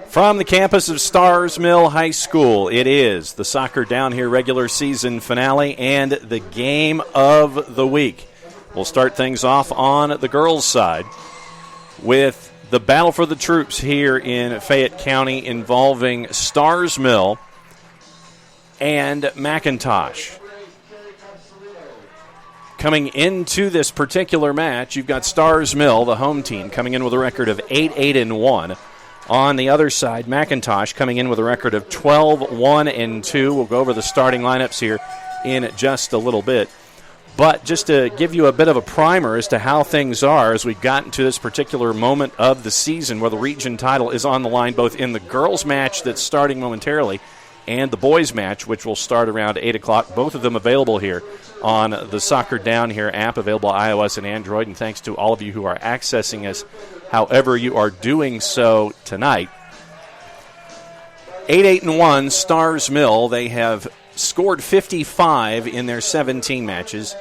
From the campus of Starr's Mill High School, it is the Soccer Down Here regular season finale and the game of the week. We'll start things off on the girls' side with the battle for the troops here in Fayette County involving Starr's Mill and McIntosh. Coming into this particular match, you've got Starr's Mill, the home team, coming in with a record of 8-8-1. On the other side, McIntosh coming in with a record of 12-1-2. We'll go over the starting lineups here in just a little bit. But just to give you a bit of a primer as to how things are as we've gotten to this particular moment of the season where the region title is on the line, both in the girls' match that's starting momentarily and the boys' match, which will start around 8 o'clock. Both of them available here on the Soccer Down Here app, available on iOS and Android. And thanks to all of you who are accessing us however you are doing so tonight. 8-8-1, Starr's Mill. They have scored 55 in their 17 matches.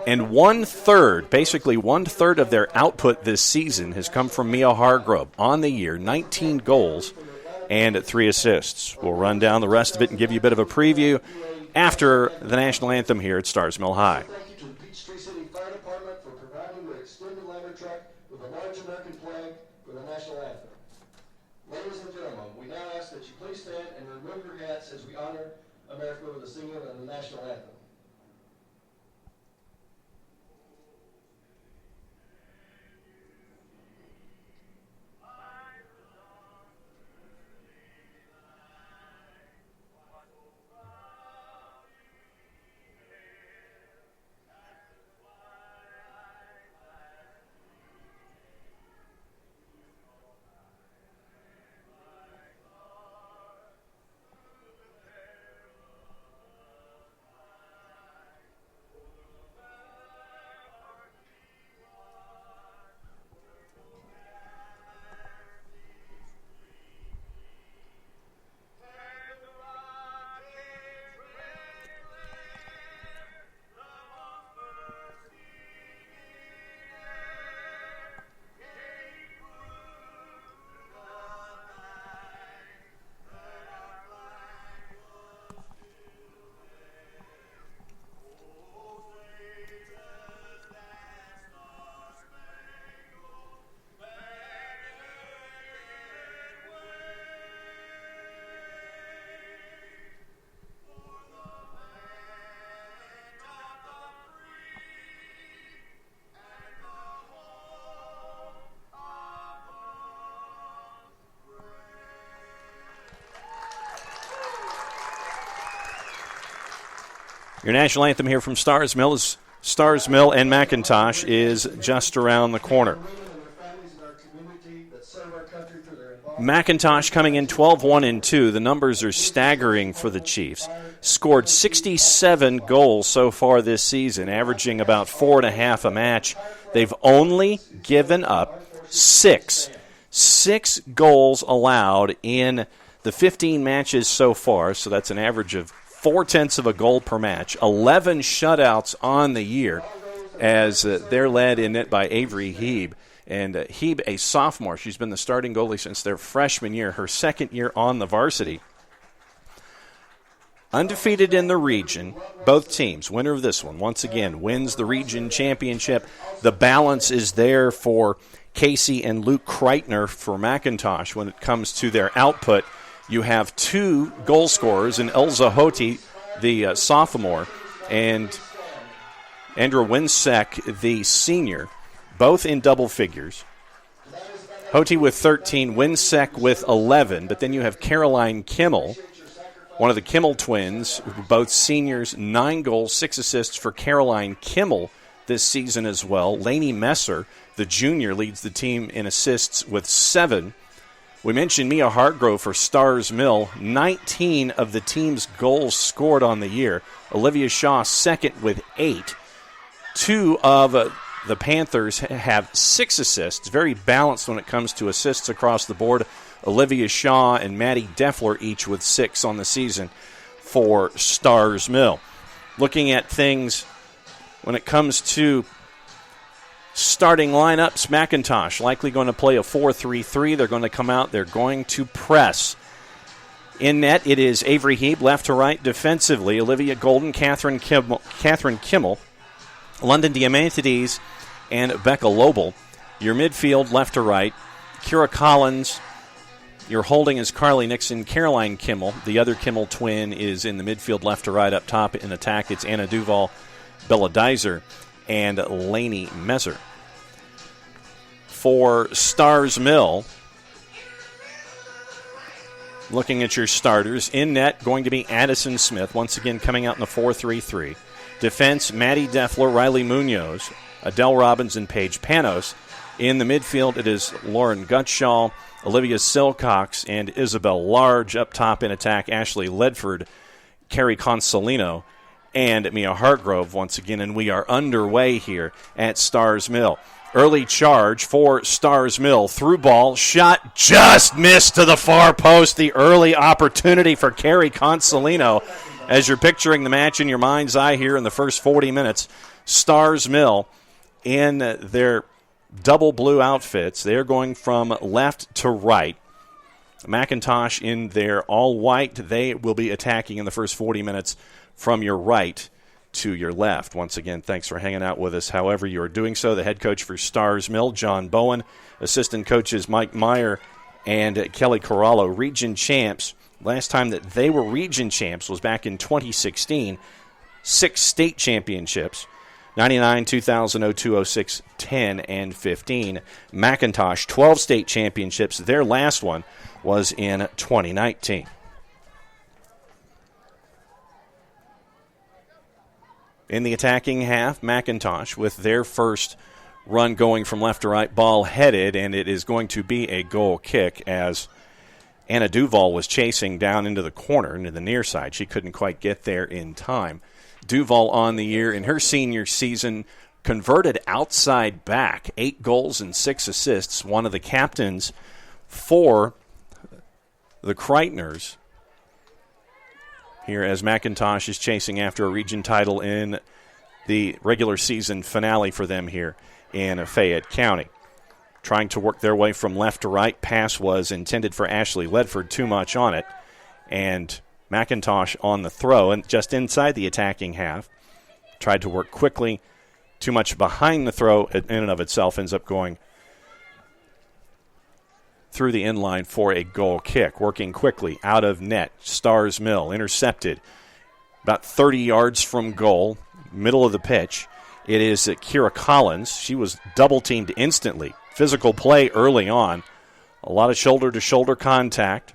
And basically one-third of their output this season has come from Mia Hargrove. On the year, 19 goals and 3 assists. We'll run down the rest of it and give you a bit of a preview after the national anthem here at Starr's Mill High. Thank you to the Peachtree City Fire Department for providing the extended ladder truck with a large American flag for the national anthem. Ladies and gentlemen, we now ask that you please stand and remove your hats as we honor America with the singing of the national anthem. Your national anthem here from Starr's Mill is Starr's Mill and McIntosh is just around the corner. McIntosh coming in 12-1-2. The numbers are staggering for the Chiefs. Scored 67 goals so far this season, averaging about 4.5 a match. They've only given up 6. 6 goals allowed in the 15 matches so far, so that's an average of 0.4 of a goal per match. 11 shutouts on the year as they're led in it by Avery Heeb. And Heeb, a sophomore, she's been the starting goalie since their freshman year, her second year on the varsity. Undefeated in the region, both teams. Winner of this one, once again, wins the region championship. The balance is there for Casey and Luke Kreitner for McIntosh when it comes to their output. You have 2 goal scorers in Elza Hoti, the sophomore, and Andra Winsek, the senior, both in double figures. Hoti with 13, Winsek with 11, but then you have Caroline Kimmel, one of the Kimmel twins, both seniors, 9 goals, 6 assists for Caroline Kimmel this season as well. Lainey Messer, the junior, leads the team in assists with 7. We mentioned Mia Hargrove for Starr's Mill. 19 of the team's goals scored on the year. Olivia Shaw second with 8. 2 of the Panthers have 6 assists. Very balanced when it comes to assists across the board. Olivia Shaw and Maddie Deffler each with 6 on the season for Starr's Mill. Looking at things when it comes to starting lineups. McIntosh likely going to play a 4-3-3. They're going to come out. They're going to press. In net, it is Avery Heeb, left to right defensively. Olivia Golden, Catherine Kimmel, London Diamantides, and Becca Lobel. Your midfield, left to right. Kira Collins. Your holding is Carly Nixon, Caroline Kimmel. The other Kimmel twin is in the midfield, left to right. Up top in attack, it's Anna Duval, Bella Dizer, and Lainey Messer. For Starr's Mill, looking at your starters, in net going to be Addison Smith, once again coming out in the 4-3-3. Defense, Maddie Deffler, Riley Munoz, Adele Robbins, and Paige Panos. In the midfield, it is Lauren Gutschall, Olivia Silcox, and Isabel Large. Up top in attack, Ashley Ledford, Carrie Consolino, and Mia Hargrove once again. And we are underway here at Starr's Mill. Early charge for Starr's Mill. Through ball, shot just missed to the far post. The early opportunity for Carrie Consolino. As you're picturing the match in your mind's eye here in the first 40 minutes, Starr's Mill in their double blue outfits. They're going from left to right. McIntosh in their all white. They will be attacking in the first 40 minutes from your right to your left. Once again, thanks for hanging out with us however you are doing so. The head coach for Starr's Mill, John Bowen. Assistant coaches Mike Meyer and Kelly Corallo. Region champs. Last time that they were region champs was back in 2016. 6 state championships. 99, 2000, 02, 06, 10, and 15. McIntosh, 12 state championships. Their last one was in 2019. In the attacking half, McIntosh with their first run going from left to right, ball headed, and it is going to be a goal kick as Anna Duval was chasing down into the corner, into the near side. She couldn't quite get there in time. Duval on the year in her senior season, converted outside back, 8 goals and 6 assists, one of the captains for the Kreitners. Here as McIntosh is chasing after a region title in the regular season finale for them here in Fayette County. Trying to work their way from left to right. Pass was intended for Ashley Ledford, too much on it. And McIntosh on the throw, and just inside the attacking half. Tried to work quickly. Too much behind the throw in and of itself ends up going through the inline for a goal kick. Working quickly out of net. Starr's Mill intercepted about 30 yards from goal, middle of the pitch. It is Kira Collins. She was double-teamed instantly. Physical play early on. A lot of shoulder-to-shoulder contact.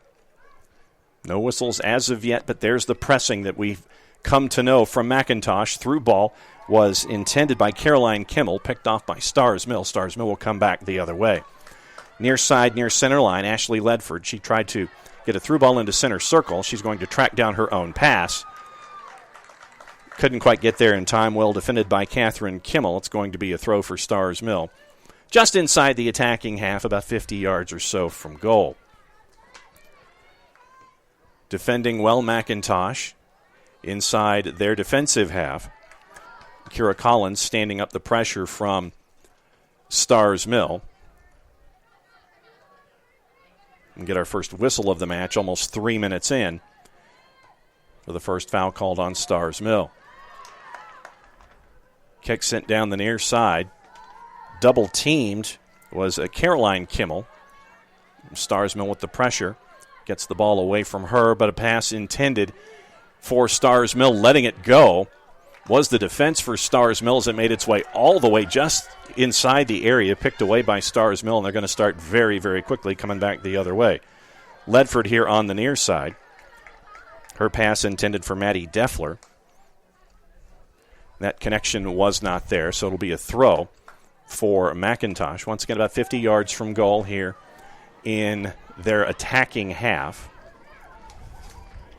No whistles as of yet, but there's the pressing that we've come to know from McIntosh. Through ball was intended by Caroline Kimmel, picked off by Starr's Mill. Starr's Mill will come back the other way. Near side, near center line, Ashley Ledford. She tried to get a through ball into center circle. She's going to track down her own pass. Couldn't quite get there in time. Well defended by Catherine Kimmel. It's going to be a throw for Starr's Mill. Just inside the attacking half, about 50 yards or so from goal. Defending well, McIntosh inside their defensive half. Kira Collins standing up the pressure from Starr's Mill. And get our first whistle of the match almost 3 minutes in for the first foul called on Starr's Mill. Kick sent down the near side. Double teamed was Caroline Kimmel. Starr's Mill with the pressure. Gets the ball away from her, but a pass intended for Starr's Mill. Letting it go was the defense for Starr's Mill as it made its way all the way just inside the area, picked away by Starr's Mill, and they're going to start very, very quickly coming back the other way. Ledford here on the near side. Her pass intended for Maddie Deffler. That connection was not there, so it'll be a throw for McIntosh. Once again, about 50 yards from goal here in their attacking half.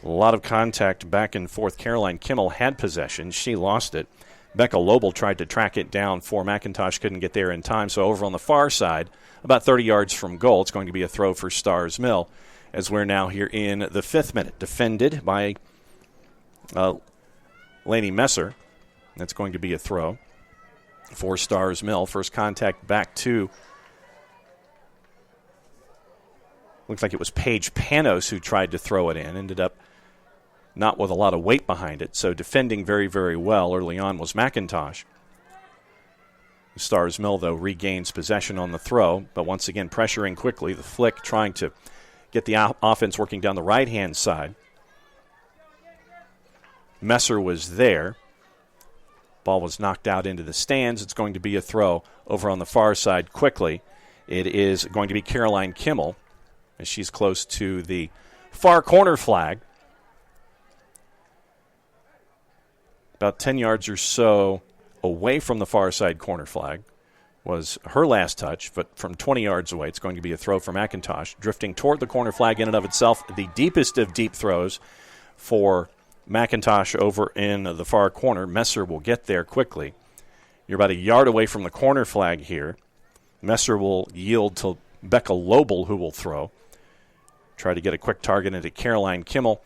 A lot of contact back and forth. Caroline Kimmel had possession. She lost it. Becca Lobel tried to track it down for McIntosh, couldn't get there in time. So over on the far side, about 30 yards from goal, it's going to be a throw for Starr's Mill as we're now here in the 5th minute. Defended by Lainey Messer. That's going to be a throw. for Starr's Mill. First contact back to, looks like it was Paige Panos who tried to throw it in. Ended up not with a lot of weight behind it. So defending very, very well early on was McIntosh. Starr's Mill, though, regains possession on the throw, but once again pressuring quickly. The flick trying to get the offense working down the right-hand side. Messer was there. Ball was knocked out into the stands. It's going to be a throw over on the far side quickly. It is going to be Caroline Kimmel, as she's close to the far corner flag. About 10 yards or so away from the far side corner flag was her last touch, but from 20 yards away, it's going to be a throw for McIntosh, drifting toward the corner flag in and of itself. The deepest of deep throws for McIntosh over in the far corner. Messer will get there quickly. You're about a yard away from the corner flag here. Messer will yield to Becca Lobel, who will throw. Try to get a quick target into Caroline Kimmel,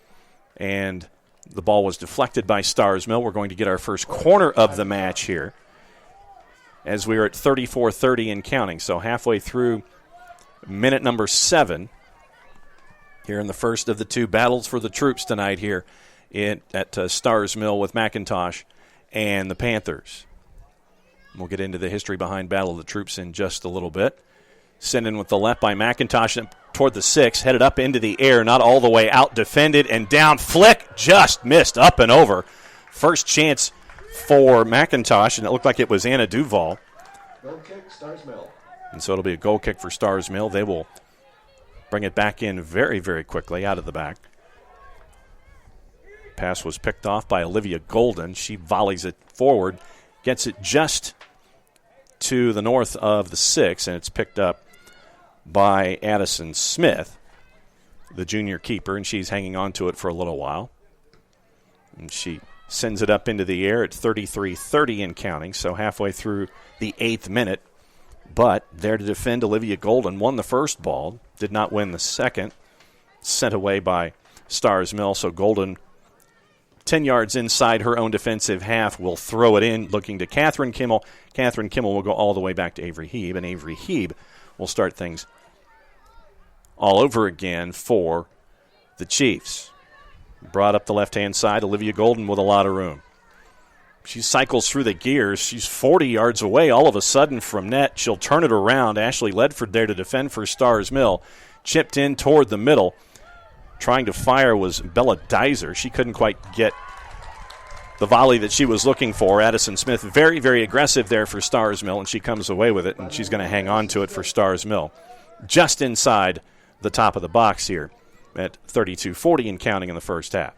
and the ball was deflected by Starr's Mill. We're going to get our first corner of the match here as we are at 34-30 and counting. So halfway through minute number 7 here in the first of the two battles for the troops tonight here at Starr's Mill with McIntosh and the Panthers. We'll get into the history behind Battle of the Troops in just a little bit. Sent in with the left by McIntosh toward the 6, headed up into the air, not all the way out, defended, and down. Flick just missed up and over. First chance for McIntosh, and it looked like it was Anna Duval. Goal kick, Starr's Mill. And so it'll be a goal kick for Starr's Mill. They will bring it back in very, very quickly out of the back. Pass was picked off by Olivia Golden. She volleys it forward, gets it just to the north of the 6, and it's picked up by Addison Smith, the junior keeper, and she's hanging on to it for a little while. And she sends it up into the air at 33-30 and counting, so halfway through the 8th minute. But there to defend, Olivia Golden won the first ball, did not win the second, sent away by Starr's Mill, so Golden 10 yards inside her own defensive half will throw it in, looking to Catherine Kimmel. Catherine Kimmel will go all the way back to Avery Heeb, and Avery Heeb will start things all over again for the Chiefs. Brought up the left-hand side, Olivia Golden with a lot of room. She cycles through the gears. She's 40 yards away all of a sudden from net. She'll turn it around. Ashley Ledford there to defend for Starr's Mill. Chipped in toward the middle. Trying to fire was Bella Dizer. She couldn't quite get the volley that she was looking for. Addison Smith very, very aggressive there for Starr's Mill, and she comes away with it, and she's going to hang on to it for Starr's Mill. Just inside the top of the box here at 32-40 and counting in the first half.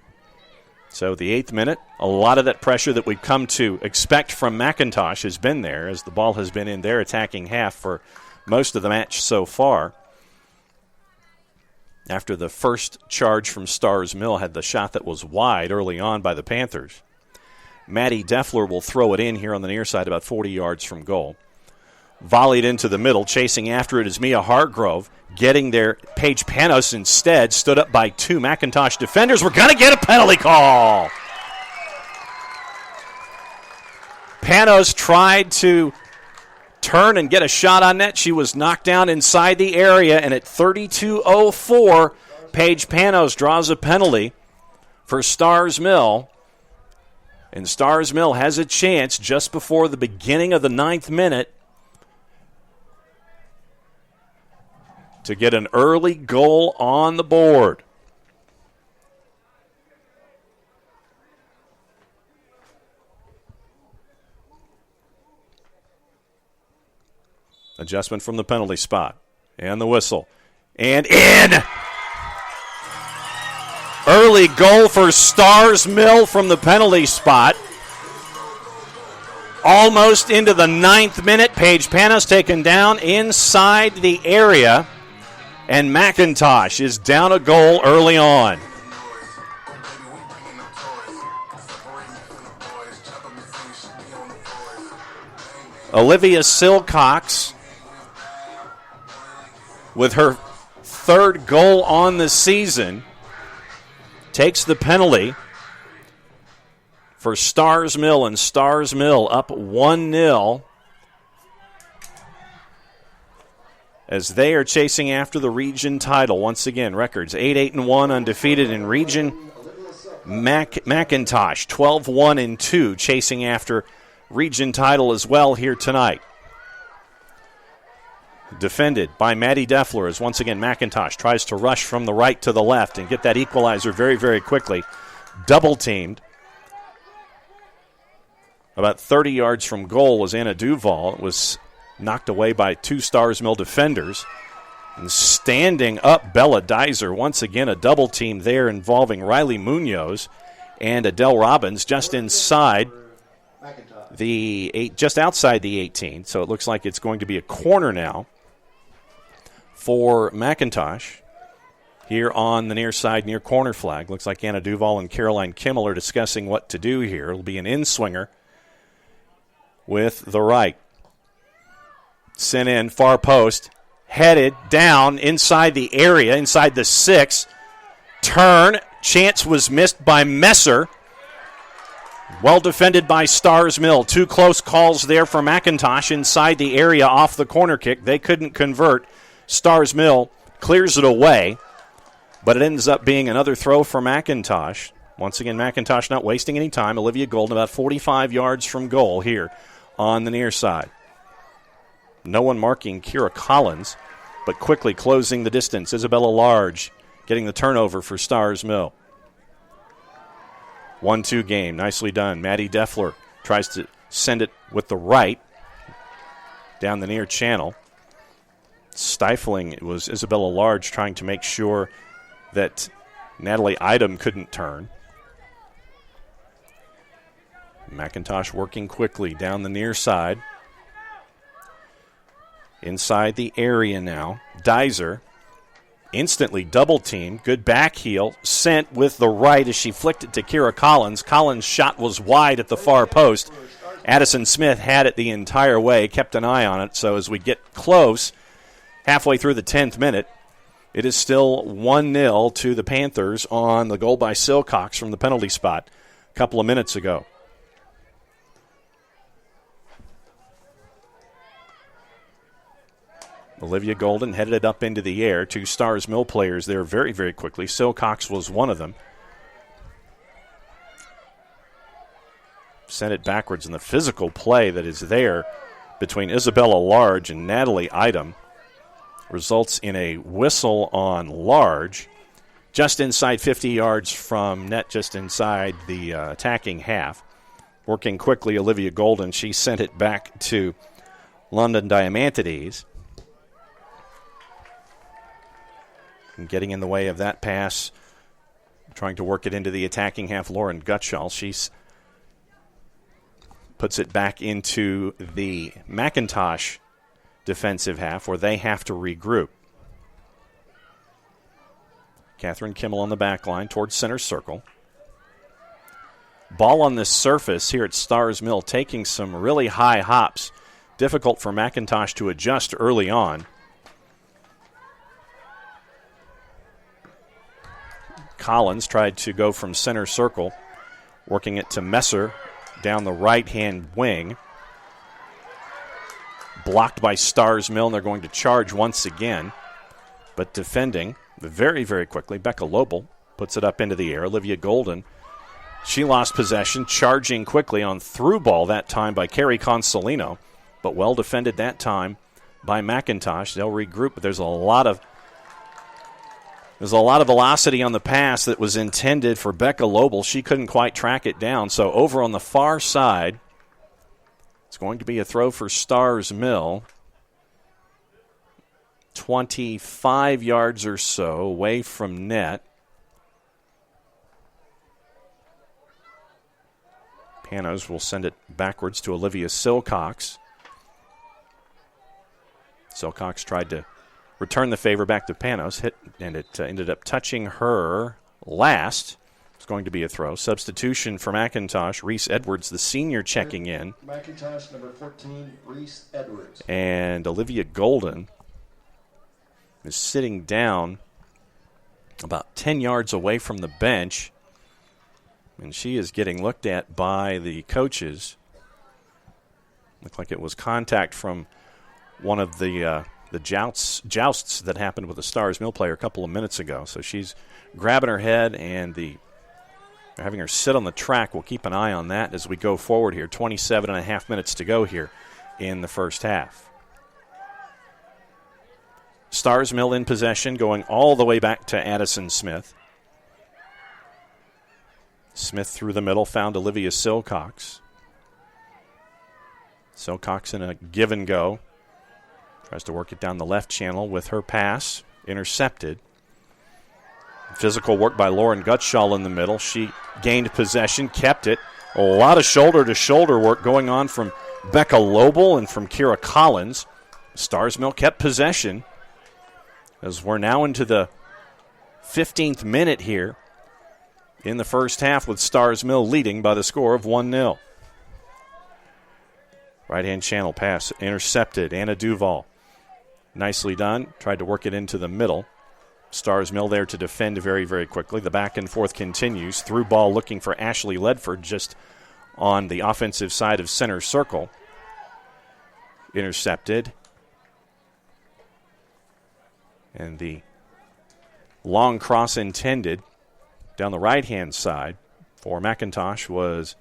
So the 8th minute, a lot of that pressure that we've come to expect from McIntosh has been there as the ball has been in their attacking half for most of the match so far. After the first charge from Starr's Mill had the shot that was wide early on by the Panthers. Maddie Deffler will throw it in here on the near side about 40 yards from goal. Volleyed into the middle. Chasing after it is Mia Hargrove. Getting there, Paige Panos instead. Stood up by 2 McIntosh defenders. We're going to get a penalty call. Panos tried to turn and get a shot on net. She was knocked down inside the area, and at 32:04, Paige Panos draws a penalty for Starr's Mill. And Starr's Mill has a chance just before the beginning of the 9th minute to get an early goal on the board. Adjustment from the penalty spot. And the whistle. And in! Early goal for Starr's Mill from the penalty spot. Almost into the 9th minute. Paige Panos taken down inside the area. And McIntosh is down a goal early on. Olivia Silcox with her 3rd goal on the season takes the penalty for Starr's Mill, and Starr's Mill up 1-0 as they are chasing after the region title. Once again, records 8-8-1 undefeated in region. McIntosh 12-1-2 chasing after region title as well here tonight. Defended by Maddie Deffler as once again McIntosh tries to rush from the right to the left and get that equalizer very, very quickly. Double teamed. About 30 yards from goal was Anna Duval. It was knocked away by two Starr's Mill defenders. And standing up, Bella Dizer. Once again, a double team there involving Riley Munoz and Adele Robbins just inside just outside the 18. So it looks like it's going to be a corner now for McIntosh here on the near side, near corner flag. Looks like Anna Duval and Caroline Kimmel are discussing what to do here. It'll be an in-swinger with the right. Sent in, far post, headed down inside the area, inside the 6. Turn, chance was missed by Messer. Well defended by Starr's Mill. Two close calls there for McIntosh inside the area off the corner kick. They couldn't convert. Starr's Mill clears it away, but it ends up being another throw for McIntosh. Once again, McIntosh not wasting any time. Olivia Golden about 45 yards from goal here on the near side. No one marking Kira Collins, but quickly closing the distance. Isabella Large getting the turnover for Starr's Mill. 1-2 game. Nicely done. Maddie Deffler tries to send it with the right down the near channel. Stifling, it was Isabella Large trying to make sure that Natalie Idem couldn't turn. McIntosh working quickly down the near side. Inside the area now. Dizer instantly double teamed. Good back heel. Sent with the right as she flicked it to Kira Collins. Collins' shot was wide at the far post. Addison Smith had it the entire way, kept an eye on it. So as we get close, halfway through the 10th minute, it is still 1-0 to the Panthers on the goal by Silcox from the penalty spot a couple of minutes ago. Olivia Golden headed it up into the air. Two Starr's Mill players there very, very quickly. Silcox was one of them. Sent it backwards, and the physical play that is there between Isabella Large and Natalie Idem results in a whistle on Large just inside 50 yards from net, just inside the attacking half. Working quickly, Olivia Golden, she sent it back to London Diamantides. And getting in the way of that pass, trying to work it into the attacking half, Lauren Gutschall. She puts it back into the McIntosh defensive half where they have to regroup. Catherine Kimmel on the back line towards center circle. Ball on this surface here at Starr's Mill taking some really high hops. Difficult for McIntosh to adjust early on. Collins tried to go from center circle, working it to Messer down the right-hand wing. Blocked by Starr's Mill, and they're going to charge once again. But defending very, very quickly, Becca Lobel puts it up into the air. Olivia Golden, she lost possession, charging quickly on through ball that time by Carrie Consolino, but well defended that time by McIntosh. They'll regroup, but there's a lot of velocity on the pass that was intended for Becca Lobel. She couldn't quite track it down. So over on the far side, it's going to be a throw for Starr's Mill. 25 yards or so away from net. Panos will send it backwards to Olivia Silcox. Silcox tried to return the favor back to Panos, and it ended up touching her last. It's going to be a throw. Substitution for McIntosh. Reese Edwards, the senior, checking in. McIntosh, number 14, Reese Edwards. And Olivia Golden is sitting down about 10 yards away from the bench, and she is getting looked at by the coaches. Looked like it was contact from one of the the jousts that happened with the Starr's Mill player a couple of minutes ago. So she's grabbing her head, and they're having her sit on the track. We'll keep an eye on that as we go forward here. 27 and a half minutes to go here in the first half. Starr's Mill in possession, going all the way back to Addison Smith. Smith through the middle, found Olivia Silcox. Silcox in a give and go. Tries to work it down the left channel with her pass. Intercepted. Physical work by Lauren Gutschall in the middle. She gained possession, kept it. A lot of shoulder-to-shoulder work going on from Becca Lobel and from Kira Collins. Starr's Mill kept possession as we're now into the 15th minute here in the first half, with Starr's Mill leading by the score of 1-0. Right-hand channel pass intercepted. Anna Duval. Nicely done. Tried to work it into the middle. Starr's Mill there to defend very, very quickly. The back and forth continues. Through ball looking for Ashley Ledford just on the offensive side of center circle. Intercepted. And the long cross intended down the right-hand side for McIntosh was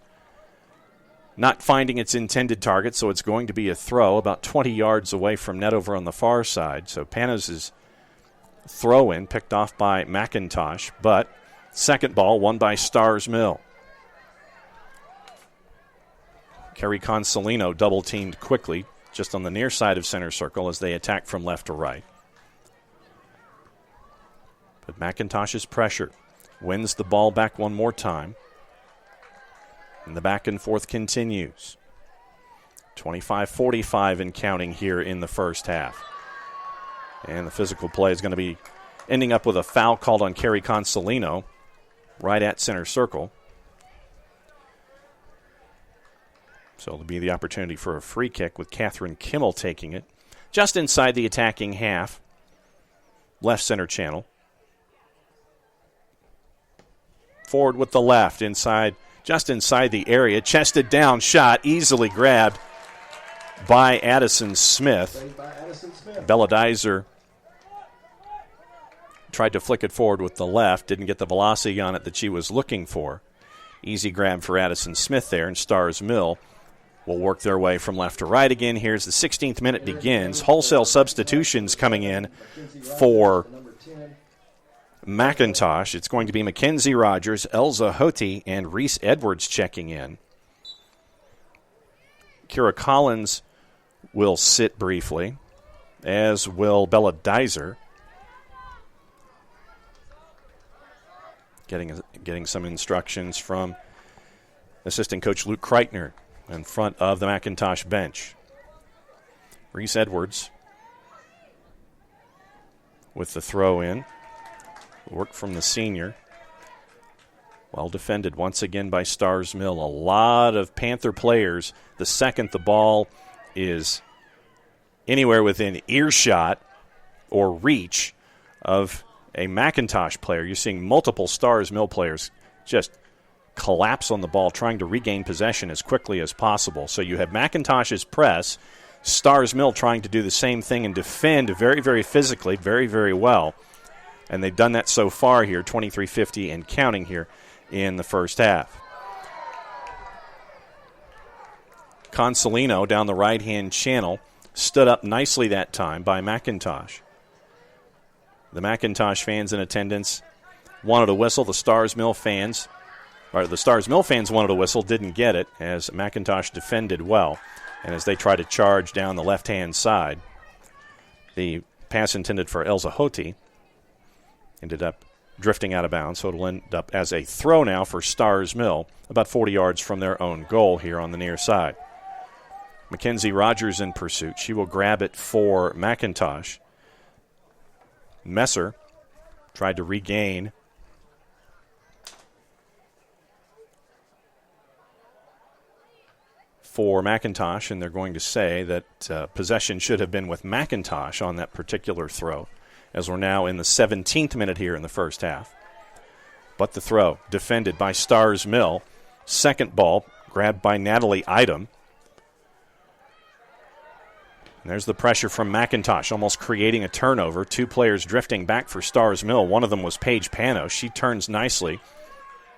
not finding its intended target, so it's going to be a throw about 20 yards away from net over on the far side. So Panos' throw-in picked off by McIntosh, but second ball won by Starr's Mill. Kerry Consolino double-teamed quickly just on the near side of center circle as they attack from left to right. But McIntosh's pressure wins the ball back one more time. And the back and forth continues. 25-45 and counting here in the first half. And the physical play is going to be ending up with a foul called on Kerry Consolino right at center circle. So it'll be the opportunity for a free kick with Catherine Kimmel taking it just inside the attacking half. Left center channel. Forward with the left, just inside the area. Chested down, shot, easily grabbed by Addison Smith. Bella Dizer tried to flick it forward with the left, didn't get the velocity on it that she was looking for. Easy grab for Addison Smith there, and Starr's Mill will work their way from left to right again. Here's the 16th minute begins. Wholesale substitutions coming in for McIntosh. It's going to be Mackenzie Rogers, Elza Hoti, and Reese Edwards checking in. Kira Collins will sit briefly, as will Bella Dizer. Getting some instructions from assistant coach Luke Kreitner in front of the McIntosh bench. Reese Edwards with the throw in. Work from the senior. Well defended once again by Starr's Mill. A lot of Panther players. The second the ball is anywhere within earshot or reach of a McIntosh player, you're seeing multiple Starr's Mill players just collapse on the ball, trying to regain possession as quickly as possible. So you have McIntosh's press, Starr's Mill trying to do the same thing and defend very, very physically, very, very well. And they've done that so far here, 23-50 and counting here in the first half. Consolino down the right-hand channel, stood up nicely that time by McIntosh. The McIntosh fans in attendance wanted a whistle. The Starr's Mill fans wanted a whistle, didn't get it, as McIntosh defended well. And as they try to charge down the left-hand side, the pass intended for Elza Hoti ended up drifting out of bounds, so it'll end up as a throw now for Starr's Mill, about 40 yards from their own goal here on the near side. Mackenzie Rogers in pursuit. She will grab it for McIntosh. Messer tried to regain. For McIntosh, and they're going to say that possession should have been with McIntosh on that particular throw, as we're now in the 17th minute here in the first half. But the throw defended by Starr's Mill. Second ball grabbed by Natalie Idem. And there's the pressure from McIntosh, almost creating a turnover. 2 players drifting back for Starr's Mill. One of them was Paige Panos. She turns nicely,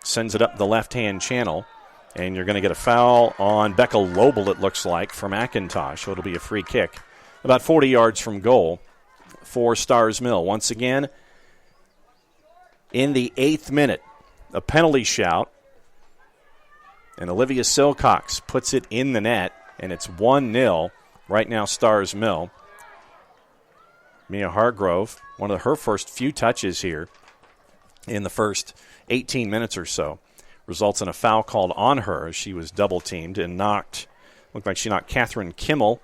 sends it up the left-hand channel, and you're going to get a foul on Becca Lobel, it looks like, for McIntosh. So it'll be a free kick about 40 yards from goal for Starr's Mill. Once again, in the 8th minute, a penalty shout, and Olivia Silcox puts it in the net, and it's 1-0. Right now, Starr's Mill. Mia Hargrove, one of her first few touches here in the first 18 minutes or so, results in a foul called on her as she was double-teamed and looked like she knocked Catherine Kimmel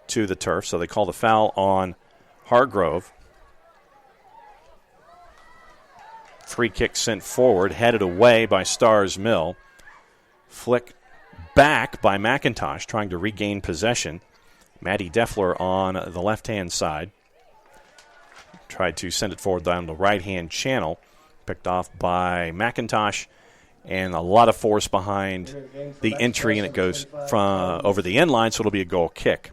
to the turf, so they call the foul on Hargrove. Free kick sent forward, headed away by Starr's Mill. Flick back by McIntosh, trying to regain possession. Maddie Deffler on the left-hand side. Tried to send it forward down the right-hand channel. Picked off by McIntosh. And a lot of force behind the entry, and it goes from over the end line, so it'll be a goal kick.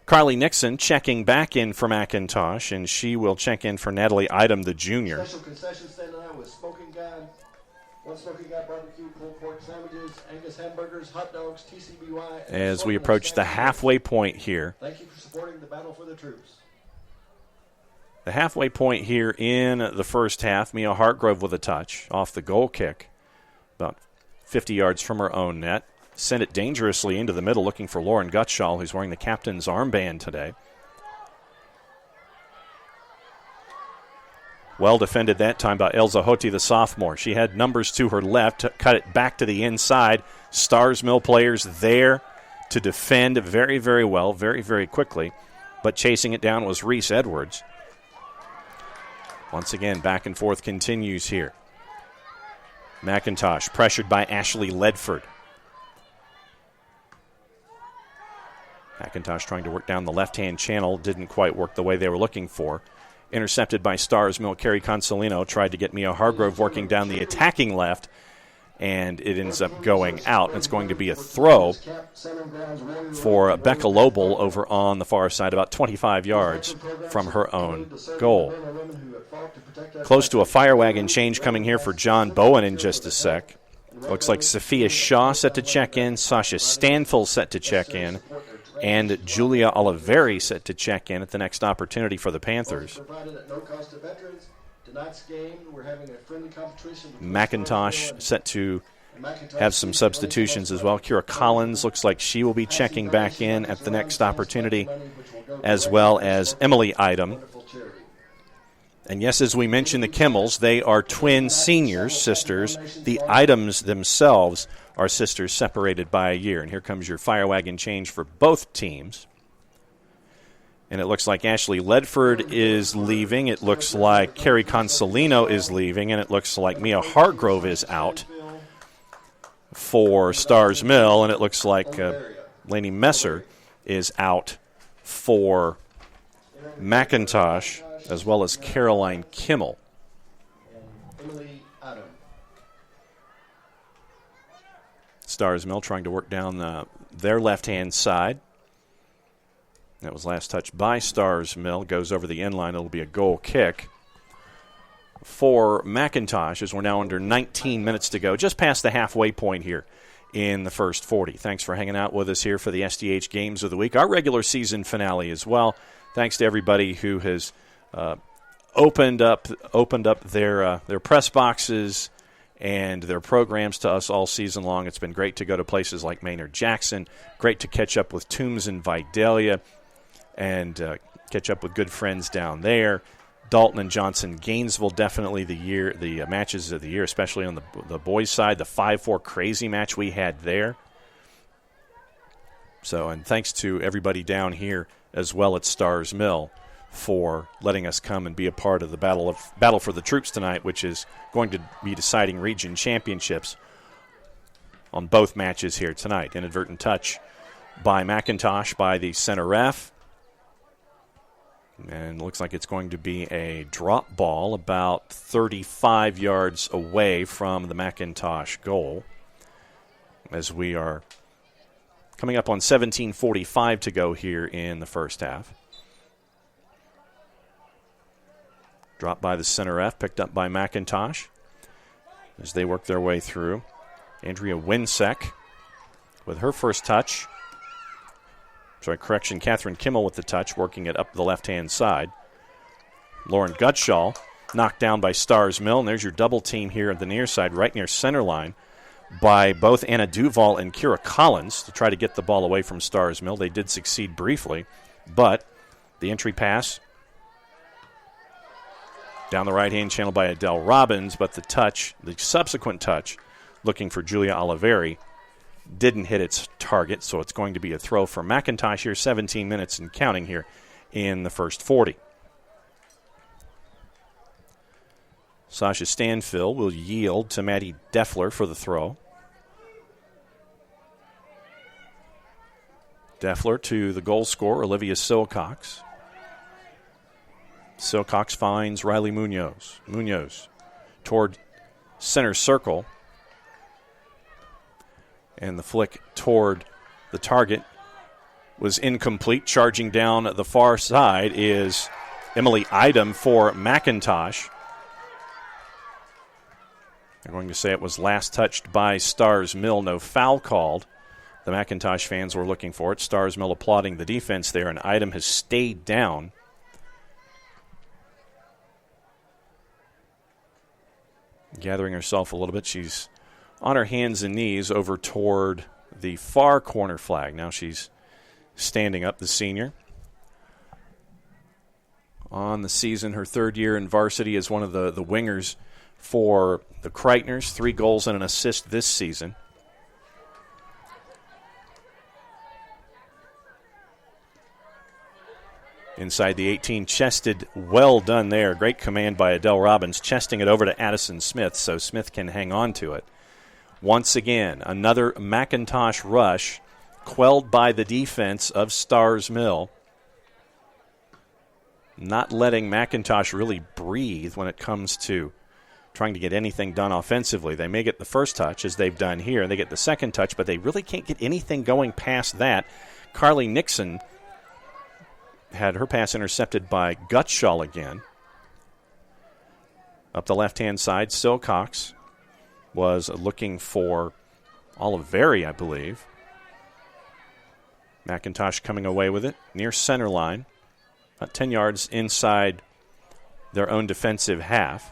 Carly Nixon checking back in for McIntosh, and she will check in for Natalie Idem, the junior. Special concession stand tonight with Smoking Gun, one Smoking Gun barbecue, pulled pork sandwiches, Angus hamburgers, hot dogs, TCBY. As we approach the halfway point here. Thank you for supporting the battle for the troops. The halfway point here in the first half, Mia Hartgrove with a touch off the goal kick, about 50 yards from her own net. Sent it dangerously into the middle, looking for Lauren Gutschall, who's wearing the captain's armband today. Well defended that time by Elza Hoti, the sophomore. She had numbers to her left, cut it back to the inside. Starr's Mill players there to defend very, very well, very, very quickly. But chasing it down was Reese Edwards. Once again, back and forth continues here. McIntosh pressured by Ashley Ledford. McIntosh trying to work down the left-hand channel. Didn't quite work the way they were looking for. Intercepted by Starr's Mill. Carrie Consolino tried to get Mia Hargrove working down the attacking left, and it ends up going out. It's going to be a throw for Becca Lobel over on the far side, about 25 yards from her own goal. Close to a fire wagon change coming here for John Bowen in just a sec. Looks like Sophia Shaw set to check in, Sasha Stanfill set to check in, and Julia Oliveri set to check in at the next opportunity for the Panthers. McIntosh set to have some substitutions as well. Kira Collins looks like she will be checking back in at the next opportunity, as well as Emily Idem. And yes, as we mentioned, the Kimmels, they are twin seniors, sisters. The Idems themselves are sisters separated by a year. And here comes your fire wagon change for both teams. And it looks like Ashley Ledford is leaving. It looks like Carrie Consolino is leaving. And it looks like Mia Hartgrove is out for Starr's Mill. And it looks like Lainey Messer is out for McIntosh, as well as Caroline Kimmel. Starr's Mill trying to work down their left-hand side. That was last touched by Starr's Mill. Goes over the end line. It'll be a goal kick for McIntosh as we're now under 19 minutes to go, just past the halfway point here in the first 40. Thanks for hanging out with us here for the SDH Games of the Week, our regular season finale as well. Thanks to everybody who has opened up their press boxes and their programs to us all season long. It's been great to go to places like Maynard Jackson, great to catch up with Toombs and Vidalia, and catch up with good friends down there. Dalton and Johnson, Gainesville, definitely the matches of the year, especially on the boys' side, the 5-4 crazy match we had there. So, and thanks to everybody down here as well at Starr's Mill for letting us come and be a part of the battle for the troops tonight, which is going to be deciding region championships on both matches here tonight. Inadvertent touch by McIntosh by the center ref. And it looks like it's going to be a drop ball about 35 yards away from the McIntosh goal, as we are Coming up on 17:45 to go here in the first half. Dropped by the center F, picked up by McIntosh as they work their way through. Andrea Winsek with her first touch. Catherine Kimmel with the touch, working it up the left-hand side. Lauren Gutschall knocked down by Starr's Mill, and there's your double team here at the near side, right near center line, by both Anna Duval and Kira Collins to try to get the ball away from Starr's Mill. They did succeed briefly, but the entry pass down the right-hand channel by Adele Robbins, but the subsequent touch, looking for Julia Oliveri, didn't hit its target, so it's going to be a throw for McIntosh here, 17 minutes and counting here in the first 40. Sasha Stanfield will yield to Maddie Deffler for the throw. Deffler to the goal scorer, Olivia Silcox. Silcox finds Riley Munoz. Munoz toward center circle. And the flick toward the target was incomplete. Charging down the far side is Emily Idem for McIntosh. They're going to say it was last touched by Starr's Mill. No foul called. The McIntosh fans were looking for it. Starr's Mill applauding the defense there, and Idem has stayed down. Gathering herself a little bit. She's on her hands and knees over toward the far corner flag. Now she's standing up, the senior. On the season, her third year in varsity as one of the wingers for the Kreitners. 3 goals and an assist this season. Inside the 18, chested, well done there. Great command by Adele Robbins, chesting it over to Addison Smith so Smith can hang on to it. Once again, another McIntosh rush, quelled by the defense of Starr's Mill. Not letting McIntosh really breathe when it comes to trying to get anything done offensively. They may get the first touch, as they've done here, and they get the second touch, but they really can't get anything going past that. Carly Nixon had her pass intercepted by Gutschall again. Up the left-hand side, Silcox was looking for Oliveri, I believe. McIntosh coming away with it near center line, about 10 yards inside their own defensive half.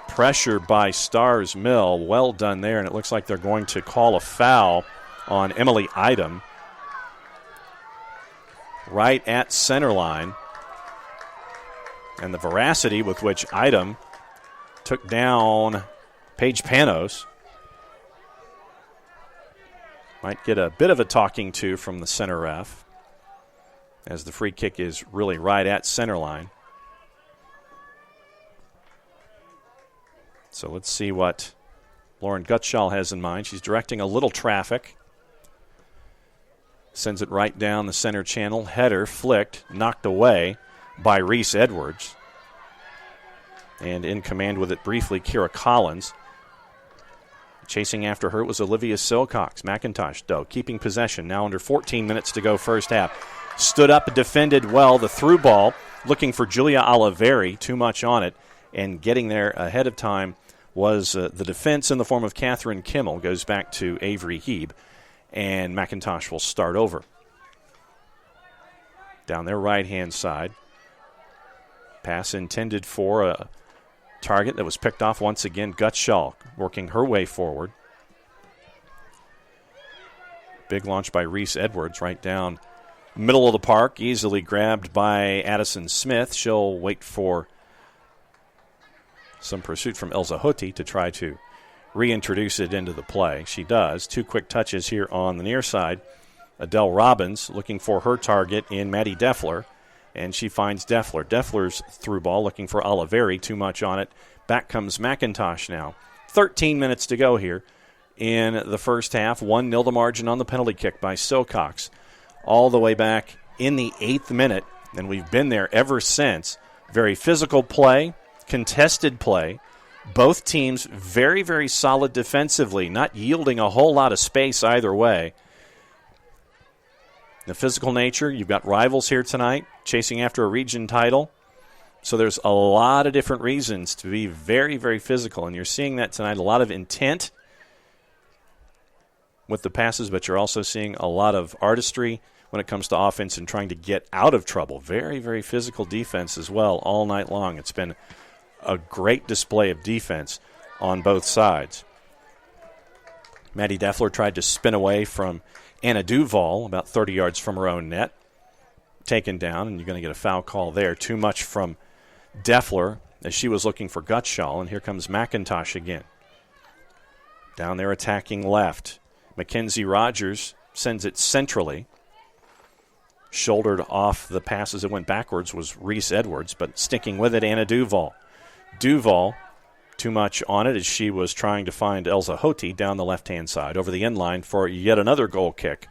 Pressure by Starr's Mill, well done there, and it looks like they're going to call a foul on Emily Idem right at center line. And the veracity with which Idem took down Paige Panos might get a bit of a talking to from the center ref, as the free kick is really right at center line. So let's see what Lauren Gutschall has in mind. She's directing a little traffic. Sends it right down the center channel. Header flicked, knocked away by Reese Edwards. And in command with it briefly, Kira Collins. Chasing after her was Olivia Silcox. McIntosh, though, keeping possession. Now under 14 minutes to go first half. Stood up and defended well. The through ball, looking for Julia Oliveri. Too much on it. And getting there ahead of time was the defense in the form of Catherine Kimmel. Goes back to Avery Heeb. And McIntosh will start over. Down their right-hand side. Pass intended for a target that was picked off once again. Gutschall working her way forward. Big launch by Reese Edwards right down middle of the park. Easily grabbed by Addison Smith. She'll wait for some pursuit from Elza Hutti to try to reintroduce it into the play. She does. 2 quick touches here on the near side. Adele Robbins looking for her target in Maddie Deffler, and she finds Deffler. Deffler's through ball looking for Oliveri. Too much on it. Back comes McIntosh now. 13 minutes to go here in the first half. 1-0 the margin on the penalty kick by Silcox. All the way back in the 8th minute, and we've been there ever since. Very physical play, contested play, Both teams very, very solid defensively, not yielding a whole lot of space either way. The physical nature, you've got rivals here tonight chasing after a region title. So there's a lot of different reasons to be very, very physical, and you're seeing that tonight, a lot of intent with the passes, but you're also seeing a lot of artistry when it comes to offense and trying to get out of trouble. Very, very physical defense as well all night long. It's been a great display of defense on both sides. Maddie Deffler tried to spin away from Anna Duval about 30 yards from her own net. Taken down, and you're going to get a foul call there. Too much from Deffler as she was looking for Gutschall, and here comes McIntosh again. Down there attacking left. Mackenzie Rogers sends it centrally. Shouldered off the pass as it went backwards was Reese Edwards, but sticking with it, Anna Duval. Duval, too much on it as she was trying to find Elza Hoti down the left-hand side over the end line for yet another goal kick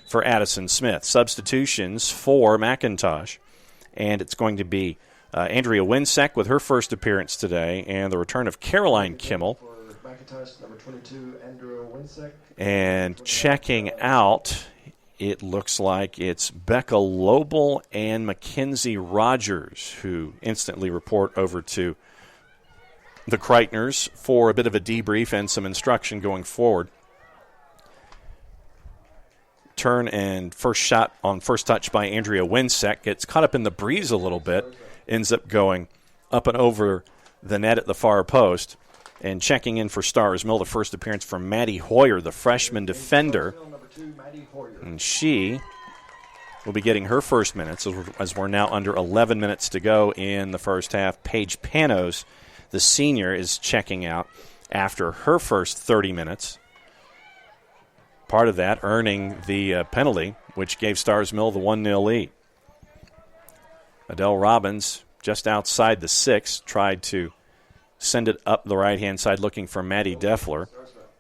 for Addison Smith. Substitutions for McIntosh, and it's going to be Andrea Winsek with her first appearance today, and the return of Caroline Kimmel. Number 22, Andrea Winsek. And checking out, it looks like it's Becca Lobel and Mackenzie Rogers, who instantly report over to the Kreitners for a bit of a debrief and some instruction going forward. Turn and first shot on first touch by Andrea Winsek. Gets caught up in the breeze a little bit. Ends up going up and over the net at the far post. And checking in for Starr's Mill, the first appearance from Maddie Hoyer, the freshman defender. And she will be getting her first minutes as we're now under 11 minutes to go in the first half. Paige Panos, the senior, is checking out after her first 30 minutes. Part of that earning the penalty, which gave Starr's Mill the 1-0 lead. Adele Robbins, just outside the 6, tried to send it up the right-hand side looking for Maddie Deffler.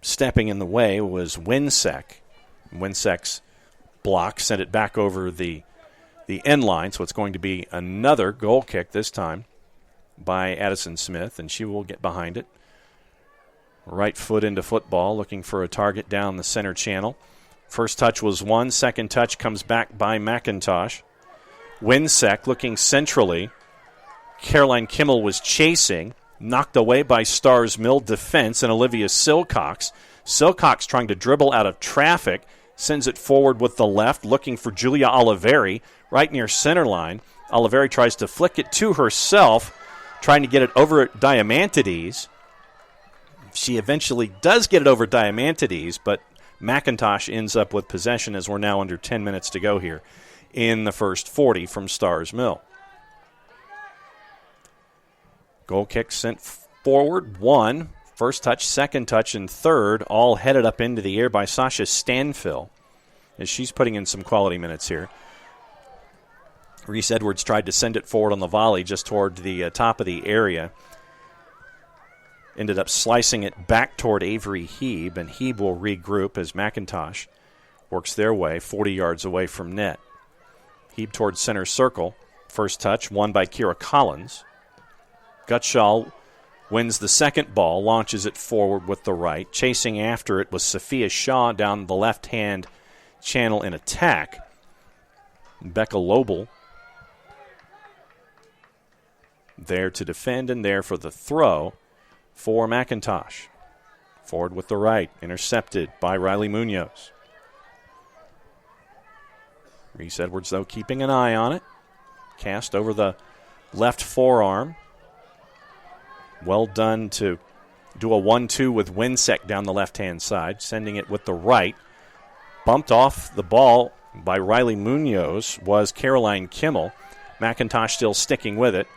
Stepping in the way was Winsek. Winsek's block sent it back over the end line, so it's going to be another goal kick this time by Addison Smith, and she will get behind it. Right foot into football, looking for a target down the center channel. First touch was one. Second touch comes back by McIntosh. Winsek looking centrally. Caroline Kimmel was chasing. Knocked away by Starr's Mill defense and Olivia Silcox. Silcox trying to dribble out of traffic. Sends it forward with the left, looking for Julia Oliveri right near center line. Oliveri tries to flick it to herself, trying to get it over Diamantides. She eventually does get it over Diamantides, but McIntosh ends up with possession as we're now under 10 minutes to go here in the first 40 from Starr's Mill. Goal kick sent forward, one. First touch, second touch, and third, all headed up into the air by Sasha Stanfill as she's putting in some quality minutes here. Reese Edwards tried to send it forward on the volley just toward the top of the area. Ended up slicing it back toward Avery Heeb, and Heeb will regroup as McIntosh works their way 40 yards away from net. Heeb towards center circle. First touch, won by Kira Collins. Gutschall wins the second ball, launches it forward with the right. Chasing after it was Sophia Shaw down the left-hand channel in attack. Becca Lobel there to defend and there for the throw for McIntosh. Forward with the right, intercepted by Riley Munoz. Reese Edwards, though, keeping an eye on it. Cast over the left forearm. Well done to do a 1-2 with Winsek down the left-hand side, sending it with the right. Bumped off the ball by Riley Munoz was Caroline Kimmel. McIntosh still sticking with it.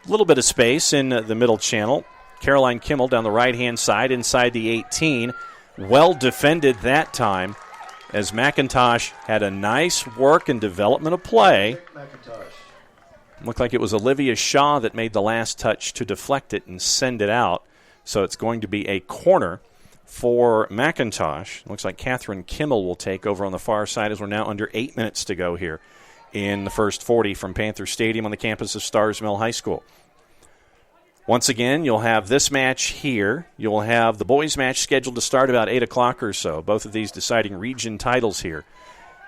A little bit of space in the middle channel. Caroline Kimmel down the right-hand side inside the 18. Well defended that time as McIntosh had a nice work and development of play. Looked like it was Olivia Shaw that made the last touch to deflect it and send it out. So it's going to be a corner for McIntosh. Looks like Catherine Kimmel will take over on the far side as we're now under 8 minutes to go here in the first 40 from Panther Stadium on the campus of Starr's Mill High School. Once again, you'll have this match here. You'll have the boys' match scheduled to start about 8 o'clock or so. Both of these deciding region titles here.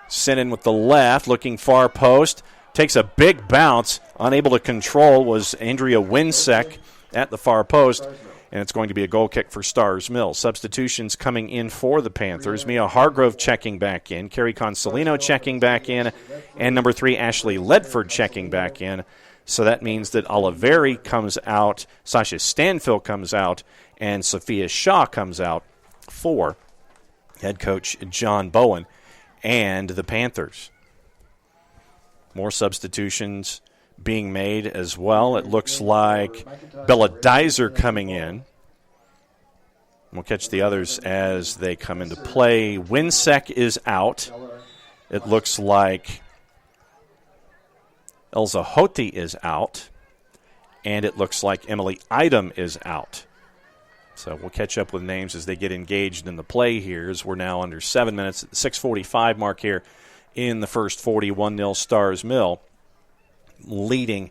Sent in with the left, looking far post. Takes a big bounce. Unable to control was Andrea Winsek at the far post. And it's going to be a goal kick for Starr's Mill. Substitutions coming in for the Panthers. Mia Hargrove checking back in. Carrie Consolino checking back in. And number 3, Ashley Ledford checking back in. So that means that Oliveri comes out, Sasha Stanfield comes out, and Sophia Shaw comes out for head coach John Bowen and the Panthers. More substitutions being made as well. It looks like Bella Dizer coming in. We'll catch the others as they come into play. Winsek is out. It looks like Elza Hoti is out, and it looks like Emily Idem is out. So we'll catch up with names as they get engaged in the play here, as we're now under 7 minutes at the 6:45 mark here in the first 40. 1-0 Starr's Mill leading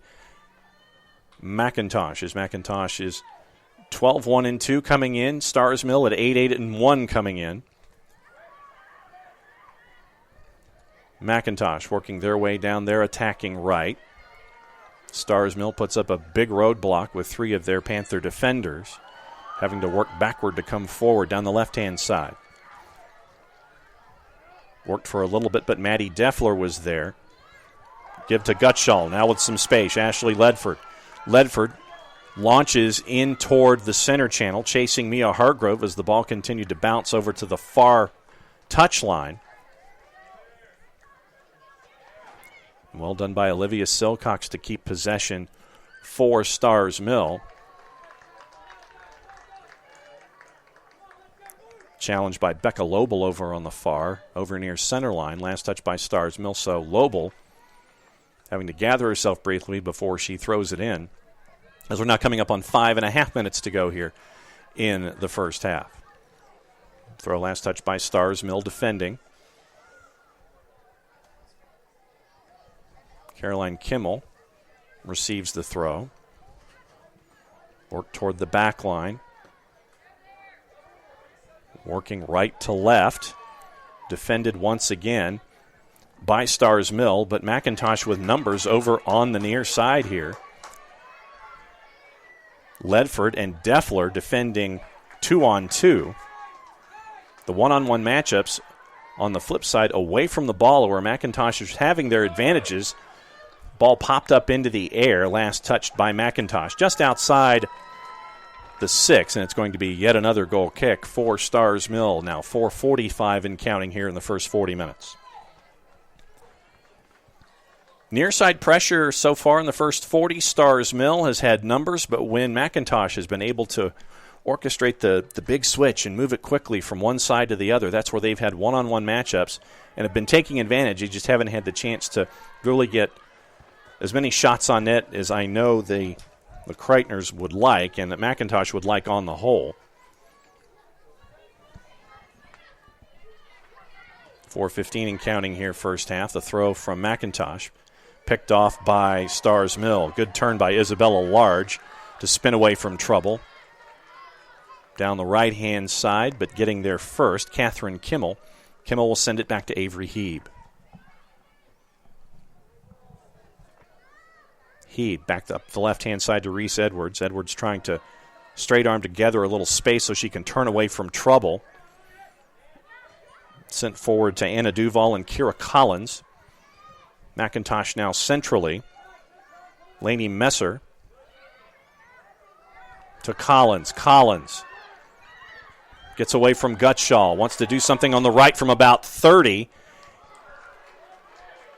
McIntosh, as McIntosh is 12-1-2 coming in. Starr's Mill at 8-8-1 coming in. McIntosh working their way down there, attacking right. Starr's Mill puts up a big roadblock with 3 of their Panther defenders, having to work backward to come forward down the left-hand side. Worked for a little bit, but Maddie Deffler was there. Give to Gutschall, now with some space. Ashley Ledford. Ledford launches in toward the center channel, chasing Mia Hargrove as the ball continued to bounce over to the far touchline. Well done by Olivia Silcox to keep possession for Starr's Mill. Challenged by Becca Lobel over on the far, over near center line. Last touch by Starr's Mill, so Lobel having to gather herself briefly before she throws it in, as we're now coming up on 5.5 minutes to go here in the first half. Throw last touch by Starr's Mill defending. Caroline Kimmel receives the throw. Work toward the back line. Working right to left. Defended once again by Starr's Mill, but McIntosh with numbers over on the near side here. Ledford and Deffler defending 2-on-2. The one-on-one matchups on the flip side away from the ball, where McIntosh is having their advantages. Ball popped up into the air, last touched by McIntosh, just outside the 6, and it's going to be yet another goal kick for Starr's Mill. Now 4:45 and counting here in the first 40 minutes. Near side pressure so far in the first 40. Starr's Mill has had numbers, but when McIntosh has been able to orchestrate the big switch and move it quickly from one side to the other, that's where they've had one-on-one matchups and have been taking advantage. They just haven't had the chance to really get as many shots on net as I know the Kreitners would like and that McIntosh would like on the whole. 4:15 and counting here first half. The throw from McIntosh picked off by Starr's Mill. Good turn by Isabella Large to spin away from trouble. Down the right-hand side, but getting there first, Catherine Kimmel. Kimmel will send it back to Avery Heeb. Heeb back up the left-hand side to Reese Edwards. Edwards trying to straight arm together a little space so she can turn away from trouble. Sent forward to Anna Duval and Kira Collins. McIntosh now centrally. Lainey Messer to Collins. Collins gets away from Gutschall. Wants to do something on the right from about 30.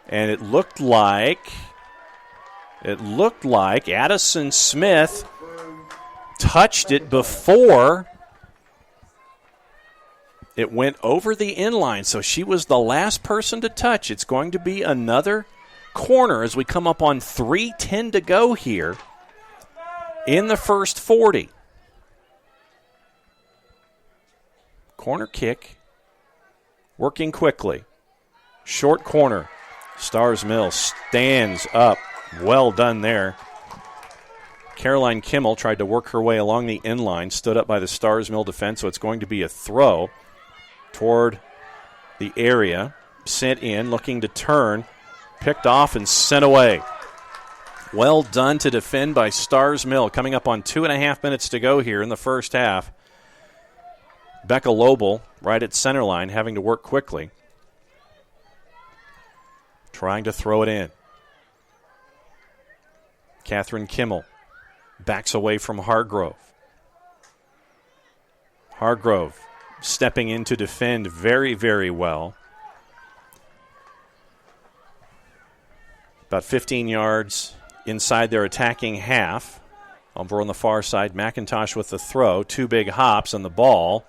And it looked like Addison Smith touched it before it went over the inline, so she was the last person to touch. It's going to be another corner as we come up on 3:10 to go here in the first 40. Corner kick, working quickly. Short corner. Starr's Mill stands up. Well done there. Caroline Kimmel tried to work her way along the inline, stood up by the Starr's Mill defense, so it's going to be a throw toward the area. Sent in, looking to turn, picked off and sent away. Well done to defend by Starr's Mill. Coming up on 2.5 minutes to go here in the first half. Becca Lobel right at center line, having to work quickly. Trying to throw it in. Catherine Kimmel backs away from Hargrove. Hargrove stepping in to defend very, very well. About 15 yards inside their attacking half. Over on the far side, McIntosh with the throw. 2 big hops, and the ball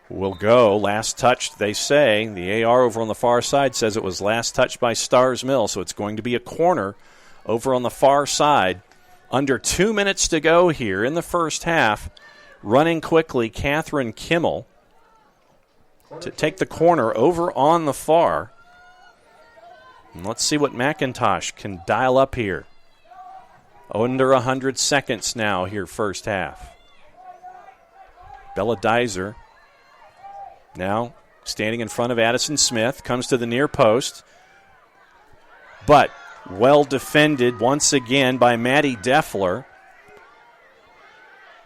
will go. Last touched, they say. The AR over on the far side says it was last touched by Starr's Mill, so it's going to be a corner over on the far side. Under 2 minutes to go here in the first half. Running quickly, Catherine Kimmel to take the corner over on the far. And let's see what McIntosh can dial up here. Under 100 seconds now here first half. Bella Dizer now standing in front of Addison Smith. Comes to the near post. But well defended once again by Maddie Deffler.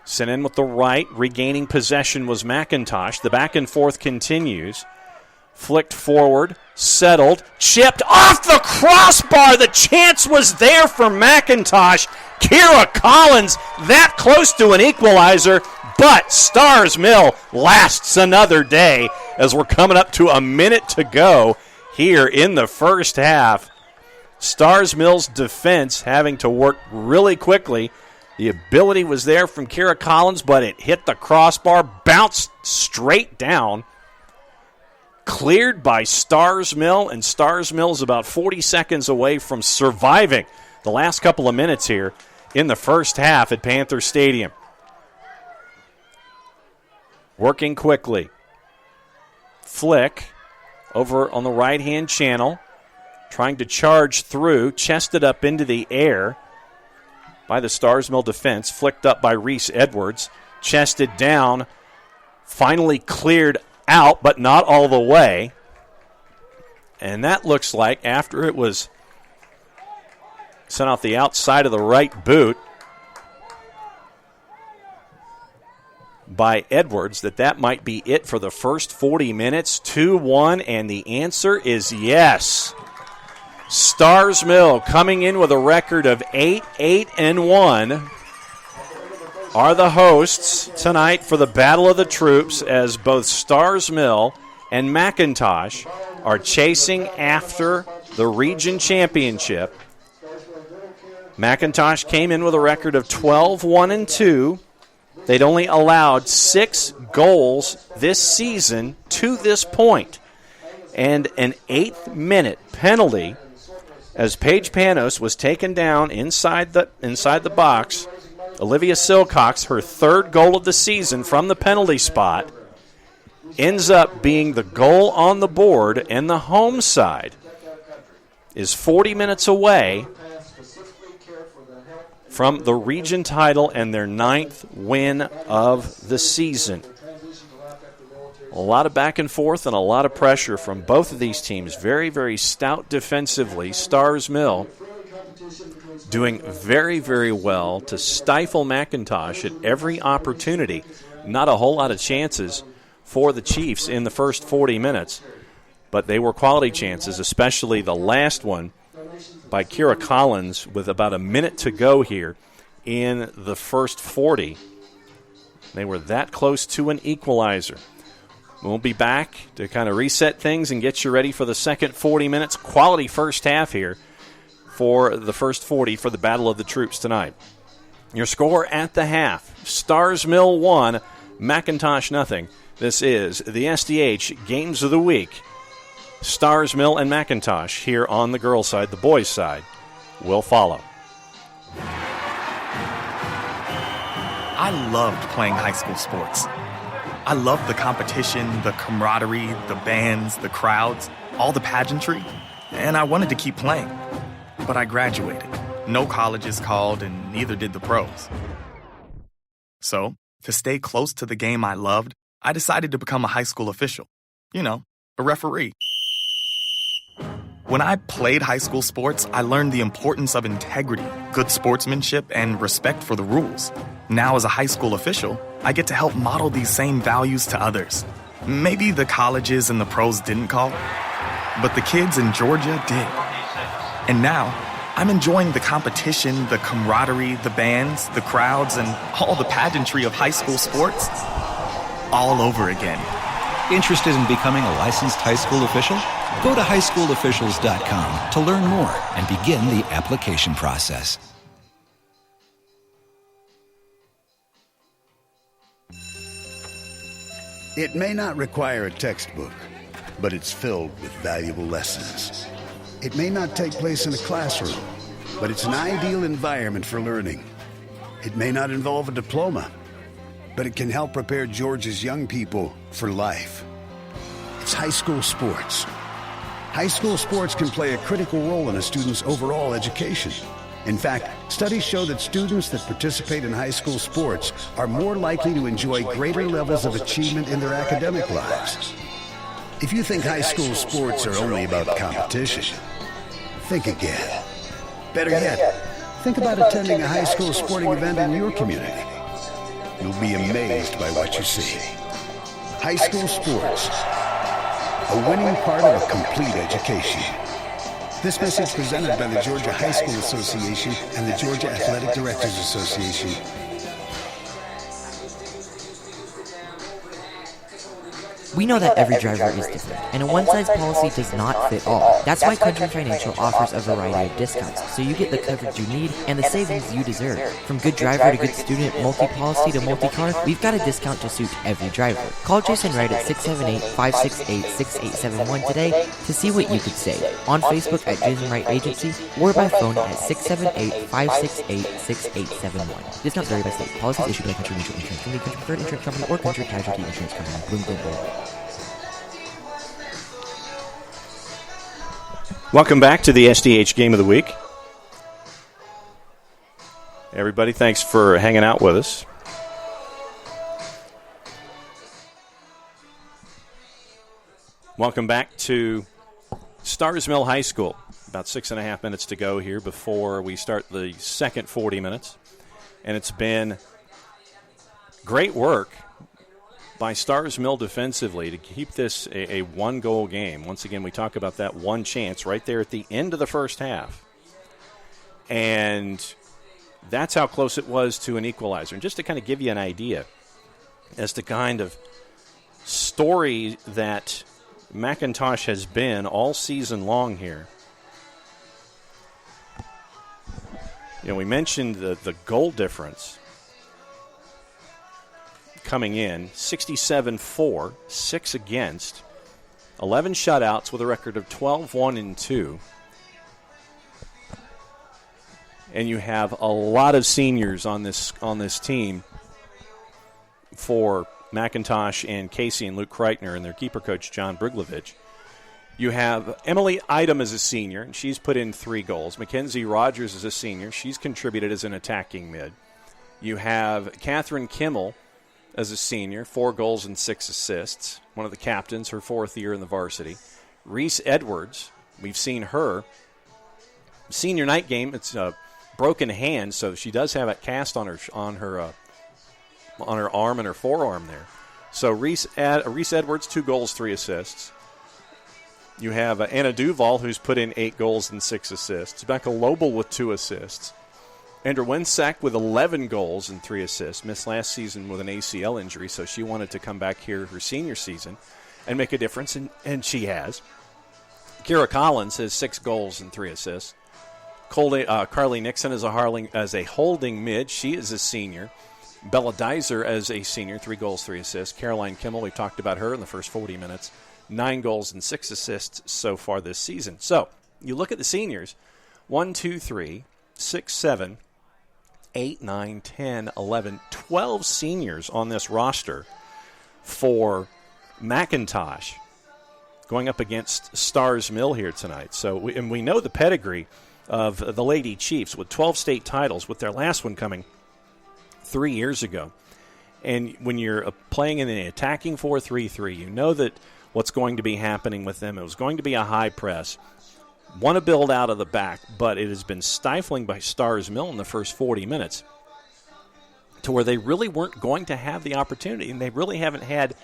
Sent in with the right. Regaining possession was McIntosh. The back and forth continues. Flicked forward, settled, chipped off the crossbar. The chance was there for McIntosh. Kira Collins that close to an equalizer, but Starr's Mill lasts another day as we're coming up to a minute to go here in the first half. Starr's Mill's defense having to work really quickly. The ability was there from Kira Collins, but it hit the crossbar, bounced straight down. Cleared by Starr's Mill, and Starr's Mill is about 40 seconds away from surviving the last couple of minutes here in the first half at Panther Stadium. Working quickly. Flick over on the right-hand channel, trying to charge through, chested up into the air by the Starr's Mill defense, flicked up by Reese Edwards, chested down, finally cleared out, but not all the way. And that looks like after it was sent off the outside of the right boot by Edwards, that might be it for the first 40 minutes. 2-1, and the answer is yes. Starr's Mill coming in with a record of 8-1 are the hosts tonight for the Battle of the Troops, as both Starr's Mill and McIntosh are chasing after the region championship. McIntosh came in with a record of 12-1-2. They'd only allowed 6 goals this season to this point, and an 8th-minute penalty as Paige Panos was taken down inside the box. Olivia Silcox, her 3rd goal of the season from the penalty spot, ends up being the goal on the board, and the home side is 40 minutes away from the region title and their 9th win of the season. A lot of back and forth and a lot of pressure from both of these teams. Very, very stout defensively. Starr's Mill doing very, very well to stifle McIntosh at every opportunity. Not a whole lot of chances for the Chiefs in the first 40 minutes, but they were quality chances, especially the last one by Kira Collins with about a minute to go here in the first 40. They were that close to an equalizer. We'll be back to kind of reset things and get you ready for the second 40 minutes. Quality first half here for the first 40 for the Battle of the Troops tonight. Your score at the half: Starr's Mill 1, McIntosh nothing. This is the SDH Games of the Week. Starr's Mill and McIntosh here on the girls' side. The boys' side will follow. I loved playing high school sports. I loved the competition, the camaraderie, the bands, the crowds, all the pageantry, and I wanted to keep playing. But I graduated, No colleges called, and neither did the pros. So, to stay close to the game I loved, I decided to become a high school official. You know, a referee. When I played high school sports, I learned the importance of integrity, good sportsmanship, and respect for the rules. Now, as a high school official, I get to help model these same values to others. Maybe the colleges and the pros didn't call, but the kids in Georgia did. And now, I'm enjoying the competition, the camaraderie, the bands, the crowds, and all the pageantry of high school sports all over again. Interested in becoming a licensed high school official? Go to highschoolofficials.com to learn more and begin the application process. It may not require a textbook, but it's filled with valuable lessons. It may not take place in a classroom, but it's an ideal environment for learning. It may not involve a diploma, but it can help prepare Georgia's young people for life. It's high school sports. High school sports can play a critical role in a student's overall education. In fact, studies show that students that participate in high school sports are more likely to enjoy greater levels of achievement in their academic lives. If you think high school sports are only about competition, think again. Better yet, think about attending a high school sporting event in your community. You'll be amazed by what you see. High school sports, a winning part of a complete education. This message presented by the Georgia High School Association and the Georgia Athletic Directors Association. We know that every driver is different, and a one-size policy does not fit all. That's why Country Financial offers a variety of discounts, so you get the coverage you need and the savings you deserve. From good driver to good student, multi-policy to multi-car, we've got a discount to suit every driver. Call Jason Wright at 678-568-6871 today to see what you could save. On Facebook at Jason Wright Agency or by phone at 678-568-6871. Discounts vary by state. Policies issued by Country Mutual Insurance Company, Country Preferred Insurance Company, or Country Casualty Insurance Company. Bloomfield, Illinois. Welcome back to the SDH Game of the Week. Everybody, thanks for hanging out with us. Welcome back to Starr's Mill High School. About 6.5 minutes to go here before we start the second 40 minutes. And it's been great work by Starr's Mill defensively to keep this a one-goal game. Once again, we talk about that one chance right there at the end of the first half. And that's how close it was to an equalizer. And just to kind of give you an idea as to kind of story that McIntosh has been all season long here. You know, we mentioned the goal difference coming in, 67-4, 6 against, 11 shutouts with a record of 12-1-2. And you have a lot of seniors on this team for McIntosh and Casey and Luke Kreitner and their keeper coach, John Briglovich. You have Emily Idem as a senior, and she's put in 3 goals. Mackenzie Rogers is a senior. She's contributed as an attacking mid. You have Catherine Kimmel as a senior, 4 goals and 6 assists. One of the captains, her 4th year in the varsity. Reese Edwards, we've seen her. Senior night game, it's a broken hand, so she does have a cast on her arm and her forearm there. So Reese Edwards, 2 goals, 3 assists. You have Anna Duval, who's put in 8 goals and 6 assists. Becca Lobel with 2 assists. Andrew Wensack with 11 goals and 3 assists. Missed last season with an ACL injury, so she wanted to come back here her senior season and make a difference, and she has. Kira Collins has 6 goals and 3 assists. Carly Nixon as a holding mid. She is a senior. Bella Dizer as a senior, 3 goals, 3 assists. Caroline Kimmel, we talked about her in the first 40 minutes. 9 goals and 6 assists so far this season. So you look at the seniors, 1, 2, 3, 6, 7, 8, 9, 10, 11, 12 seniors on this roster for McIntosh going up against Starr's Mill here tonight. So we know the pedigree of the Lady Chiefs with 12 state titles, with their last one coming 3 years ago. And when you're playing in an attacking 4-3-3, you know that what's going to be happening with them. It was going to be a high press. Want to build out of the back, but it has been stifling by Starr's Mill in the first 40 minutes to where they really weren't going to have the opportunity, and they really haven't had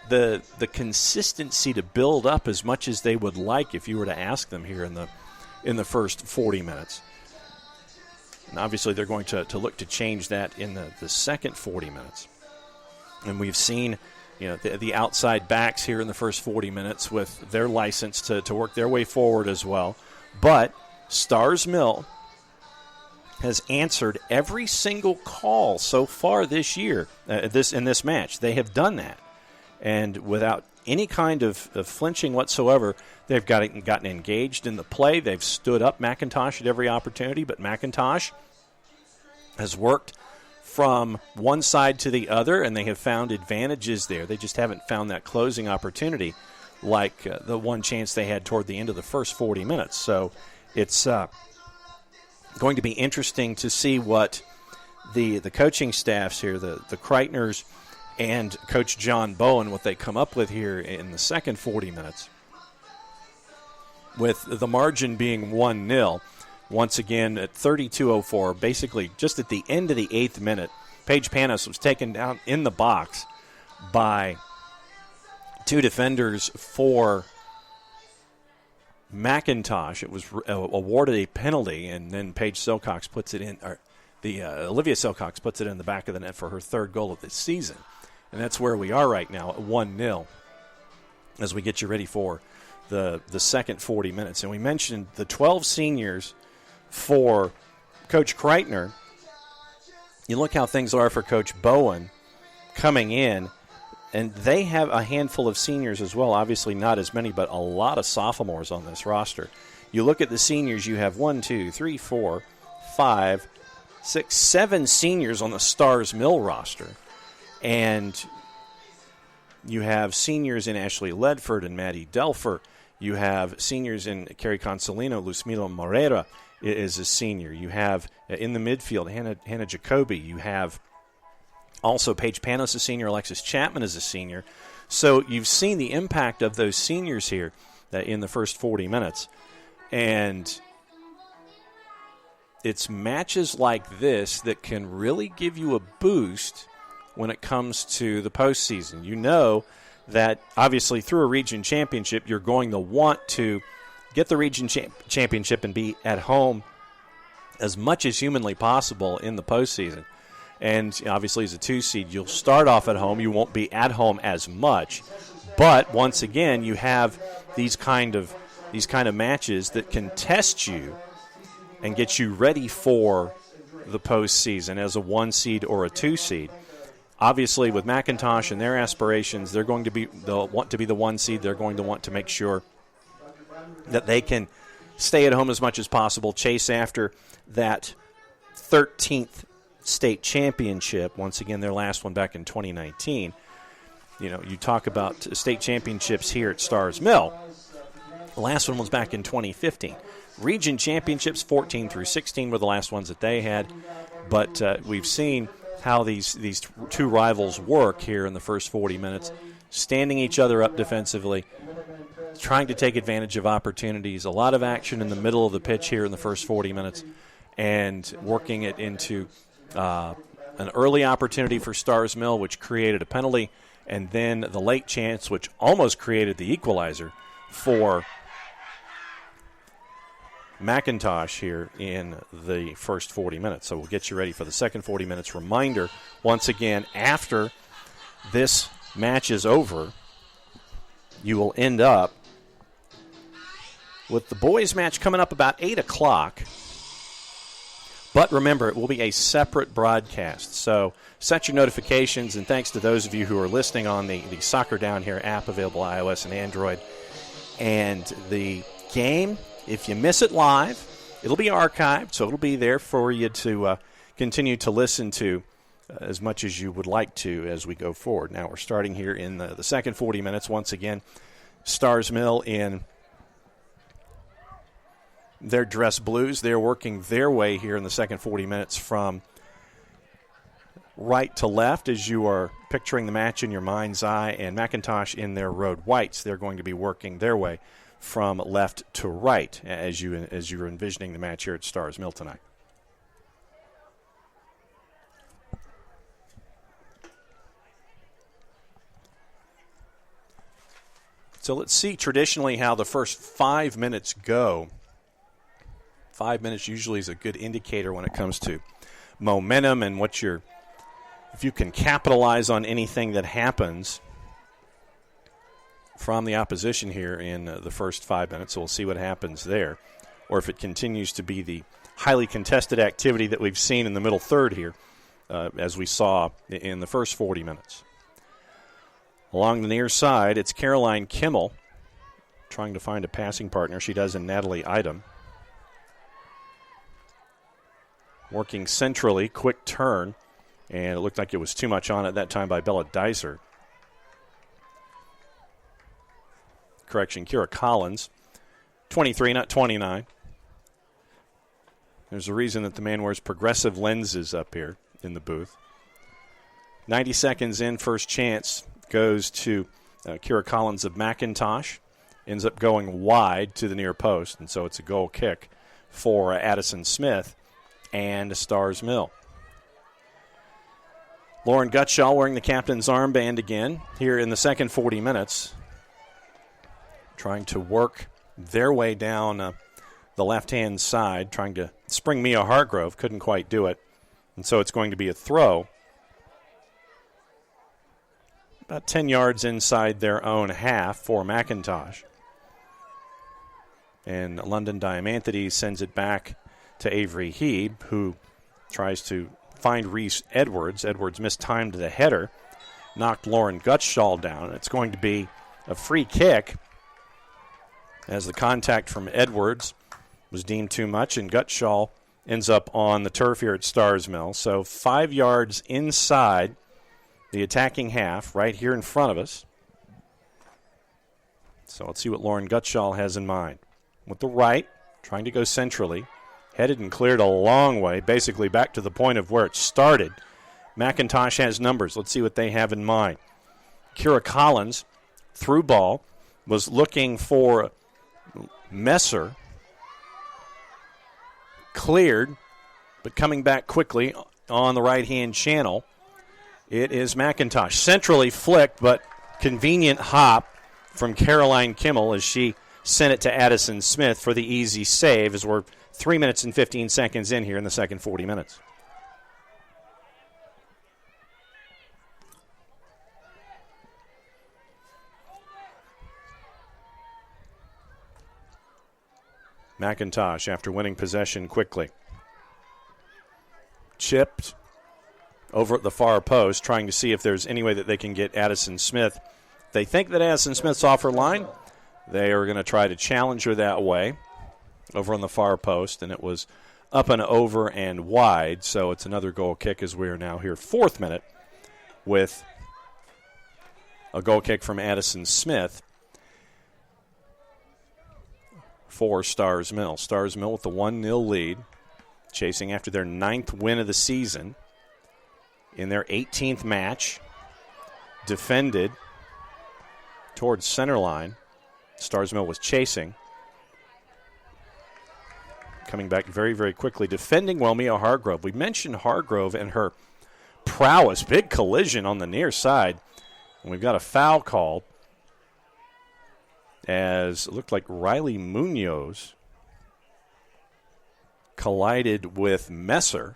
the consistency to build up as much as they would like if you were to ask them here in the first 40 minutes. And obviously they're going to look to change that in the second 40 minutes. And we've seen the outside backs here in the first 40 minutes with their license to work their way forward as well. But Starr's Mill has answered every single call so far this year, in this match. They have done that. And without any kind of flinching whatsoever, they've gotten engaged in the play. They've stood up McIntosh at every opportunity, but McIntosh has worked from one side to the other, and they have found advantages there. They just haven't found that closing opportunity like the one chance they had toward the end of the first 40 minutes. So it's going to be interesting to see what the coaching staffs here, the Kreitners and Coach John Bowen, what they come up with here in the second 40 minutes. With the margin being 1-0, once again at 32:04, basically just at the end of the 8th minute, Paige Panos was taken down in the box by two defenders for McIntosh. It was awarded a penalty, and then Paige Silcox puts it in, or Olivia Silcox puts it in the back of the net for her third goal of the season. And that's where we are right now at 1-0 as we get you ready for the second 40 minutes. And we mentioned the 12 seniors for Coach Kreitner. You look how things are for Coach Bowen coming in, and they have a handful of seniors as well. Obviously not as many, but a lot of sophomores on this roster. You look at the seniors, you have 1, 2, 3, 4, 5, 6, 7 seniors on the Starr's Mill roster. And you have seniors in Ashley Ledford and Maddie Delfer. You have seniors in Carrie Consolino. Luzmila Moreira is a senior. You have in the midfield Hannah Jacoby. You have also Paige Panos, a senior. Alexis Chapman is a senior. So you've seen the impact of those seniors here in the first 40 minutes. And it's matches like this that can really give you a boost when it comes to the postseason. You know that obviously through a region championship, you're going to want to get the region championship and be at home as much as humanly possible in the postseason. And obviously as a 2 seed, you'll start off at home. You won't be at home as much. But once again, you have these kind of matches that can test you and get you ready for the postseason as a 1 seed or a 2 seed. Obviously, with McIntosh and their aspirations, they'll want to be the 1 seed. They're going to want to make sure that they can stay at home as much as possible, chase after that 13th state championship. Once again, their last one back in 2019. You talk about state championships here at Starr's Mill. The last one was back in 2015. Region championships, 14 through 16, were the last ones that they had. But we've seen how these two rivals work here in the first 40 minutes, standing each other up defensively, trying to take advantage of opportunities, a lot of action in the middle of the pitch here in the first 40 minutes, and working it into an early opportunity for Starr's Mill, which created a penalty, and then the late chance, which almost created the equalizer for McIntosh here in the first 40 minutes. So we'll get you ready for the second 40 minutes. Reminder, once again, after this match is over, you will end up with the boys' match coming up about 8 o'clock. But remember, it will be a separate broadcast. So set your notifications, and thanks to those of you who are listening on the Soccer Down Here app, available iOS and Android. And the game, if you miss it live, it'll be archived, so it'll be there for you to continue to listen to as much as you would like to as we go forward. Now we're starting here in the second 40 minutes. Once again, Starr's Mill in their dress blues. They're working their way here in the second 40 minutes from right to left as you are picturing the match in your mind's eye, and McIntosh in their road whites. They're going to be working their way from left to right as you're envisioning the match here at Starr's Mill tonight. So let's see traditionally how the first 5 minutes go. 5 minutes usually is a good indicator when it comes to momentum and if you can capitalize on anything that happens from the opposition here in the first 5 minutes. So we'll see what happens there. Or if it continues to be the highly contested activity that we've seen in the middle third here, as we saw in the first 40 minutes. Along the near side, it's Caroline Kimmel trying to find a passing partner. She does in Natalie Idem. Working centrally, quick turn, and it looked like it was too much on at that time by Bella Dicer. Correction, Kira Collins, 23, not 29. There's a reason that the man wears progressive lenses up here in the booth. 90 seconds in, first chance goes to Kira Collins of McIntosh. Ends up going wide to the near post, and so it's a goal kick for Addison Smith and Starr's Mill. Lauren Gutschall wearing the captain's armband again here in the second 40 minutes. Trying to work their way down the left-hand side, trying to spring Mia Hargrove. Couldn't quite do it. And so it's going to be a throw. About 10 yards inside their own half for McIntosh. And London Diamanthides sends it back to Avery Heeb, who tries to find Reese Edwards. Edwards mistimed the header, knocked Lauren Gutschall down. It's going to be a free kick as the contact from Edwards was deemed too much, and Gutschall ends up on the turf here at Starr's Mill. So 5 yards inside the attacking half, right here in front of us. So let's see what Lauren Gutschall has in mind. With the right, trying to go centrally. Headed and cleared a long way, basically back to the point of where it started. McIntosh has numbers. Let's see what they have in mind. Kira Collins, through ball, was looking for Messer. Cleared, but coming back quickly on the right-hand channel. It is McIntosh. Centrally flicked, but convenient hop from Caroline Kimmel as she sent it to Addison Smith for the easy save as we're 3 minutes and 15 seconds in here in the second 40 minutes. McIntosh after winning possession quickly. Chipped over at the far post, trying to see if there's any way that they can get Addison Smith. They think that Addison Smith's off her line. They are going to try to challenge her that way over on the far post, and it was up and over and wide, so it's another goal kick as we are now here, fourth minute, with a goal kick from Addison Smith for Starr's Mill. Starr's Mill with the 1-0 lead, chasing after their 9th win of the season in their 18th match, defended towards center line. Starr's Mill was chasing. Coming back very, very quickly. Defending well, Mia Hargrove. We mentioned Hargrove and her prowess. Big collision on the near side. And we've got a foul called as it looked like Riley Munoz collided with Messer.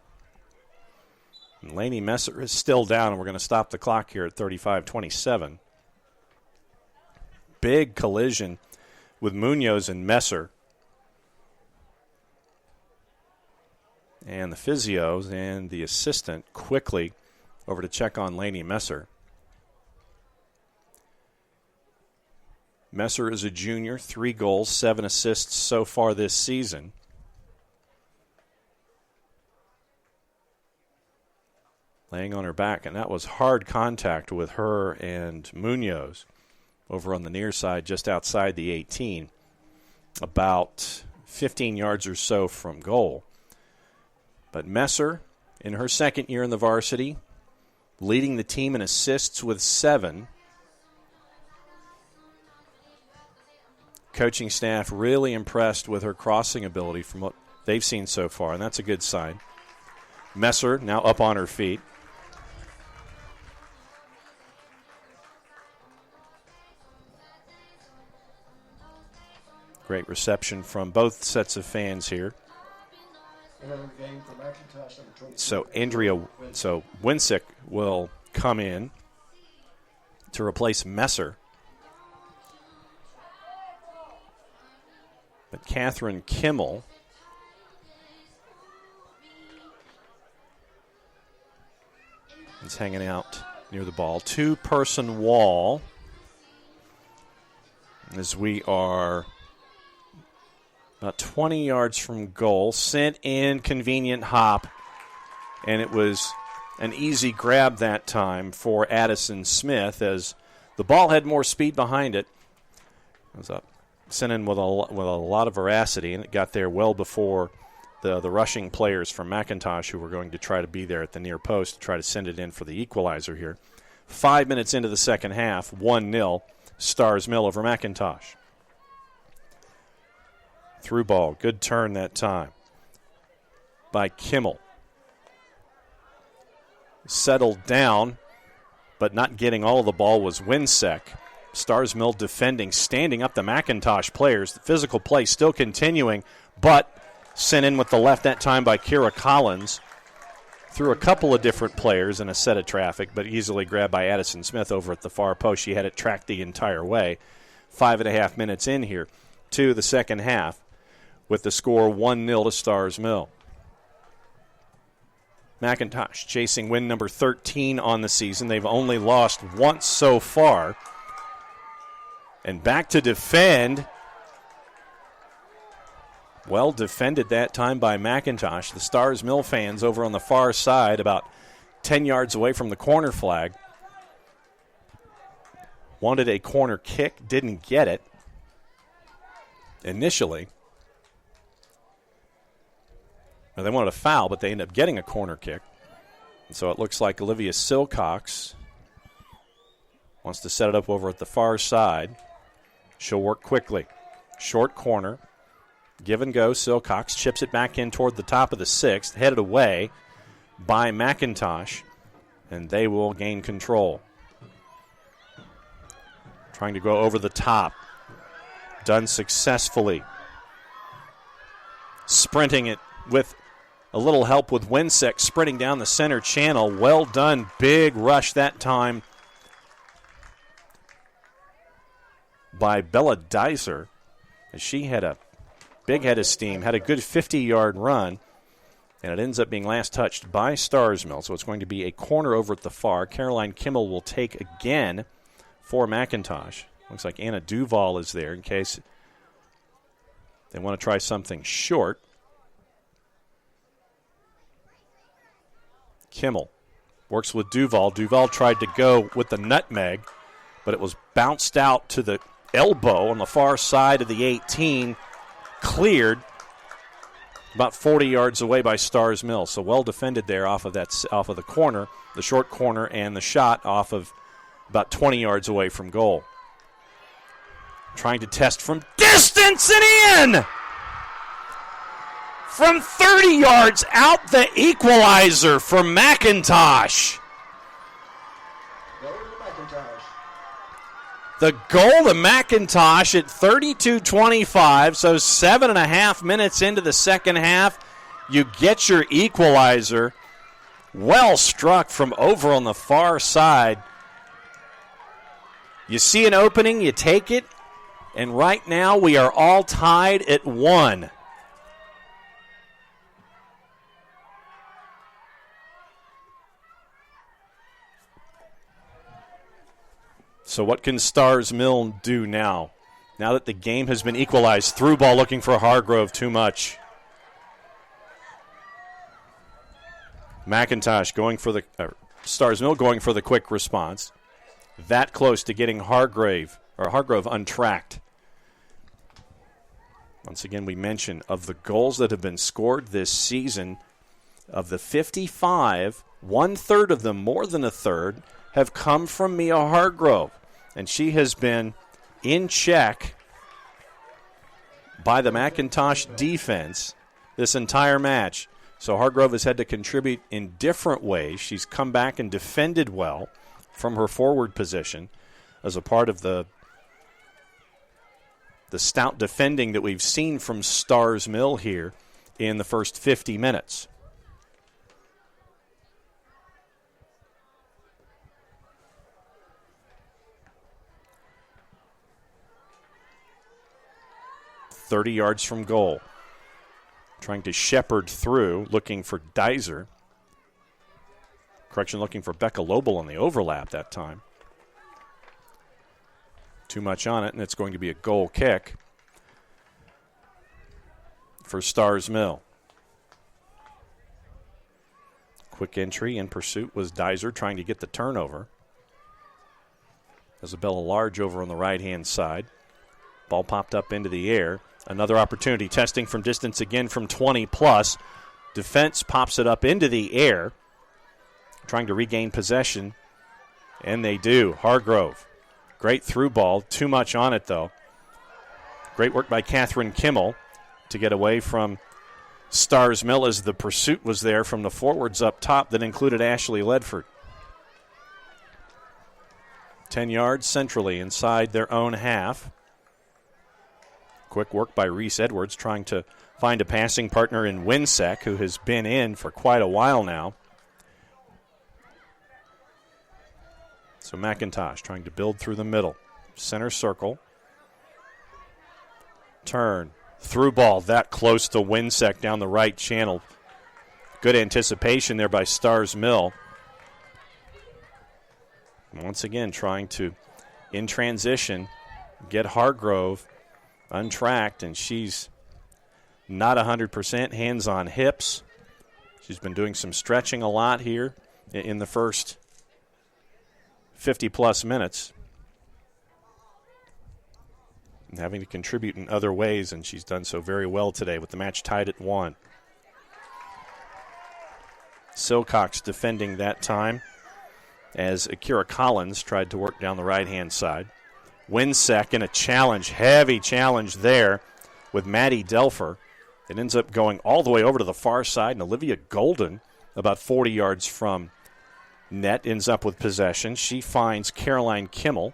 And Lainey Messer is still down, and we're going to stop the clock here at 35-27. Big collision with Munoz and Messer. And the physios and the assistant quickly over to check on Lainey Messer. Messer is a junior, 3 goals, 7 assists so far this season. Laying on her back, and that was hard contact with her and Munoz over on the near side just outside the 18. About 15 yards or so from goal. But Messer, in her second year in the varsity, leading the team in assists with 7. Coaching staff really impressed with her crossing ability from what they've seen so far, and that's a good sign. Messer now up on her feet. Great reception from both sets of fans here. So Winsick will come in to replace Messer. But Catherine Kimmel is hanging out near the ball. 2-person wall as we are about 20 yards from goal. Sent in, convenient hop, and it was an easy grab that time for Addison Smith as the ball had more speed behind it. It was up. Sent in with a lot of veracity, and it got there well before the rushing players from McIntosh who were going to try to be there at the near post to try to send it in for the equalizer here. 5 minutes into the second half, 1-0, Starr's Mill over McIntosh. Through ball, good turn that time by Kimmel. Settled down, but not getting all of the ball was Winsick. Starr's Mill defending, standing up the McIntosh players. The physical play still continuing, but sent in with the left that time by Kira Collins. Through a couple of different players in a set of traffic, but easily grabbed by Addison Smith over at the far post. She had it tracked the entire way. 5.5 minutes in here to the second half with the score 1-0 to Starr's Mill. McIntosh chasing win number 13 on the season. They've only lost once so far. And back to defend. Well defended that time by McIntosh. The Starr's Mill fans over on the far side, about 10 yards away from the corner flag. Wanted a corner kick, didn't get it initially. Well, they wanted a foul, but they ended up getting a corner kick. And so it looks like Olivia Silcox wants to set it up over at the far side. She'll work quickly. Short corner. Give and go. Silcox chips it back in toward the top of the 6th. Headed away by McIntosh. And they will gain control. Trying to go over the top. Done successfully. Sprinting it with a little help with Winsick. Sprinting down the center channel. Well done. Big rush that time by Bella Dicer, as she had a big head of steam, had a good 50-yard run, and it ends up being last touched by Starr's Mill. So it's going to be a corner over at the far. Caroline Kimmel will take again for McIntosh. Looks like Anna Duval is there in case they want to try something short. Kimmel works with Duval. Duval tried to go with the nutmeg, but it was bounced out to the elbow on the far side of the 18, cleared about 40 yards away by Starr's Mill. So well defended there off of the corner, the short corner, and the shot off of about 20 yards away from goal. Trying to test from distance and in! From 30 yards out, the equalizer for McIntosh. The goal to McIntosh at 32:25, so 7.5 minutes into the second half, you get your equalizer. Well struck from over on the far side. You see an opening, you take it, and right now we are all tied at 1. So what can Starr's Mill do now? Now that the game has been equalized, through ball looking for Hargrove, too much. McIntosh going for the Starr's Mill going for the quick response. That close to getting Hargrove untracked. Once again, we mentioned of the goals that have been scored this season, of the 55, 1/3 of them, more than a third, have come from Mia Hargrove. And she has been in check by the McIntosh defense this entire match. So Hargrove has had to contribute in different ways. She's come back and defended well from her forward position as a part of the stout defending that we've seen from Starr's Mill here in the first 50 minutes. "30 yards from goal." Trying to shepherd through, looking for Dizer. Looking for Becca Lobel on the overlap that time. Too much on it, and it's going to be a goal kick for Starr's Mill. Quick entry in pursuit was Dizer, trying to get the turnover. Isabella Large over on the right-hand side. Ball popped up into the air. Another opportunity, testing from distance again from 20+. Defense pops it up into the air, trying to regain possession, and they do. Hargrove, great through ball. Too much on it, though. Great work by Catherine Kimmel to get away from Starr's Mill as the pursuit was there from the forwards up top that included Ashley Ledford. 10 yards centrally inside their own half. Quick work by Reese Edwards trying to find a passing partner in Winsek, who has been in for quite a while now. So McIntosh trying to build through the middle. Center circle. Turn. Through ball that close to Winsek down the right channel. Good anticipation there by Starr's Mill. Once again trying to, in transition, get Hargrove untracked, and she's not 100%, hands on hips. She's been doing some stretching a lot here in the first 50-plus minutes, and having to contribute in other ways, and she's done so very well today with the match tied at 1. Silcox defending that time as Akira Collins tried to work down the right-hand side. Winsek in a challenge, heavy challenge there with Maddie Delfer. It ends up going all the way over to the far side, and Olivia Golden, about 40 yards from net, ends up with possession. She finds Caroline Kimmel.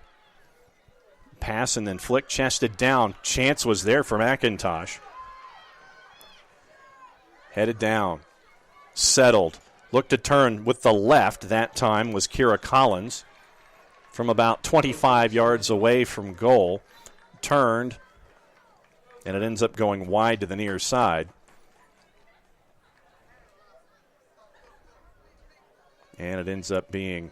Pass and then flick, chested down. Chance was there for McIntosh. Headed down. Settled. Looked to turn with the left. That time was Kira Collins. From about 25 yards away from goal, turned, and it ends up going wide to the near side. And it ends up being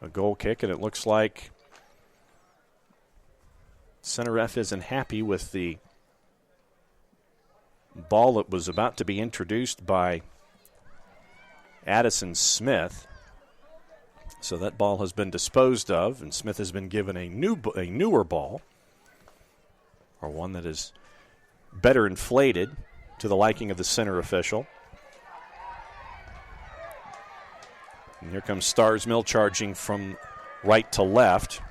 a goal kick, and it looks like center ref isn't happy with the ball that was about to be introduced by Addison Smith. So that ball has been disposed of, and Smith has been given a newer ball, or one that is better inflated to the liking of the center official. And here comes Starr's Mill charging from right to left.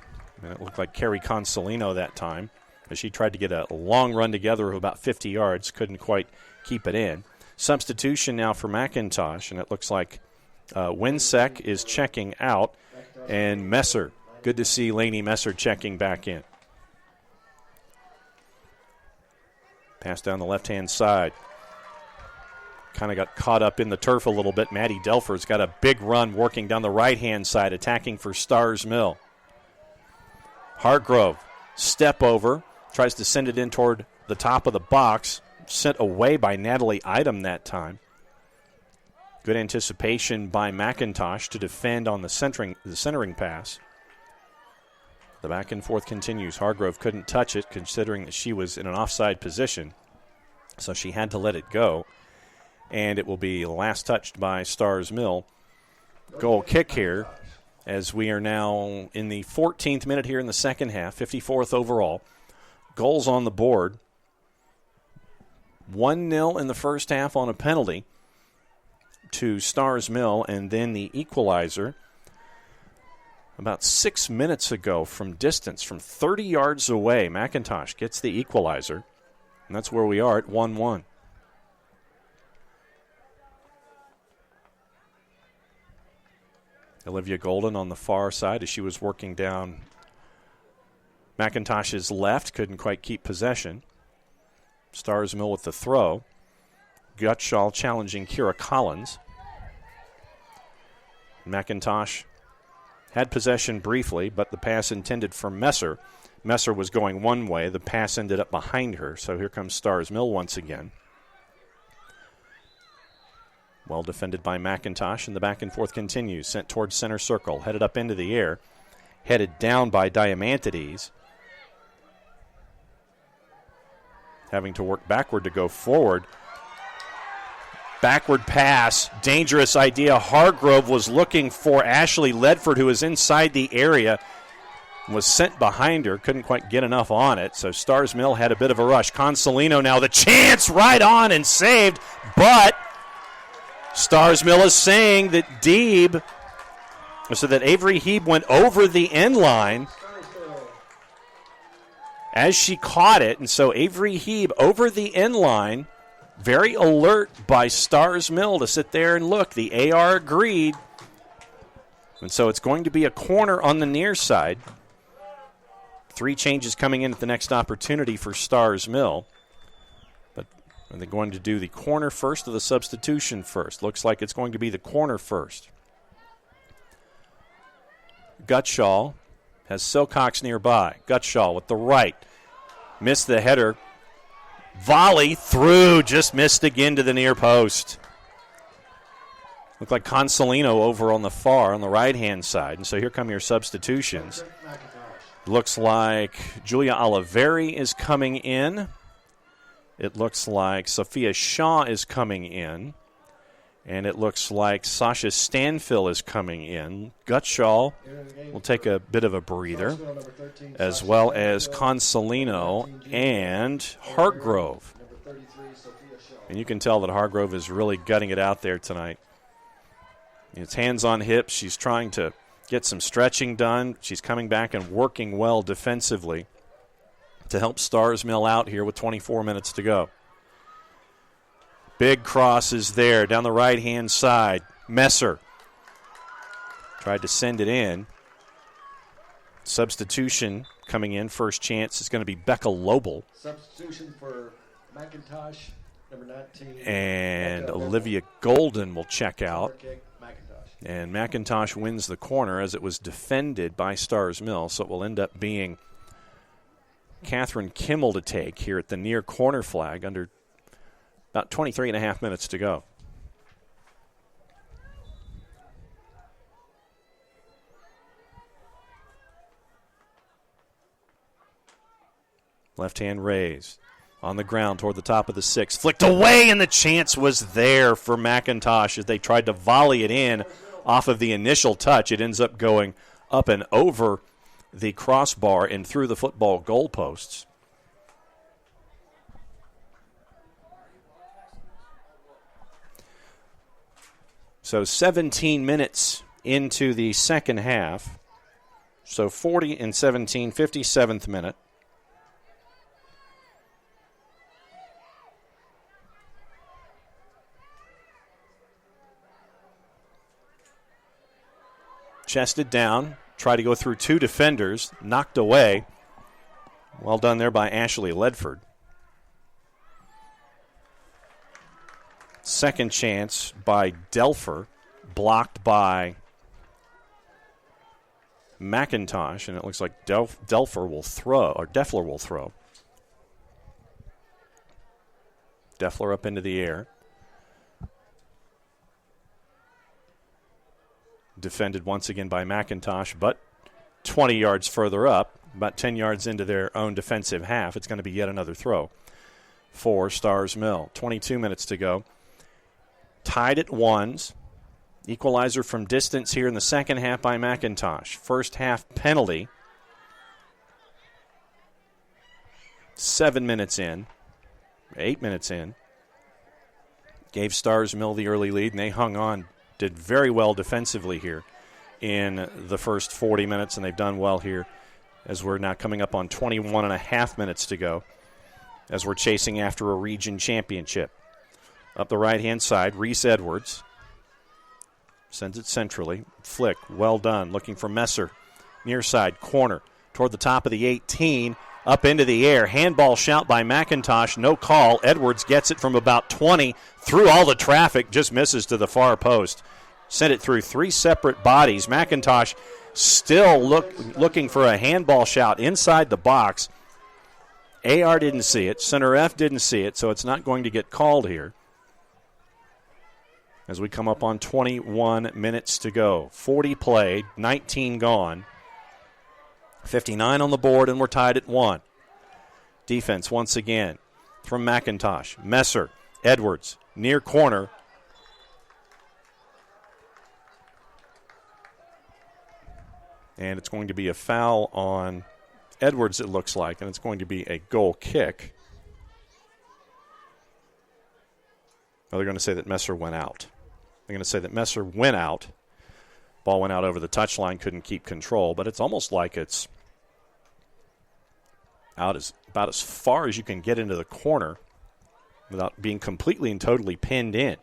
And it looked like Carrie Consolino that time, as she tried to get a long run together of about 50 yards, couldn't quite keep it in. Substitution now for McIntosh, and it looks like Winsek is checking out, and Messer. Good to see Lainey Messer checking back in. Pass down the left-hand side. Kind of got caught up in the turf a little bit. Maddie Delfer's got a big run working down the right-hand side, attacking for Starr's Mill. Hargrove, step over, tries to send it in toward the top of the box. Sent away by Natalie Idem that time. Good anticipation by McIntosh to defend on the centering pass. The back and forth continues. Hargrove couldn't touch it, considering that she was in an offside position, so she had to let it go. And it will be last touched by Starr's Mill. Goal kick here as we are now in the 14th minute here in the second half, 54th overall. Goals on the board. 1-0 in the first half on a penalty to Starr's Mill, and then the equalizer about 6 minutes ago from distance, from 30 yards away. McIntosh gets the equalizer, and that's where we are at 1-1. Olivia Golden on the far side as she was working down McIntosh's left, couldn't quite keep possession. Starr's Mill with the throw. Gutschall challenging Kira Collins. McIntosh had possession briefly, but the pass intended for Messer. Messer was going one way. The pass ended up behind her, so here comes Starr's Mill once again. Well defended by McIntosh, and the back and forth continues. Sent towards center circle, headed up into the air. Headed down by Diamantides. Having to work backward to go forward. Backward pass, dangerous idea. Hargrove was looking for Ashley Ledford, who was inside the area, was sent behind her, couldn't quite get enough on it, so Starr's Mill had a bit of a rush. Consolino now, the chance, right on and saved, but Starr's Mill is saying that Avery Heeb went over the end line as she caught it, and so Avery Heeb over the end line. Very alert by Starr's Mill to sit there and look. The AR agreed. And so it's going to be a corner on the near side. 3 changes coming in at the next opportunity for Starr's Mill. But are they going to do the corner first or the substitution first? Looks like it's going to be the corner first. Gutschall has Silcox nearby. Gutschall with the right. Missed the header. Volley through, just missed again to the near post. Looked like Consolino over on the far, on the right-hand side. And so here come your substitutions. Looks like Julia Oliveri is coming in. It looks like Sophia Shaw is coming in. And it looks like Sasha Stanfill is coming in. Gutschall will take a bit of a breather, as well as Consolino and Hargrove. And you can tell that Hargrove is really gutting it out there tonight. It's hands on hips. She's trying to get some stretching done. She's coming back and working well defensively to help Starr's Mill out here with 24 minutes to go. Big cross is there down the right-hand side. Messer tried to send it in. Substitution coming in. First chance is going to be Becca Lobel. Substitution for McIntosh, number 19. And Olivia Golden will check out. And McIntosh wins the corner as it was defended by Starr's Mill. So it will end up being Catherine Kimmel to take here at the near corner flag under about 23 and a half minutes to go. Left hand raised. On the ground toward the top of the 6. Flicked away, and the chance was there for McIntosh as they tried to volley it in off of the initial touch. It ends up going up and over the crossbar and through the football goalposts. So 17 minutes into the second half. So 40 and 17, 57th minute. Chested down, tried to go through 2 defenders, knocked away. Well done there by Ashley Ledford. Second chance by Delfer, blocked by McIntosh, and it looks like Delfer will throw, or Deffler will throw. Deffler up into the air. Defended once again by McIntosh, but 20 yards further up, about 10 yards into their own defensive half, it's going to be yet another throw for Starr's Mill. 22 minutes to go. Tied at 1s Equalizer from distance here in the second half by McIntosh. First half penalty. 7 minutes in. 8 minutes in. Gave Starr's Mill the early lead, and they hung on. Did very well defensively here in the first 40 minutes, and they've done well here as we're now coming up on 21 and a half minutes to go as we're chasing after a region championship. Up the right-hand side, Reese Edwards sends it centrally. Flick, well done, looking for Messer. Near side, corner, toward the top of the 18, up into the air. Handball shout by McIntosh, no call. Edwards gets it from about 20, through all the traffic, just misses to the far post. Sent it through 3 separate bodies. McIntosh still looking for a handball shout inside the box. AR didn't see it. Center F didn't see it, so it's not going to get called here. As we come up on 21 minutes to go. 40 played, 19 gone. 59 on the board, and we're tied at 1. Defense once again from McIntosh. Messer, Edwards, near corner. And it's going to be a foul on Edwards, it looks like, and it's going to be a goal kick. Well, they're going to say that Messer went out. They're going to say that Messer went out. Ball went out over the touchline, couldn't keep control, but it's almost like it's out about as far as you can get into the corner without being completely and totally pinned in.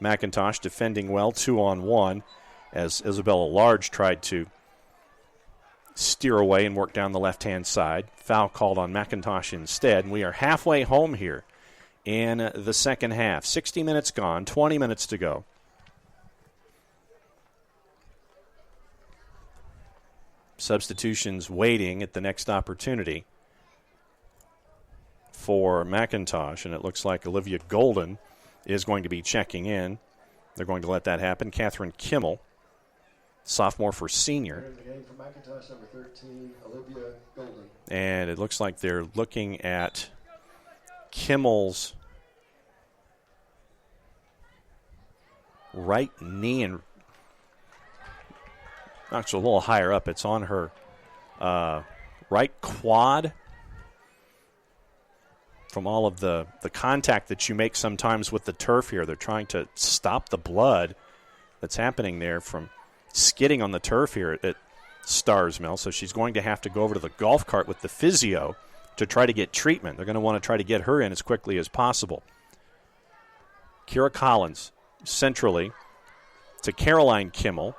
McIntosh defending well, 2-on-1, as Isabella Large tried to steer away and work down the left-hand side. Foul called on McIntosh instead, and we are halfway home here in the second half. 60 minutes gone, 20 minutes to go. Substitutions waiting at the next opportunity for McIntosh, and it looks like Olivia Golden is going to be checking in. They're going to let that happen. Catherine Kimmel, sophomore for senior. The game for McIntosh, number 13, Olivia Golden. And it looks like they're looking at Kimmel's right knee and actually a little higher up. It's on her right quad. From all of the contact that you make sometimes with the turf here, they're trying to stop the blood that's happening there from skidding on the turf here at Starr's Mill. So she's going to have to go over to the golf cart with the physio to try to get treatment. They're going to want to try to get her in as quickly as possible. Kira Collins centrally to Caroline Kimmel.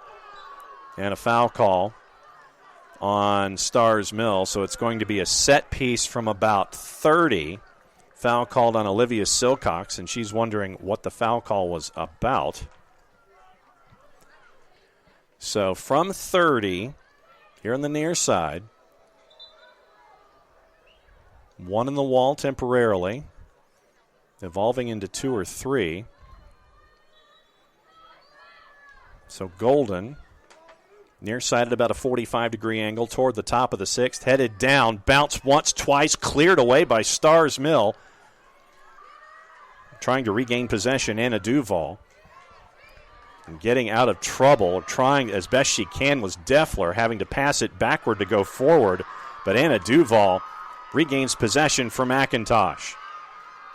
And a foul call on Starr's Mill. So it's going to be a set piece from about 30. Foul called on Olivia Silcox, and she's wondering what the foul call was about. So from 30, here on the near side, one in the wall temporarily, evolving into 2 or 3. So Golden, near side at about a 45-degree angle toward the top of the 6th, headed down, bounced once, twice, cleared away by Starr's Mill. Trying to regain possession, Anna Duval. And getting out of trouble, trying as best she can, was Deffler, having to pass it backward to go forward. But Anna Duval regains possession for McIntosh.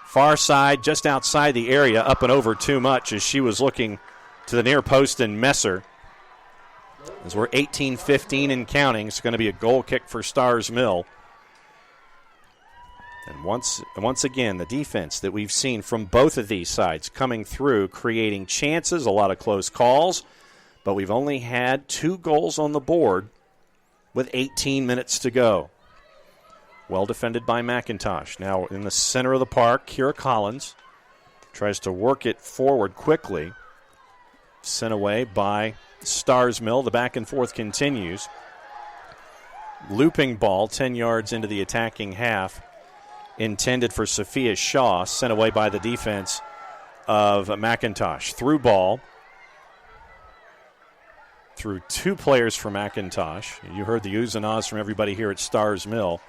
Far side, just outside the area, up and over too much as she was looking to the near post and Messer. As we're 18-15 and counting, it's going to be a goal kick for Starr's Mill. And once again, the defense that we've seen from both of these sides coming through, creating chances, a lot of close calls, but we've only had 2 goals on the board with 18 minutes to go. Well defended by McIntosh. Now in the center of the park, Kira Collins tries to work it forward quickly. Sent away by Starr's Mill. The back and forth continues. Looping ball 10 yards into the attacking half. Intended for Sophia Shaw, sent away by the defense of McIntosh. Through ball. Through 2 players for McIntosh. You heard the oohs and ahs from everybody here at Starr's Mill.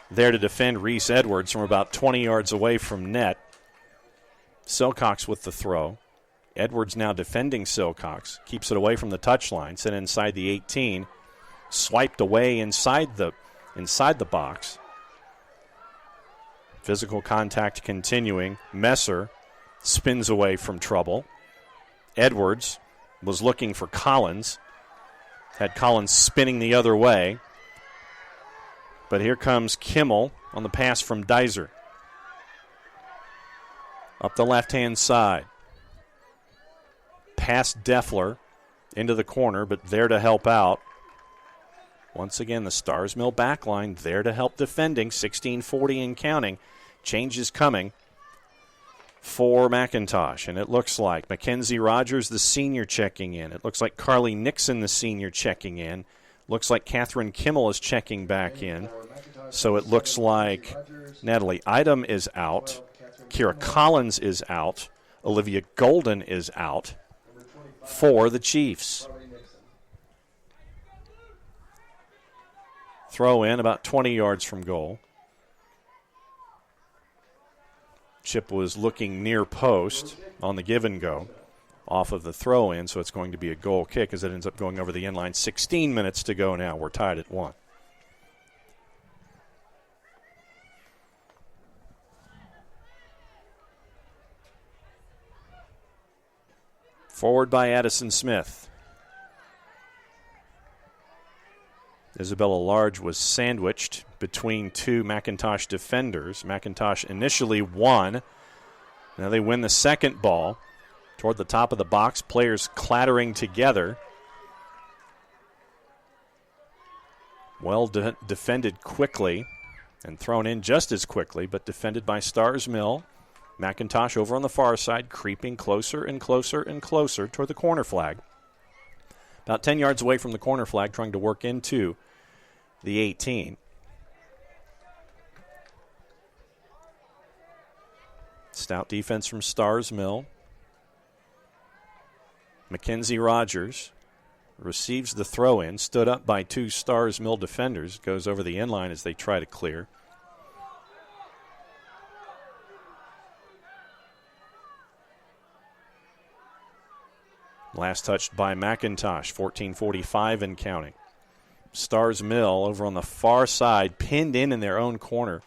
There to defend Reese Edwards from about 20 yards away from net. Silcox with the throw. Edwards now defending Silcox. Keeps it away from the touchline. Sent inside the 18. Swiped away inside the box. Physical contact continuing. Messer spins away from trouble. Edwards was looking for Collins. Had Collins spinning the other way. But here comes Kimmel on the pass from Deiser. Up the left-hand side. Past Deffler into the corner, but there to help out. Once again, the Starr's Mill backline there to help defending. 16:40 and counting. Change is coming for McIntosh, and it looks like Mackenzie Rogers, the senior, checking in. It looks like Carly Nixon, the senior, checking in. Looks like Catherine Kimmel is checking back in. So it looks like Natalie Idem is out. Kira Collins is out. Olivia Golden is out for the Chiefs. Throw in about 20 yards from goal. Chip was looking near post on the give and go off of the throw in, so it's going to be a goal kick as it ends up going over the end line. 16 minutes to go now. We're tied at 1. Forward by Addison Smith. Isabella Large was sandwiched between two McIntosh defenders. McIntosh initially won. Now they win the second ball. Toward the top of the box, players clattering together. Well defended quickly and thrown in just as quickly, but defended by Starr's Mill. McIntosh over on the far side, creeping closer and closer and closer toward the corner flag. About 10 yards away from the corner flag, trying to work into the 18. Stout defense from Starr's Mill. Mackenzie Rogers receives the throw-in, stood up by two Starr's Mill defenders, goes over the end line as they try to clear. Last touched by McIntosh, 14:45 and counting. Starr's Mill over on the far side, pinned in their own corner.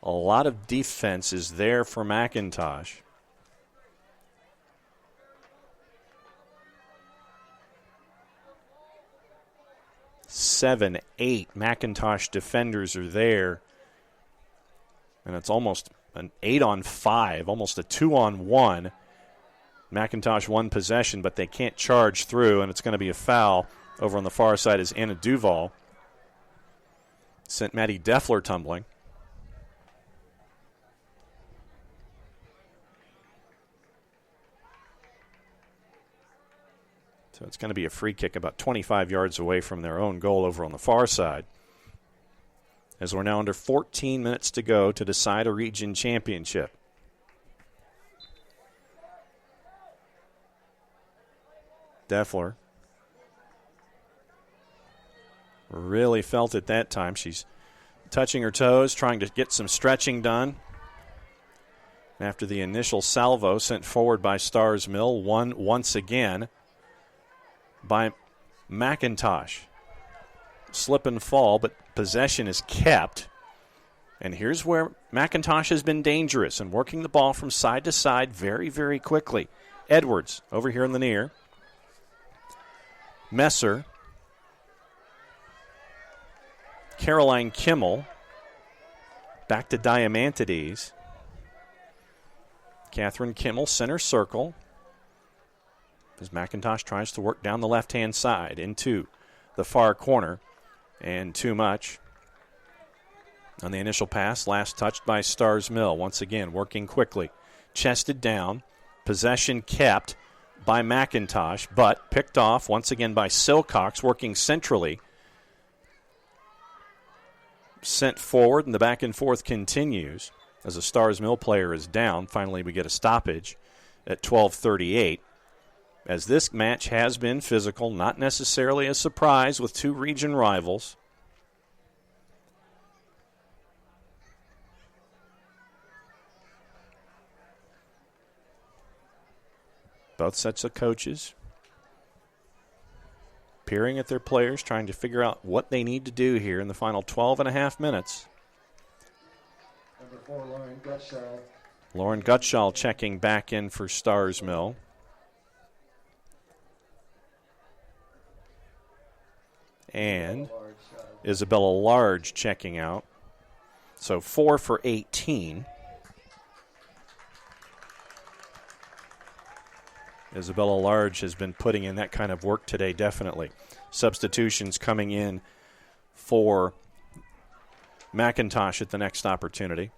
A lot of defense is there for McIntosh. Seven, 8 McIntosh defenders are there. And it's almost an 8-on-5, almost a 2-on-1. McIntosh won possession, but they can't charge through, and it's going to be a foul over on the far side as Anna Duval sent Maddie Deffler tumbling. So it's going to be a free kick about 25 yards away from their own goal over on the far side. As we're now under 14 minutes to go to decide a region championship. Deffler really felt it that time. She's touching her toes, trying to get some stretching done. After the initial salvo sent forward by Starr's Mill, won once again by McIntosh. Slip and fall, but possession is kept. And here's where McIntosh has been dangerous and working the ball from side to side very, very quickly. Edwards over here in the near. Messer. Caroline Kimmel. Back to Diamantides. Catherine Kimmel, center circle. As McIntosh tries to work down the left-hand side into the far corner. And too much. On the initial pass, last touched by Starr's Mill. Once again, working quickly. Chested down. Possession kept by McIntosh, but picked off once again by Silcox, working centrally. Sent forward, and the back and forth continues as a Starr's Mill player is down. Finally, we get a stoppage at 12:38. As this match has been physical, not necessarily a surprise with two region rivals. Both sets of coaches peering at their players, trying to figure out what they need to do here in the final 12 and a half minutes. Number 4, Lauren Gutschall. Lauren Gutschall checking back in for Starr's Mill. And Isabella Large checking out. So 4 for 18. Isabella Large has been putting in that kind of work today, definitely. Substitutions coming in for McIntosh at the next opportunity.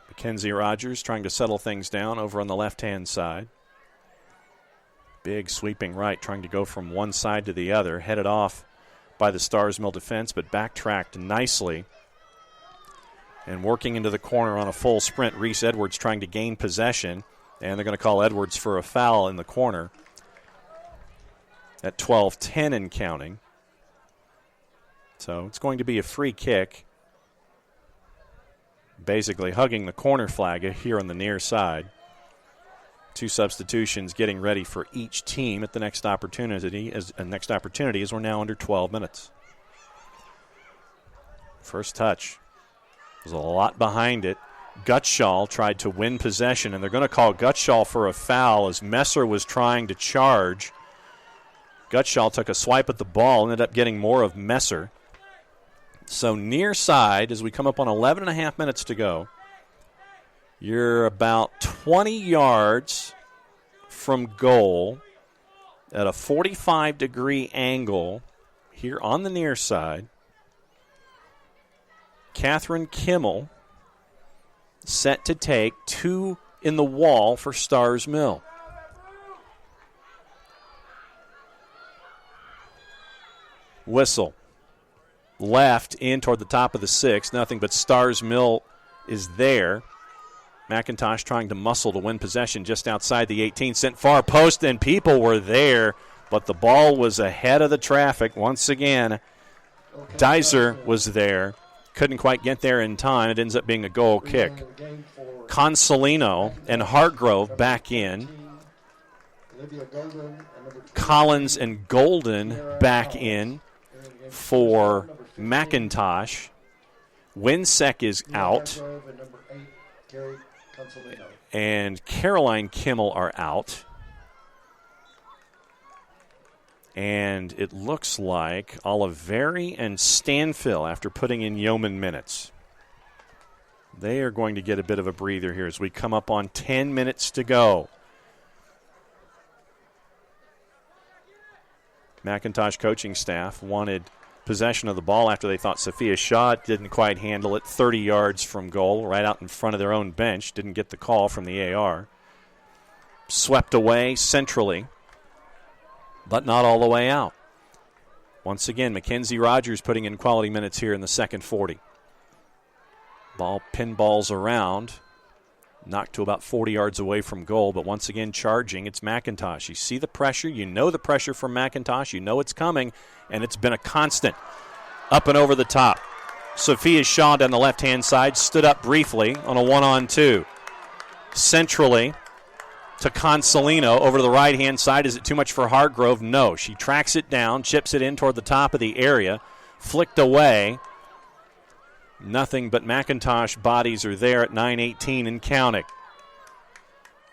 Mackenzie Rogers trying to settle things down over on the left-hand side. Big sweeping right, trying to go from one side to the other. Headed off by the Starr's Mill defense, but backtracked nicely. And working into the corner on a full sprint, Reese Edwards trying to gain possession. And they're going to call Edwards for a foul in the corner at 12-10 and counting. So it's going to be a free kick. Basically hugging the corner flag here on the near side. 2 substitutions getting ready for each team at the next opportunity as we're now under 12 minutes. First touch. There's a lot behind it. Gutschall tried to win possession, and they're going to call Gutschall for a foul as Messer was trying to charge. Gutschall took a swipe at the ball, ended up getting more of Messer. So near side, as we come up on 11 and a half minutes to go, you're about 20 yards from goal at a 45-degree angle here on the near side. Catherine Kimmel set to take 2 in the wall for Starr's Mill. Whistle. Left in toward the top of the 6. Nothing but Starr's Mill is there. McIntosh trying to muscle to win possession just outside the 18. Sent far post, and people were there, but the ball was ahead of the traffic. Once again, Dizer was there. Couldn't quite get there in time. It ends up being a goal kick. Consolino and Hargrove back in. Collins and Golden back in for McIntosh. Winsek is out. And Caroline Kimmel are out. And it looks like Oliveri and Stanfill, after putting in yeoman minutes, they are going to get a bit of a breather here as we come up on 10 minutes to go. McIntosh coaching staff wanted possession of the ball after they thought Sophia Shaw didn't quite handle it 30 yards from goal, right out in front of their own bench. Didn't get the call from the AR. Swept away centrally, but not all the way out. Once again, Mackenzie Rogers putting in quality minutes here in the second 40. Ball pinballs around, knocked to about 40 yards away from goal, but once again charging, it's McIntosh. You see the pressure, you know the pressure from McIntosh, you know it's coming, and it's been a constant. Up and over the top. Sophia Shaw down the left-hand side, stood up briefly on a 1-on-2. Centrally to Consolino over to the right-hand side. Is it too much for Hargrove? No. She tracks it down, chips it in toward the top of the area, flicked away. Nothing but McIntosh bodies are there at 9:18 and counting.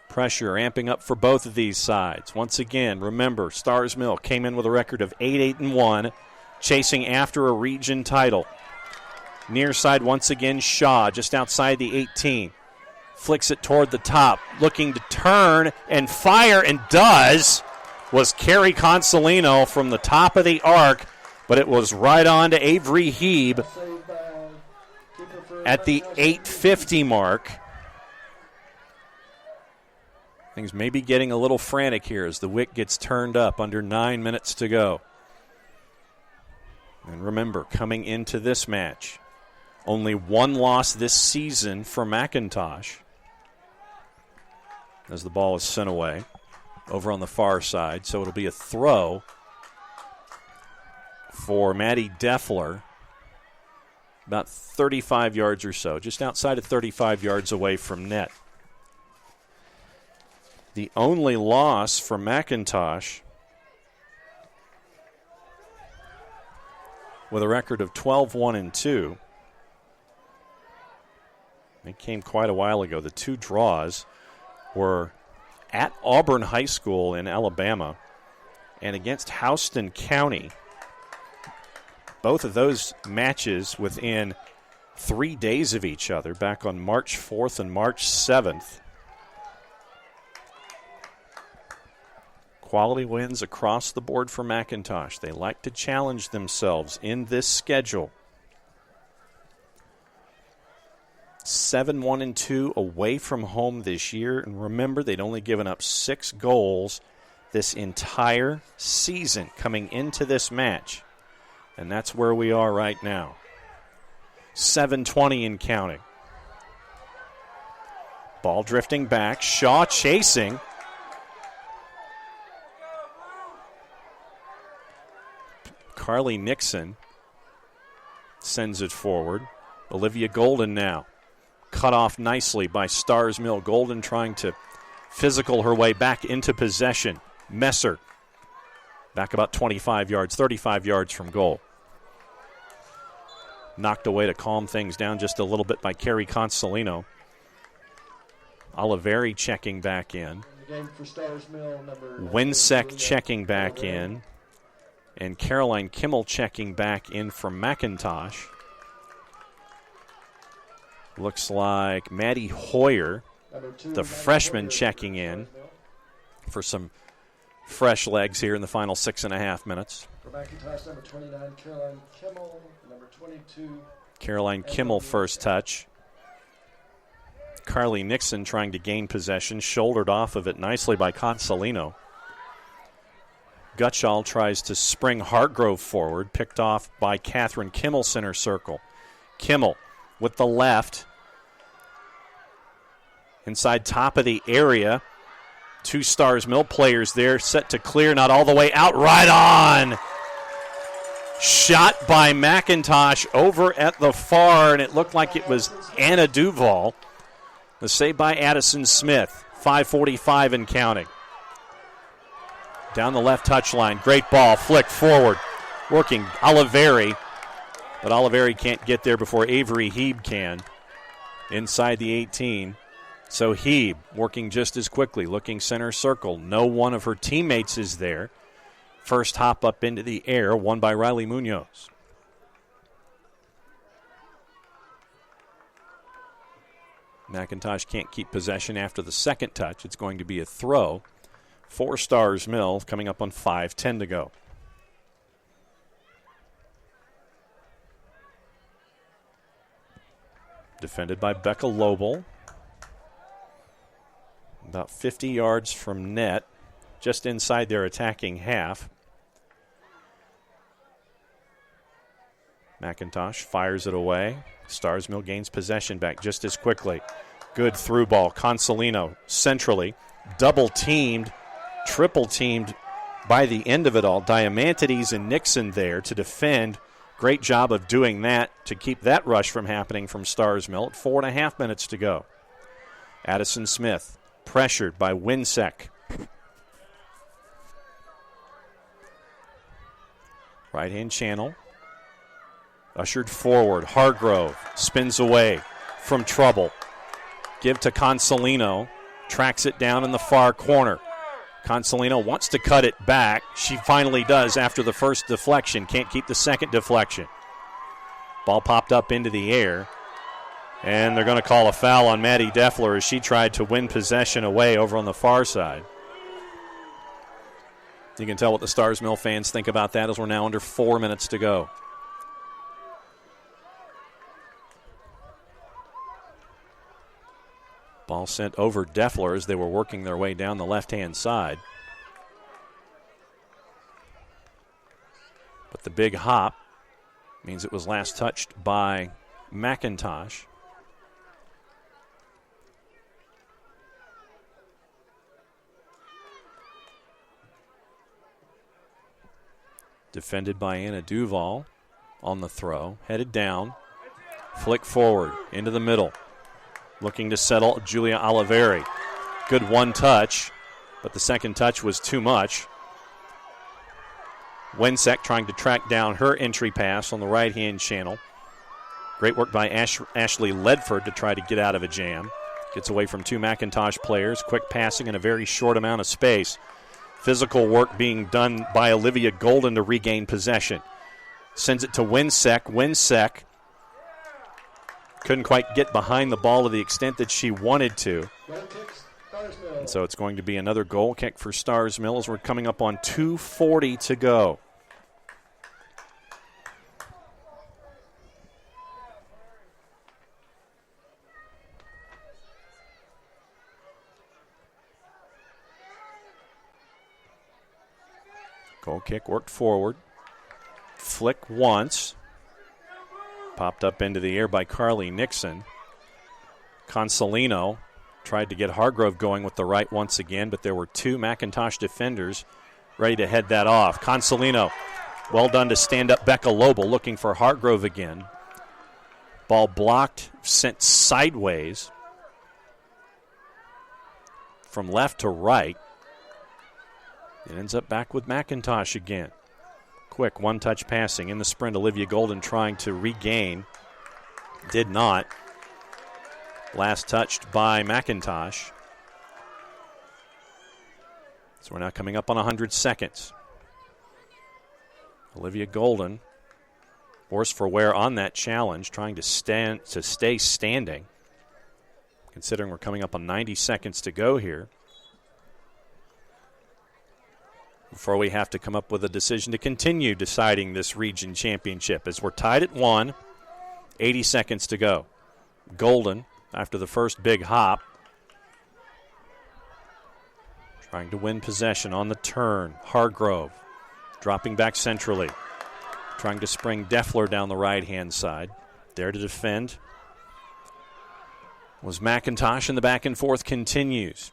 Pressure amping up for both of these sides. Once again, remember, Starr's Mill came in with a record of 8-8-1, chasing after a region title. Near side once again, Shaw just outside the 18. Flicks it toward the top, looking to turn and fire, and does, was Carrie Consolino from the top of the arc, but it was right on to Avery Heeb at the 8:50 mark. Things may be getting a little frantic here as the wick gets turned up under 9 minutes to go. And remember, coming into this match, only one loss this season for McIntosh as the ball is sent away over on the far side. So it'll be a throw for Maddie Deffler, about 35 yards or so, just outside of 35 yards away from net. The only loss for McIntosh, with a record of 12-1-2. It came quite a while ago. The two draws were at Auburn High School in Alabama and against Houston County. Both of those matches within 3 days of each other, back on March 4th and March 7th. Quality wins across the board for McIntosh. They like to challenge themselves in this schedule. 7-1-2 away from home this year. And remember, they'd only given up 6 goals this entire season coming into this match. And that's where we are right now. 7:20 and counting. Ball drifting back. Shaw chasing. Carly Nixon sends it forward. Olivia Golden now. Cut off nicely by Starr's Mill. Golden trying to physical her way back into possession. Messer back about 25 yards, 35 yards from goal. Knocked away to calm things down just a little bit by Carrie Consolino. Oliveri checking back in. Winsek checking back in. And Caroline Kimmel checking back in for McIntosh. Looks like Maddie Hoyer, the freshman, checking in for some fresh legs here in the final 6.5 minutes. For McIntosh, number 29, Caroline Kimmel, number 22. Caroline Kimmel first touch. Carly Nixon trying to gain possession, shouldered off of it nicely by Consolino. Gutschall tries to spring Hargrove forward, picked off by Catherine Kimmel, center circle. Kimmel with the left. Inside top of the area. 2 Starr's Mill players there, set to clear, not all the way out, right on. Shot by McIntosh over at the far, and it looked like it was Anna Duval. The save by Addison Smith, 5:45 and counting. Down the left touchline, great ball, flick forward, working Oliveri, but Oliveri can't get there before Avery Heeb can. Inside the 18. So Heeb working just as quickly, looking center circle. No one of her teammates is there. First hop up into the air, won by Riley Munoz. McIntosh can't keep possession after the second touch. It's going to be a throw for Starr's Mill, coming up on 5:10 to go. Defended by Becca Lobel. About 50 yards from net, just inside their attacking half. McIntosh fires it away. Starr's Mill gains possession back just as quickly. Good through ball. Consolino centrally. Double teamed, triple teamed by the end of it all. Diamantides and Nixon there to defend. Great job of doing that to keep that rush from happening from Starr's Mill at 4.5 minutes to go. Addison Smith pressured by Winsek. Right-hand channel. Ushered forward. Hargrove spins away from trouble. Give to Consolino. Tracks it down in the far corner. Consolino wants to cut it back. She finally does after the first deflection. Can't keep the second deflection. Ball popped up into the air. And they're going to call a foul on Maddie Deffler as she tried to win possession away over on the far side. You can tell what the Starr's Mill fans think about that as we're now under 4 minutes to go. Ball sent over Deffler as they were working their way down the left-hand side. But the big hop means it was last touched by McIntosh. Defended by Anna Duval on the throw. Headed down. Flick forward into the middle. Looking to settle Julia Oliveri. Good one touch. but the second touch was too much. Winsek trying to track down her entry pass on the right-hand channel. Great work by Ashley Ledford to try to get out of a jam. Gets away from two McIntosh players. Quick passing in a very short amount of space. Physical work being done by Olivia Golden to regain possession. Sends it to Winsek. Winsek couldn't quite get behind the ball to the extent that she wanted to. And so it's going to be another goal kick for Starr's Mill as we're coming up on 2:40 to go. Goal kick worked forward. Flick once. Popped up into the air by Carly Nixon. Consolino tried to get Hargrove going with the right once again, but there were two McIntosh defenders ready to head that off. Consolino, well done to stand up Becca Lobel, looking for Hargrove again. Ball blocked, sent sideways from left to right. It ends up back with McIntosh again. Quick one-touch passing in the sprint. Olivia Golden trying to regain. Did not. Last touched by McIntosh. So we're now coming up on 100 seconds. Olivia Golden, worse for wear on that challenge, trying to stay standing. Considering we're coming up on 90 seconds to go here, before we have to come up with a decision to continue deciding this region championship, as we're tied at 1, 80 seconds to go. Golden, after the first big hop, trying to win possession on the turn. Hargrove dropping back centrally, trying to spring Deffler down the right-hand side. There to defend was McIntosh, and the back and forth continues.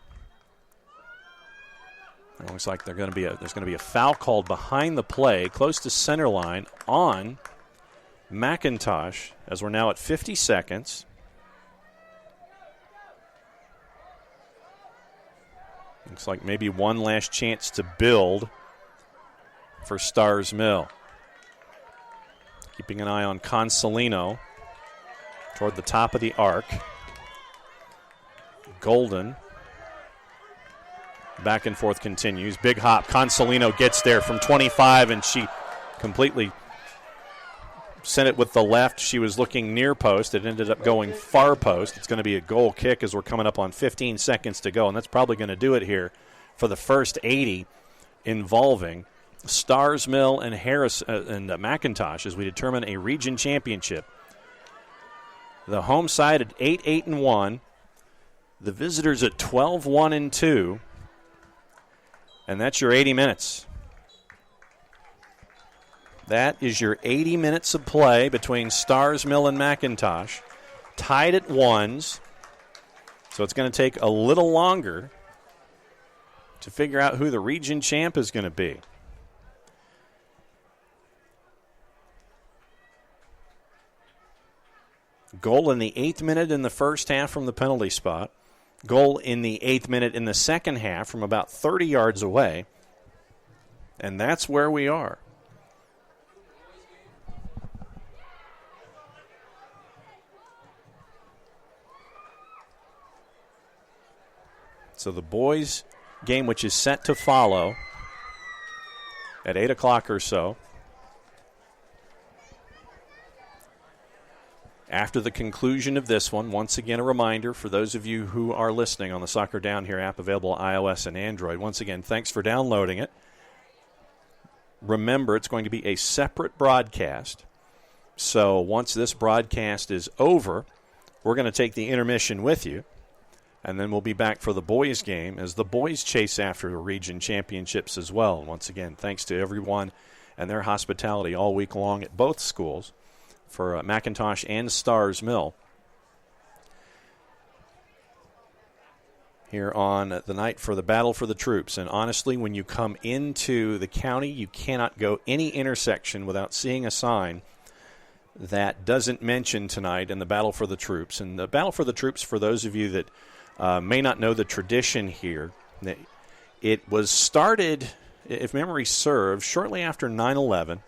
It looks like there's going to be a foul called behind the play, close to center line on McIntosh, as we're now at 50 seconds. Looks like maybe one last chance to build for Starr's Mill. Keeping an eye on Consolino toward the top of the arc. Golden. Back and forth continues. Big hop. Consolino gets there from 25, and she completely sent it with the left. She was looking near post. It ended up going far post. It's going to be a goal kick as we're coming up on 15 seconds to go, and that's probably going to do it here for the first 80 involving Starr's Mill and McIntosh as we determine a region championship. The home side at 8-8-1. The visitors at 12-1-2. And that's your 80 minutes. That is your 80 minutes of play between Starr's Mill and McIntosh. Tied at 1s. So it's going to take a little longer to figure out who the region champ is going to be. Goal in the 8th minute in the first half from the penalty spot. Goal in the 8th minute in the second half from about 30 yards away. And that's where we are. So the boys' game, which is set to follow at 8 o'clock or so, after the conclusion of this one, once again a reminder for those of you who are listening on the Soccer Down Here app available on iOS and Android. Once again, thanks for downloading it. Remember, it's going to be a separate broadcast. So once this broadcast is over, we're going to take the intermission with you. And then we'll be back for the boys' game as the boys chase after the region championships as well. And once again, thanks to everyone and their hospitality all week long at both schools for McIntosh and Starr's Mill here on the night for the Battle for the Troops. And honestly, when you come into the county, you cannot go any intersection without seeing a sign that doesn't mention tonight in the Battle for the Troops. And the Battle for the Troops, for those of you that may not know the tradition here, It was started, if memory serves, shortly after 9/11,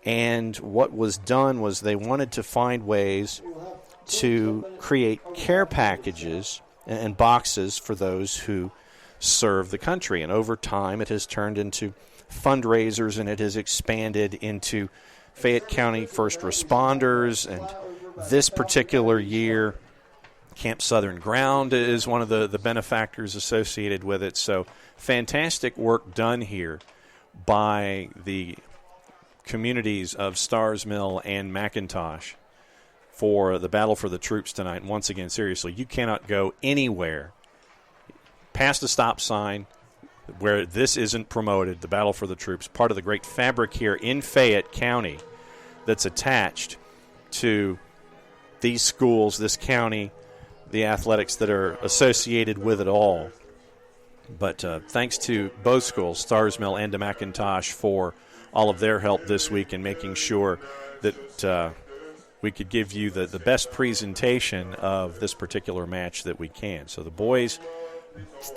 and what was done was they wanted to find ways to create care packages and boxes for those who serve the country. And over time, it has turned into fundraisers, and it has expanded into Fayette County first responders. And this particular year, Camp Southern Ground is one of the benefactors associated with it. So fantastic work done here by the communities of Starr's Mill and McIntosh for the battle for the troops tonight. And once again, seriously, you cannot go anywhere past a stop sign where this isn't promoted, the battle for the troops, part of the great fabric here in Fayette County that's attached to these schools, this county, the athletics that are associated with it all. But thanks to both schools, Starr's Mill and to McIntosh, for all of their help this week in making sure that we could give you the best presentation of this particular match that we can. So the boys,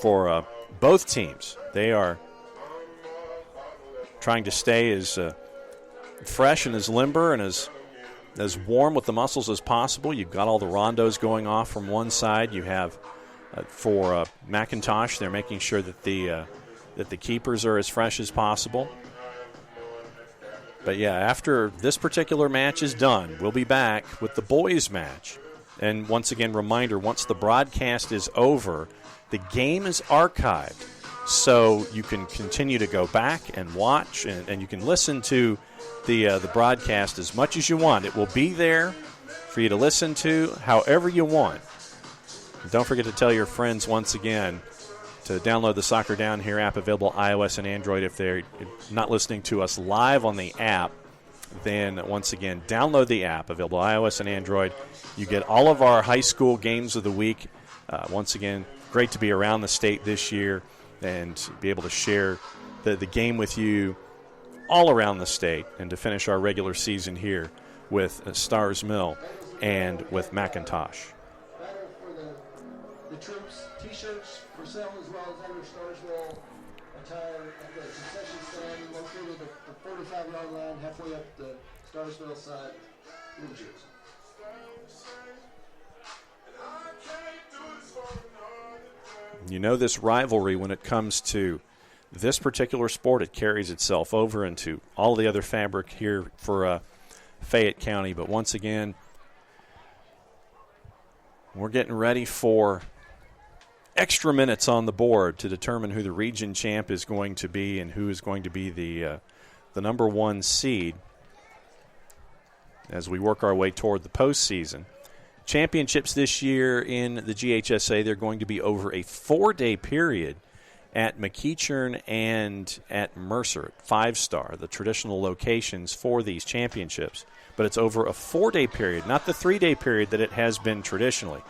for both teams, they are trying to stay as fresh and as limber and as warm with the muscles as possible. You've got all the rondos going off from one side. You have for McIntosh, they're making sure that the keepers are as fresh as possible. But yeah, after this particular match is done, we'll be back with the boys' match. And once again, reminder, once the broadcast is over, the game is archived. So you can continue to go back and watch, and you can listen to the broadcast as much as you want. It will be there for you to listen to however you want. And don't forget to tell your friends once again to download the Soccer Down Here app, available iOS and Android. If they're not listening to us live on the app, then once again, download the app, available iOS and Android. You get all of our high school games of the week. Once again, great to be around the state this year and be able to share the game with you all around the state, and to finish our regular season here with Starr's Mill and with McIntosh. Battle for the troops, T-shirts for sale, as well as other Starr's Mill attire at the concession stand located at the 45-yard line, halfway up the Starr's Mill side. Bleachers. You know, this rivalry, when it comes to this particular sport, it carries itself over into all the other fabric here for Fayette County. But once again, we're getting ready for extra minutes on the board to determine who the region champ is going to be and who is going to be the number one seed as we work our way toward the postseason. Championships this year in the GHSA, they're going to be over a 4-day period at McEachern and at Mercer, at 5-Star, the traditional locations for these championships. But it's over a 4-day period, not the 3-day period that it has been traditionally.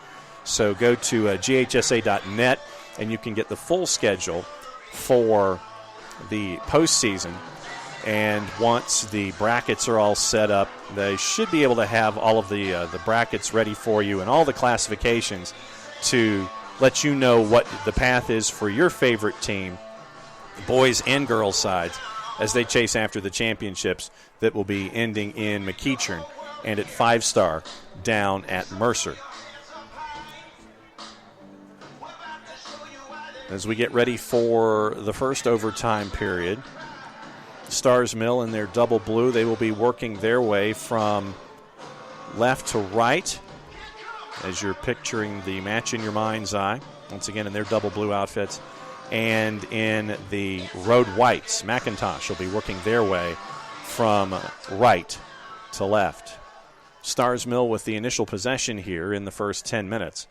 So go to ghsa.net, and you can get the full schedule for the postseason. And once the brackets are all set up, they should be able to have all of the brackets ready for you and all the classifications to let you know what the path is for your favorite team, boys and girls sides, as they chase after the championships that will be ending in McEachern and at 5-Star down at Mercer. As we get ready for the first overtime period, Starr's Mill in their double blue, they will be working their way from left to right as you're picturing the match in your mind's eye. Once again, in their double blue outfits. And in the road whites, McIntosh will be working their way from right to left. Starr's Mill with the initial possession here in the first 10 minutes.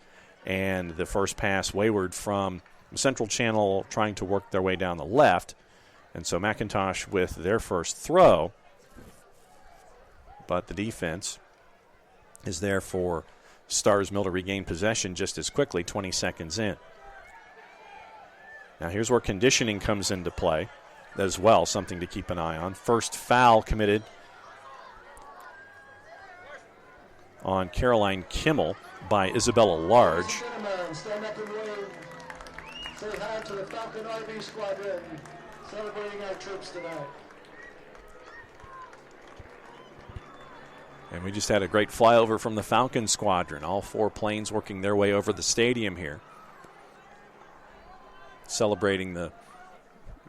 And the first pass wayward from Central Channel, trying to work their way down the left. And so McIntosh with their first throw. But the defense is there for Starr's Mill to regain possession just as quickly, 20 seconds in. Now here's where conditioning comes into play as well, something to keep an eye on. First foul committed on Caroline Kimmel by Isabella Large. Say hi to the Falcon RV Squadron, celebrating our troops tonight. And we just had a great flyover from the Falcon Squadron. All 4 planes working their way over the stadium here, celebrating the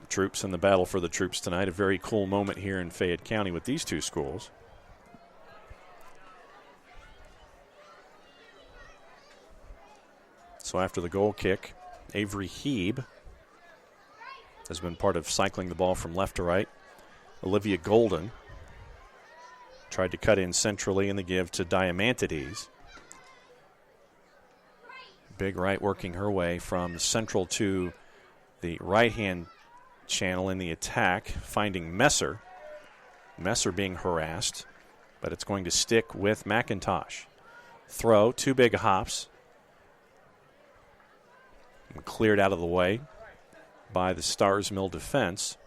troops and the battle for the troops tonight. A very cool moment here in Fayette County with these 2 schools. So after the goal kick, Avery Heeb has been part of cycling the ball from left to right. Olivia Golden tried to cut in centrally in the give to Diamantides. Big right working her way from central to the right-hand channel in the attack, finding Messer. Messer being harassed, but it's going to stick with McIntosh. Throw, 2 big hops. And cleared out of the way by the Starr's Mill defense.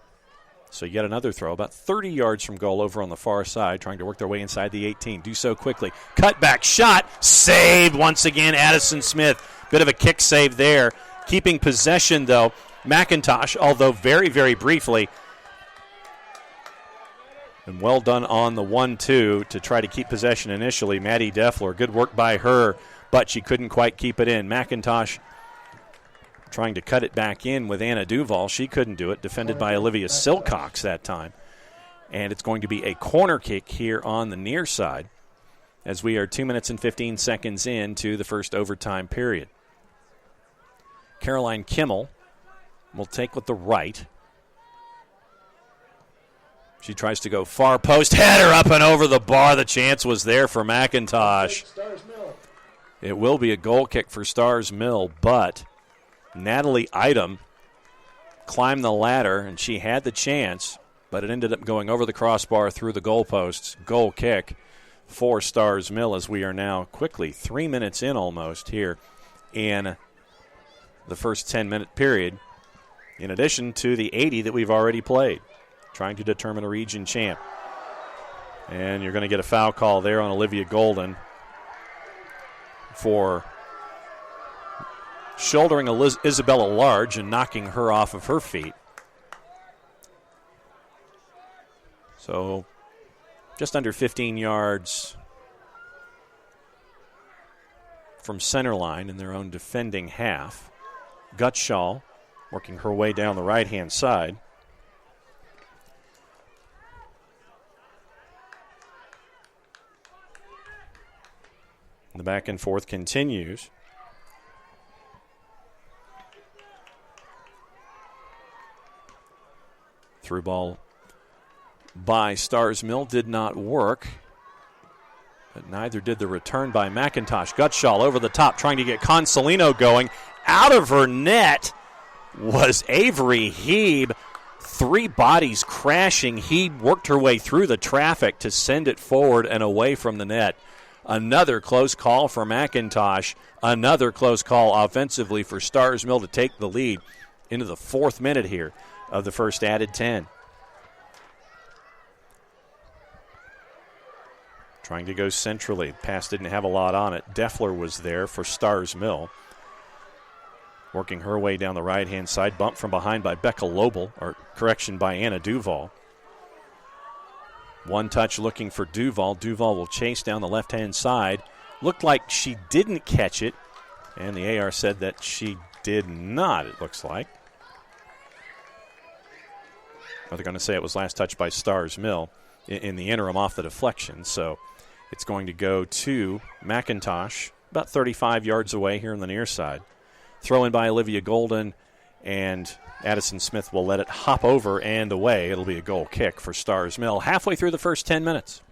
So yet another throw, about 30 yards from goal over on the far side, trying to work their way inside the 18. Do so quickly. Cutback shot, saved once again, Addison Smith. Bit of a kick save there. Keeping possession, though, McIntosh, although very, very briefly. And well done on the 1-2 to try to keep possession initially. Maddie Deffler, good work by her, but she couldn't quite keep it in. McIntosh trying to cut it back in with Anna Duval. She couldn't do it, defended by Olivia Silcox that time. And it's going to be a corner kick here on the near side as we are 2 minutes and 15 seconds into the first overtime period. Caroline Kimmel will take with the right. She tries to go far post, header up and over the bar. The chance was there for McIntosh. It will be a goal kick for Starr's Mill, but Natalie Idem climbed the ladder, and she had the chance, but it ended up going over the crossbar through the goalposts. Goal kick for Starr's Mill as we are now quickly 3 minutes in almost here in the first 10-minute period, in addition to the 80 that we've already played, trying to determine a region champ. And you're going to get a foul call there on Olivia Golden for shouldering Isabella Large and knocking her off of her feet. So just under 15 yards from center line in their own defending half. Gutshaw working her way down the right-hand side. And the back and forth continues. Through ball by Starr's Mill did not work, but neither did the return by McIntosh. Gutshaw over the top, trying to get Consolino going. Out of her net was Avery Heeb. 3 bodies crashing. Heeb worked her way through the traffic to send it forward and away from the net. Another close call for McIntosh. Another close call offensively for Starr's Mill to take the lead into the 4th minute here of the first added 10. Trying to go centrally. Pass didn't have a lot on it. Deffler was there for Starr's Mill. Working her way down the right-hand side. Bump from behind by Becca Lobel, or correction, by Anna Duval. One touch looking for Duval. Duval will chase down the left-hand side. Looked like she didn't catch it, and the AR said that she did not, it looks like. They're going to say it was last touched by Starr's Mill in the interim off the deflection. So it's going to go to McIntosh, about 35 yards away here on the near side. Throw in by Olivia Golden, and Addison Smith will let it hop over and away. It'll be a goal kick for Starr's Mill halfway through the first 10 minutes.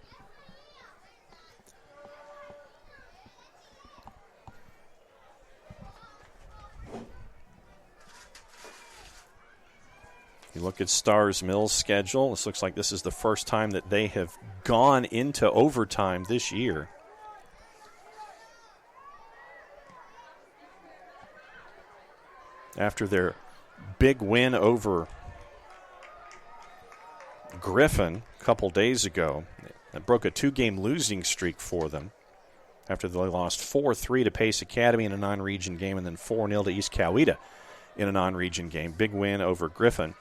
You look at Starr's Mill's schedule. This looks like this is the first time that they have gone into overtime this year. After their big win over Griffin a couple days ago, that broke a 2-game losing streak for them after they lost 4-3 to Pace Academy in a non-region game and then 4-0 to East Coweta in a non-region game. Big win over Griffin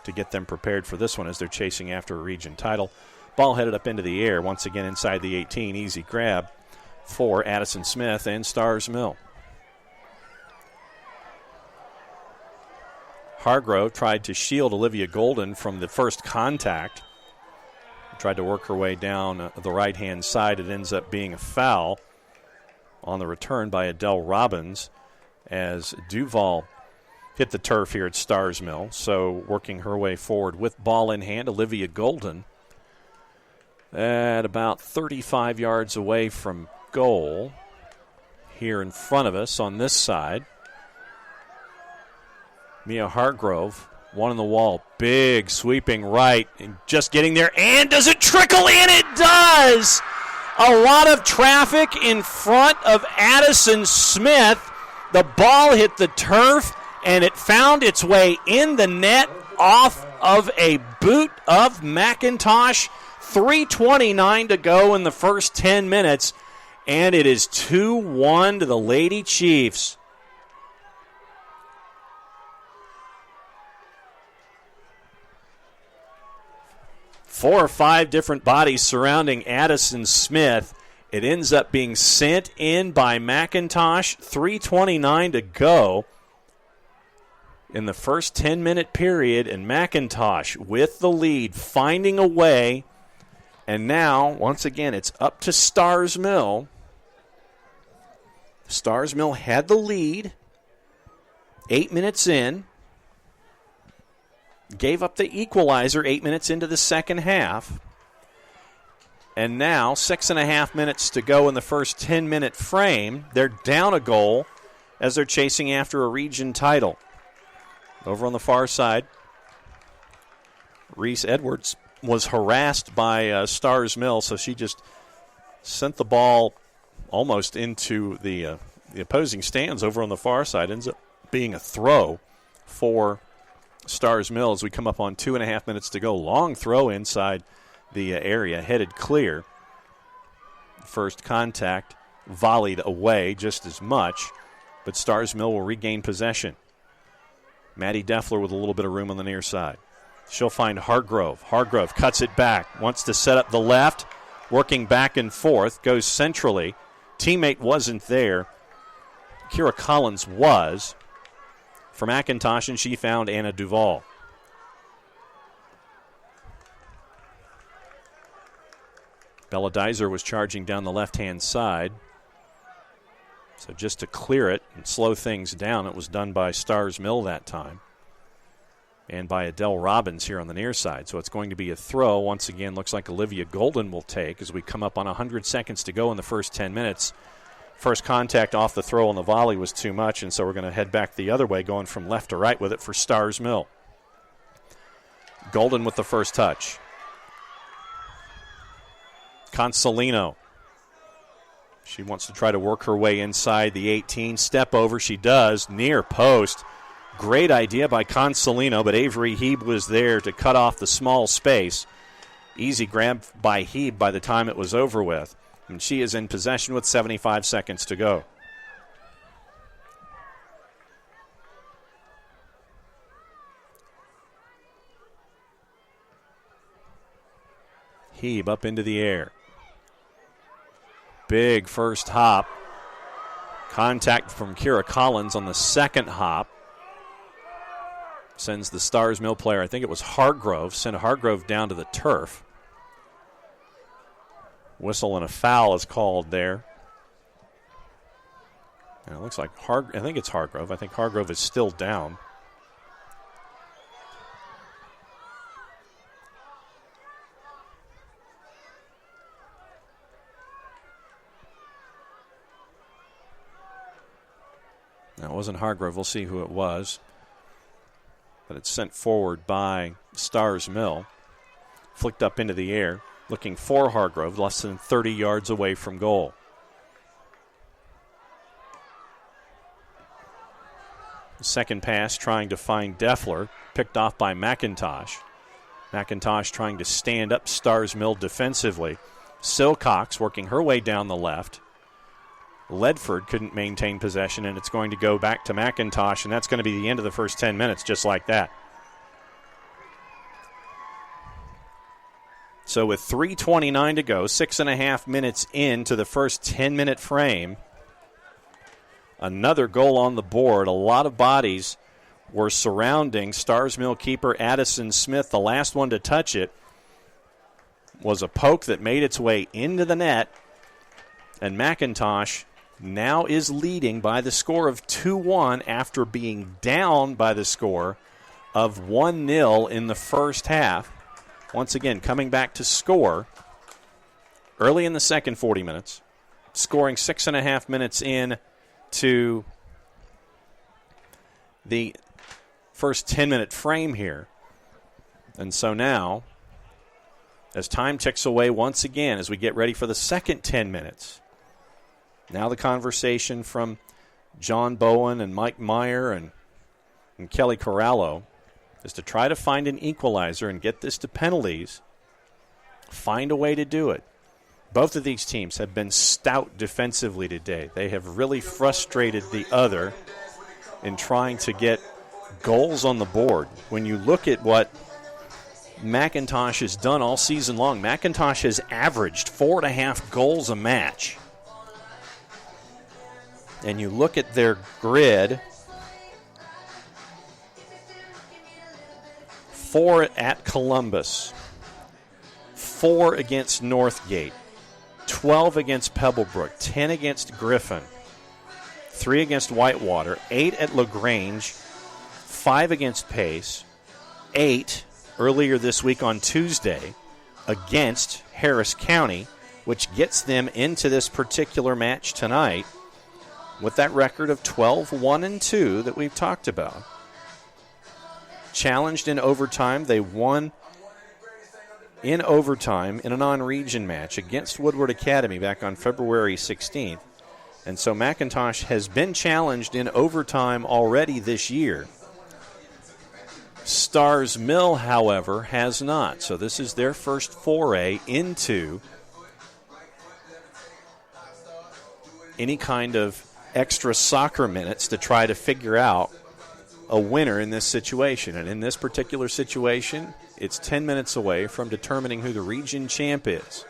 to get them prepared for this one as they're chasing after a region title. Ball headed up into the air, once again inside the 18. Easy grab for Addison Smith and Starr's Mill. Hargrove tried to shield Olivia Golden from the first contact. Tried to work her way down the right-hand side. It ends up being a foul on the return by Adele Robbins as Duval hit the turf here at Starr's Mill. So working her way forward with ball in hand, Olivia Golden at about 35 yards away from goal here in front of us on this side. Mia Hargrove, one on the wall, big sweeping right, and just getting there. And does it trickle in? It does! A lot of traffic in front of Addison Smith. The ball hit the turf, and it found its way in the net off of a boot of McIntosh. 3:29 to go in the first 10 minutes, and it is 2-1 to the Lady Chiefs. Four or five different bodies surrounding Addison Smith. It ends up being sent in by McIntosh. 3:29 to go in the first 10-minute period, and McIntosh with the lead, finding a way. And now, once again, it's up to Starr's Mill. Starr's Mill had the lead 8 minutes in. Gave up the equalizer 8 minutes into the second half. And now, 6.5 minutes to go in the first 10-minute frame. They're down a goal as they're chasing after a region title. Over on the far side, Reese Edwards was harassed by Starr's Mill, so she just sent the ball almost into the opposing stands over on the far side. Ends up being a throw for Starr's Mill as we come up on 2.5 minutes to go. Long throw inside the area, headed clear. First contact, volleyed away just as much, but Starr's Mill will regain possession. Maddie Deffler with a little bit of room on the near side. She'll find Hargrove. Hargrove cuts it back, wants to set up the left, working back and forth, goes centrally. Teammate wasn't there. Kira Collins was. For McIntosh, and she found Anna Duvall. Bella Dizer was charging down the left-hand side. So just to clear it and slow things down, it was done by Starr's Mill that time. And by Adele Robbins here on the near side. So it's going to be a throw. Once again, looks like Olivia Golden will take as we come up on 100 seconds to go in the first 10 minutes. First contact off the throw on the volley was too much, and so we're going to head back the other way, going from left to right with it for Starr's Mill. Golden with the first touch. Consolino. She wants to try to work her way inside the 18. Step over, she does, near post. Great idea by Consolino, but Avery Heeb was there to cut off the small space. Easy grab by Heeb by the time it was over with. And she is in possession with 75 seconds to go. Heeb up into the air. Big first hop. Contact from Kira Collins on the second hop. Sends the Starr's Mill player, I think it was Hargrove, sent Hargrove down to the turf. Whistle and a foul is called there. And it looks like I think it's Hargrove. I think Hargrove is still down. That wasn't Hargrove. We'll see who it was. But it's sent forward by Starr's Mill. Flicked up into the air. Looking for Hargrove, less than 30 yards away from goal. Second pass trying to find Deffler, picked off by McIntosh. McIntosh trying to stand up Starr's Mill defensively. Silcox working her way down the left. Ledford couldn't maintain possession, and it's going to go back to McIntosh, and that's going to be the end of the first 10 minutes, just like that. So with 3:29 to go, 6.5 minutes into the first 10-minute frame, another goal on the board. A lot of bodies were surrounding Starr's Mill keeper Addison Smith. The last one to touch it was a poke that made its way into the net, and McIntosh now is leading by the score of 2-1 after being down by the score of 1-0 in the first half. Once again, coming back to score early in the second 40 minutes, scoring 6.5 minutes in to the first 10-minute frame here. And so now, as time ticks away once again, as we get ready for the second 10 minutes, now the conversation from John Bowen and Mike Meyer and Kelly Corallo is to try to find an equalizer and get this to penalties, find a way to do it. Both of these teams have been stout defensively today. They have really frustrated the other in trying to get goals on the board. When you look at what McIntosh has done all season long, McIntosh has averaged 4.5 goals a match. And you look at their grid, 4 at Columbus, 4 against Northgate, 12 against Pebblebrook, 10 against Griffin, 3 against Whitewater, 8 at LaGrange, 5 against Pace, 8 earlier this week on Tuesday against Harris County, which gets them into this particular match tonight with that record of 12-1-2 that we've talked about. Challenged in overtime, they won in overtime in a non-region match against Woodward Academy back on February 16th. And so McIntosh has been challenged in overtime already this year. Starr's Mill, however, has not. So this is their first foray into any kind of extra soccer minutes to try to figure out a winner in this situation. And in this particular situation, it's 10 minutes away from determining who the region champ is.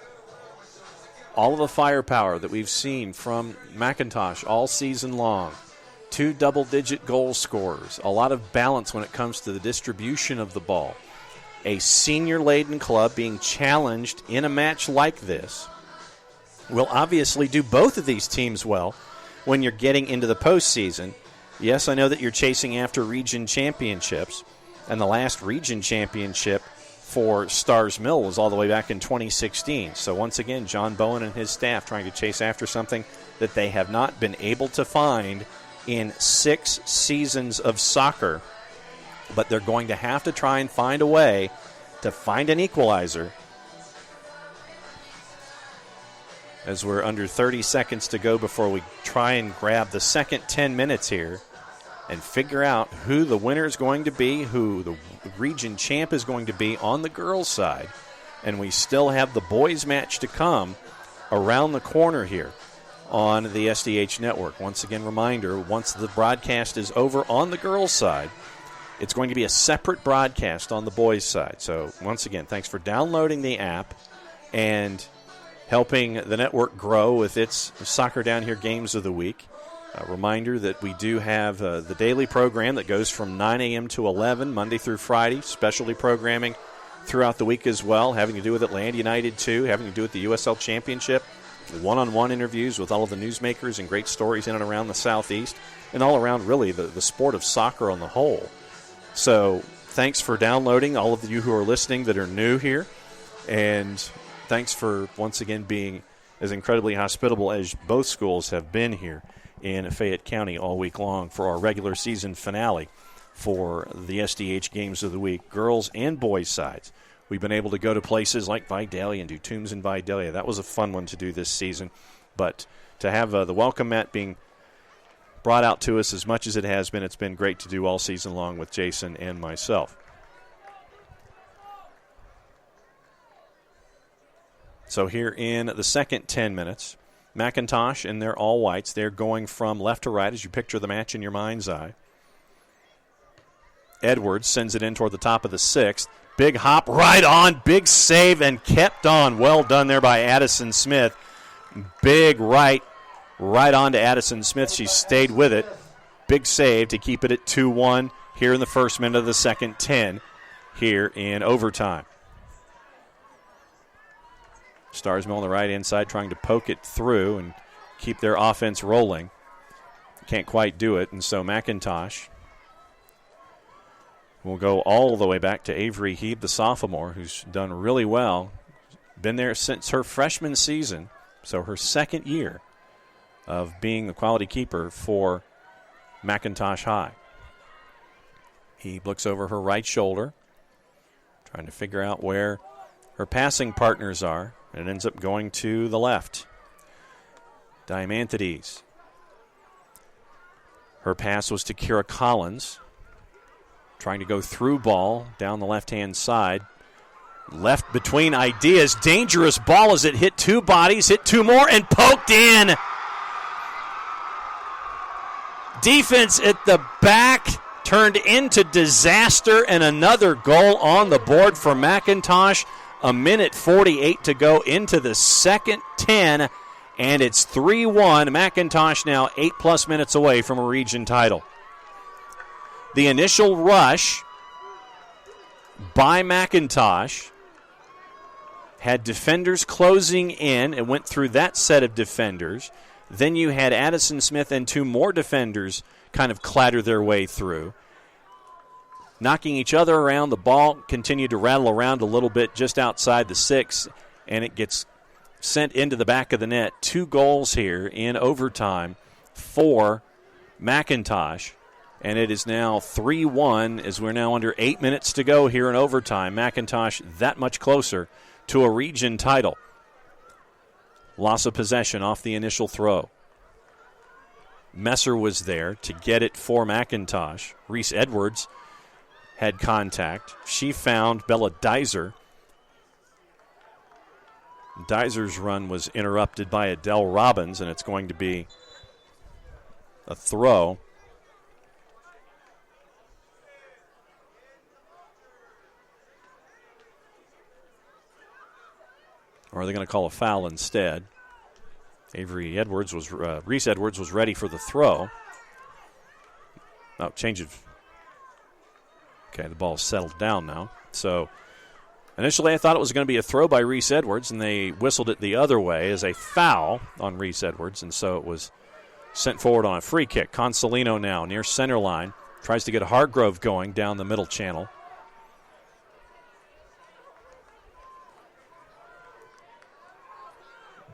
All of the firepower that we've seen from McIntosh all season long, 2 double-digit goal scorers, a lot of balance when it comes to the distribution of the ball, a senior-laden club being challenged in a match like this will obviously do both of these teams well when you're getting into the postseason. Yes, I know that you're chasing after region championships, and the last region championship for Starr's Mill was all the way back in 2016. So once again, John Bowen and his staff trying to chase after something that they have not been able to find in 6 seasons of soccer. But they're going to have to try and find a way to find an equalizer as we're under 30 seconds to go before we try and grab the second 10 minutes here and figure out who the winner is going to be, who the region champ is going to be on the girls' side. And we still have the boys' match to come around the corner here on the SDH network. Once again, reminder, once the broadcast is over on the girls' side, it's going to be a separate broadcast on the boys' side. So once again, thanks for downloading the app and helping the network grow with its Soccer Down Here Games of the Week. A reminder that we do have the daily program that goes from 9 a.m. to 11, Monday through Friday. Specialty programming throughout the week as well, having to do with Atlanta United 2, having to do with the USL Championship, one-on-one interviews with all of the newsmakers and great stories in and around the Southeast, and all around really the sport of soccer on the whole. So thanks for downloading, all of you who are listening that are new here, and thanks for once again being as incredibly hospitable as both schools have been here in Fayette County all week long for our regular season finale for the SDH Games of the Week, girls and boys sides. We've been able to go to places like Vidalia and do Toombs in Vidalia. That was a fun one to do this season. But to have the welcome mat being brought out to us as much as it has been, it's been great to do all season long with Jason and myself. So here in the second 10 minutes, McIntosh in their all whites. They're going from left to right as you picture the match in your mind's eye. Edwards sends it in toward the top of the 6th. Big hop right on, big save, and kept on. Well done there by Addison Smith. Big right on to Addison Smith. She stayed with it. Big save to keep it at 2-1 here in the first minute of the second 10 here in overtime. Starr's Mill on the right-hand side trying to poke it through and keep their offense rolling. Can't quite do it, and so McIntosh will go all the way back to Avery Heeb, the sophomore, who's done really well. Been there since her freshman season, so her second year of being the quality keeper for McIntosh High. Heeb looks over her right shoulder, trying to figure out where her passing partners are, and it ends up going to the left. Diamanthides. Her pass was to Kira Collins, trying to go through ball down the left-hand side. Left between ideas. Dangerous ball as it hit 2 bodies, hit 2 more, and poked in. Defense at the back turned into disaster, and another goal on the board for McIntosh. 1:48 to go into the second 10, and it's 3-1. McIntosh now 8+ minutes away from a region title. The initial rush by McIntosh had defenders closing in. It went through that set of defenders. Then you had Addison Smith and 2 more defenders kind of clatter their way through, knocking each other around. The ball continued to rattle around a little bit just outside the 6, and it gets sent into the back of the net. 2 goals here in overtime for McIntosh, and it is now 3-1 as we're now under 8 minutes to go here in overtime. McIntosh that much closer to a region title. Loss of possession off the initial throw. Messer was there to get it for McIntosh. Reese Edwards had contact. She found Bella Dizer. Dizer's run was interrupted by Adele Robbins, and it's going to be a throw. Or are they going to call a foul instead? Reese Edwards was ready for the throw. Oh, change of. Okay, the ball's settled down now. So initially I thought it was going to be a throw by Reese Edwards, and they whistled it the other way as a foul on Reese Edwards, and so it was sent forward on a free kick. Consolino now near center line. Tries to get Hargrove going down the middle channel.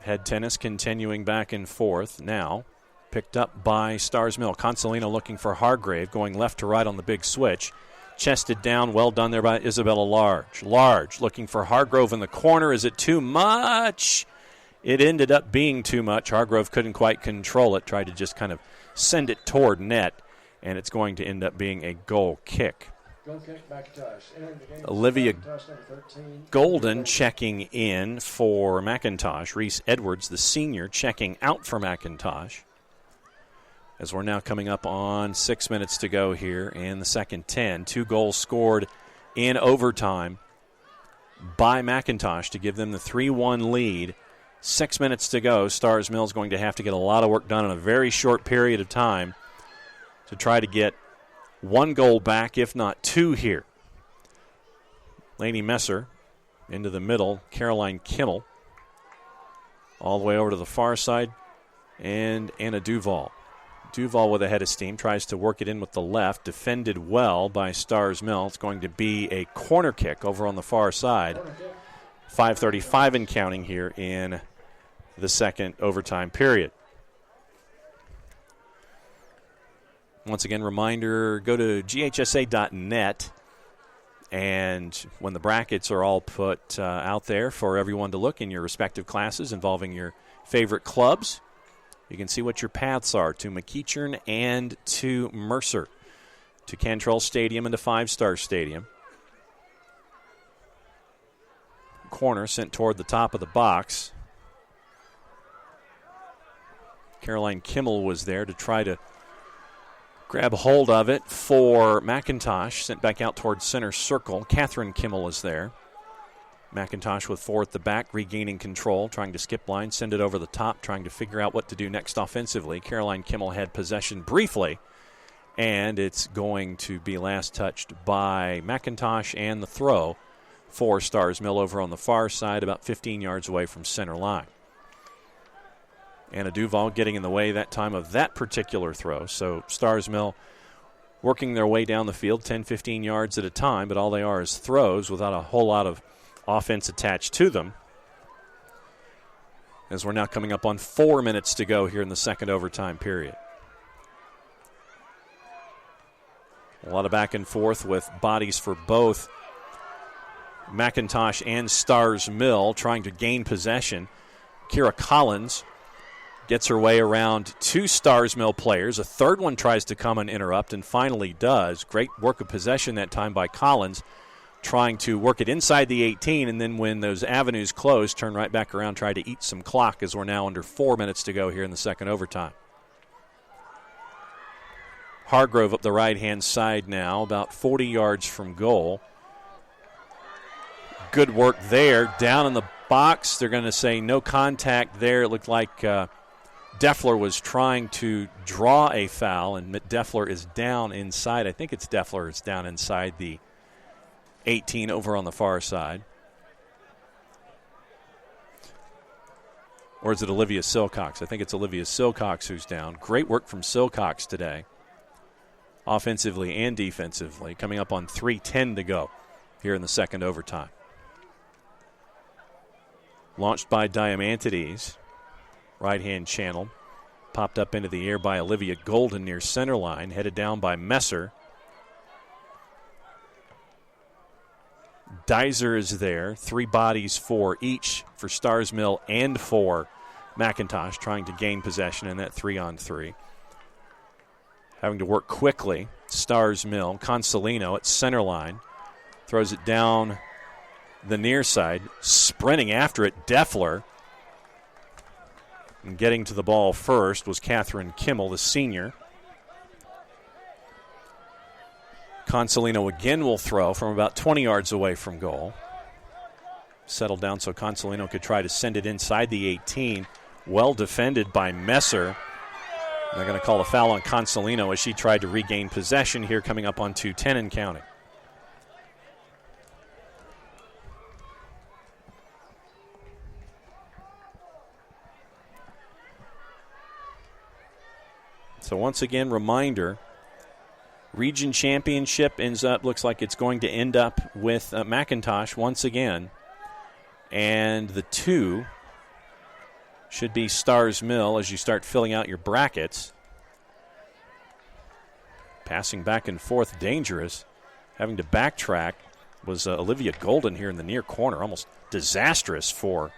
Head tennis continuing back and forth now. Picked up by Starr's Mill. Consolino looking for Hargrave, going left to right on the big switch. Chested down, well done there by Isabella Large. Large looking for Hargrove in the corner. Is it too much? It ended up being too much. Hargrove couldn't quite control it. Tried to just kind of send it toward net, and it's going to end up being a goal kick. Olivia Golden checking in for McIntosh. Reese Edwards, the senior, checking out for McIntosh. As we're now coming up on 6 minutes to go here in the second 10. 2 goals scored in overtime by McIntosh to give them the 3-1 lead. 6 minutes to go. Starr's Mill is going to have to get a lot of work done in a very short period of time to try to get 1 goal back, if not 2 here. Lainey Messer into the middle. Caroline Kimmel all the way over to the far side. And Anna Duval. Duval with a head of steam. Tries to work it in with the left. Defended well by Starr's Mill. It's going to be a corner kick over on the far side. 5:35 and counting here in the second overtime period. Once again, reminder, go to ghsa.net, and when the brackets are all put out there for everyone to look in your respective classes involving your favorite clubs, you can see what your paths are to McEachern and to Mercer, to Cantrell Stadium and to Five Star Stadium. Corner sent toward the top of the box. Caroline Kimmel was there to try to grab hold of it for McIntosh. Sent back out towards center circle. Catherine Kimmel is there. McIntosh with 4 at the back, regaining control, trying to skip line, send it over the top, trying to figure out what to do next offensively. Caroline Kimmel had possession briefly, and it's going to be last touched by McIntosh, and the throw for Starr's Mill over on the far side, about 15 yards away from center line. Anna Duval getting in the way that time of that particular throw. So Starr's Mill working their way down the field 10, 15 yards at a time, but all they are is throws without a whole lot of offense attached to them. As we're now coming up on 4 minutes to go here in the second overtime period. A lot of back and forth with bodies for both McIntosh and Starr's Mill trying to gain possession. Kira Collins gets her way around 2 Starr's Mill players. A third one tries to come and interrupt and finally does. Great work of possession that time by Collins, trying to work it inside the 18, and then when those avenues close, turn right back around, try to eat some clock as we're now under 4 minutes to go here in the second overtime. Hargrove up the right-hand side now, about 40 yards from goal. Good work there. Down in the box, they're going to say no contact there. It looked like Deffler was trying to draw a foul, and Deffler is down inside. I think it's Deffler is down inside the 18 over on the far side. Or is it Olivia Silcox? I think it's Olivia Silcox who's down. Great work from Silcox today, offensively and defensively, coming up on 3:10 to go here in the second overtime. Launched by Diamantides, right-hand channel, popped up into the air by Olivia Golden near center line, headed down by Messer. Dizer is there, 3 bodies for each for Starr's Mill and for McIntosh, trying to gain possession in that 3-on-3. Having to work quickly, Starr's Mill. Consolino at center line, throws it down the near side, sprinting after it, Deffler. And getting to the ball first was Catherine Kimmel, the senior. Consolino again will throw from about 20 yards away from goal. Settled down so Consolino could try to send it inside the 18. Well defended by Messer. They're going to call a foul on Consolino as she tried to regain possession here, coming up on 2:10 and counting. So once again, reminder, region championship looks like it's going to end up with McIntosh once again. And the 2 should be Starr's Mill as you start filling out your brackets. Passing back and forth, dangerous. Having to backtrack was Olivia Golden here in the near corner. Almost disastrous for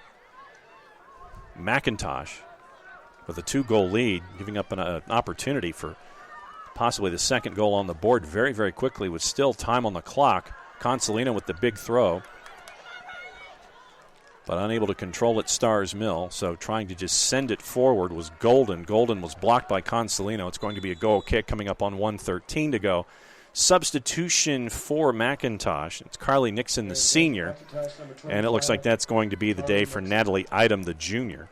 McIntosh with a 2-goal lead, giving up an opportunity for possibly the second goal on the board very, very quickly with still time on the clock. Consolino with the big throw, but unable to control it, Starr's Mill. So trying to just send it forward was Golden. Golden was blocked by Consolino. It's going to be a goal kick coming up on 1:13 to go. Substitution for McIntosh. It's Carly Nixon, the senior, and it looks like that's going to be the day for Natalie Idem, the junior.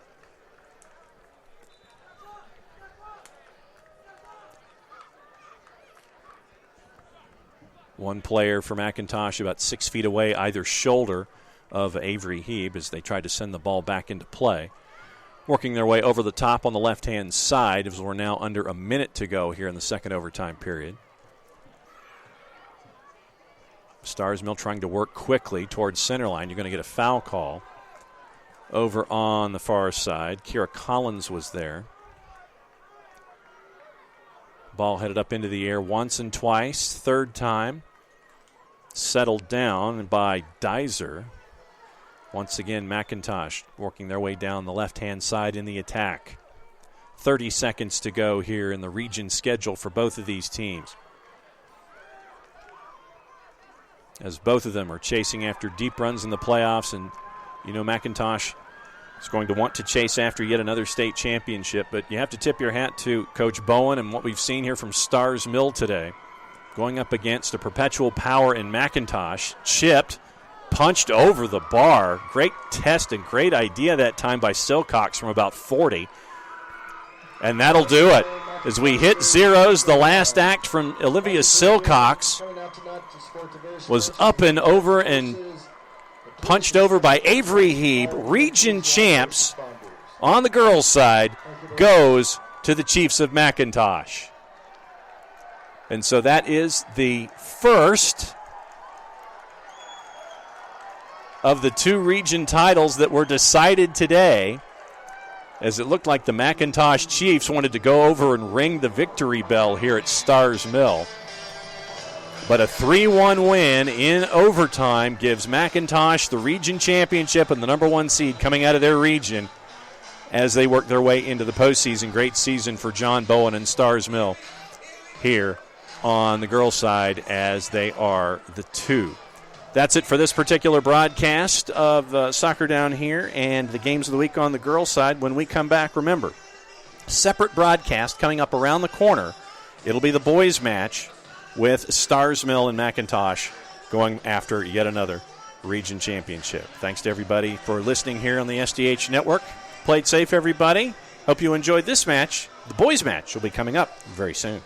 One player for McIntosh about 6 feet away, either shoulder of Avery Heeb as they tried to send the ball back into play. Working their way over the top on the left-hand side as we're now under a minute to go here in the second overtime period. Starr's Mill trying to work quickly towards center line. You're going to get a foul call over on the far side. Kira Collins was there. Ball headed up into the air once and twice. Third time, settled down by Dizer. Once again, McIntosh working their way down the left-hand side in the attack. 30 seconds to go here in the region schedule for both of these teams, as both of them are chasing after deep runs in the playoffs. And, you know, McIntosh is going to want to chase after yet another state championship. But you have to tip your hat to Coach Bowen and what we've seen here from Starr's Mill today. Going up against a perpetual power in McIntosh. Chipped, punched over the bar. Great test and great idea that time by Silcox from about 40. And that'll do it. As we hit zeros, the last act from Olivia Silcox was up and over and punched over by Avery Heeb. Region champs on the girls' side goes to the Chiefs of McIntosh. And so that is the first of the 2 region titles that were decided today, as it looked like the McIntosh Chiefs wanted to go over and ring the victory bell here at Starr's Mill. But a 3-1 win in overtime gives McIntosh the region championship and the number 1 seed coming out of their region as they work their way into the postseason. Great season for John Bowen and Starr's Mill here on the girls' side as they are the 2. That's it for this particular broadcast of Soccer Down Here and the games of the week on the girls' side. When we come back, remember, separate broadcast coming up around the corner. It'll be the boys' match with Starr's Mill and McIntosh going after yet another region championship. Thanks to everybody for listening here on the SDH Network. Played safe, everybody. Hope you enjoyed this match. The boys' match will be coming up very soon.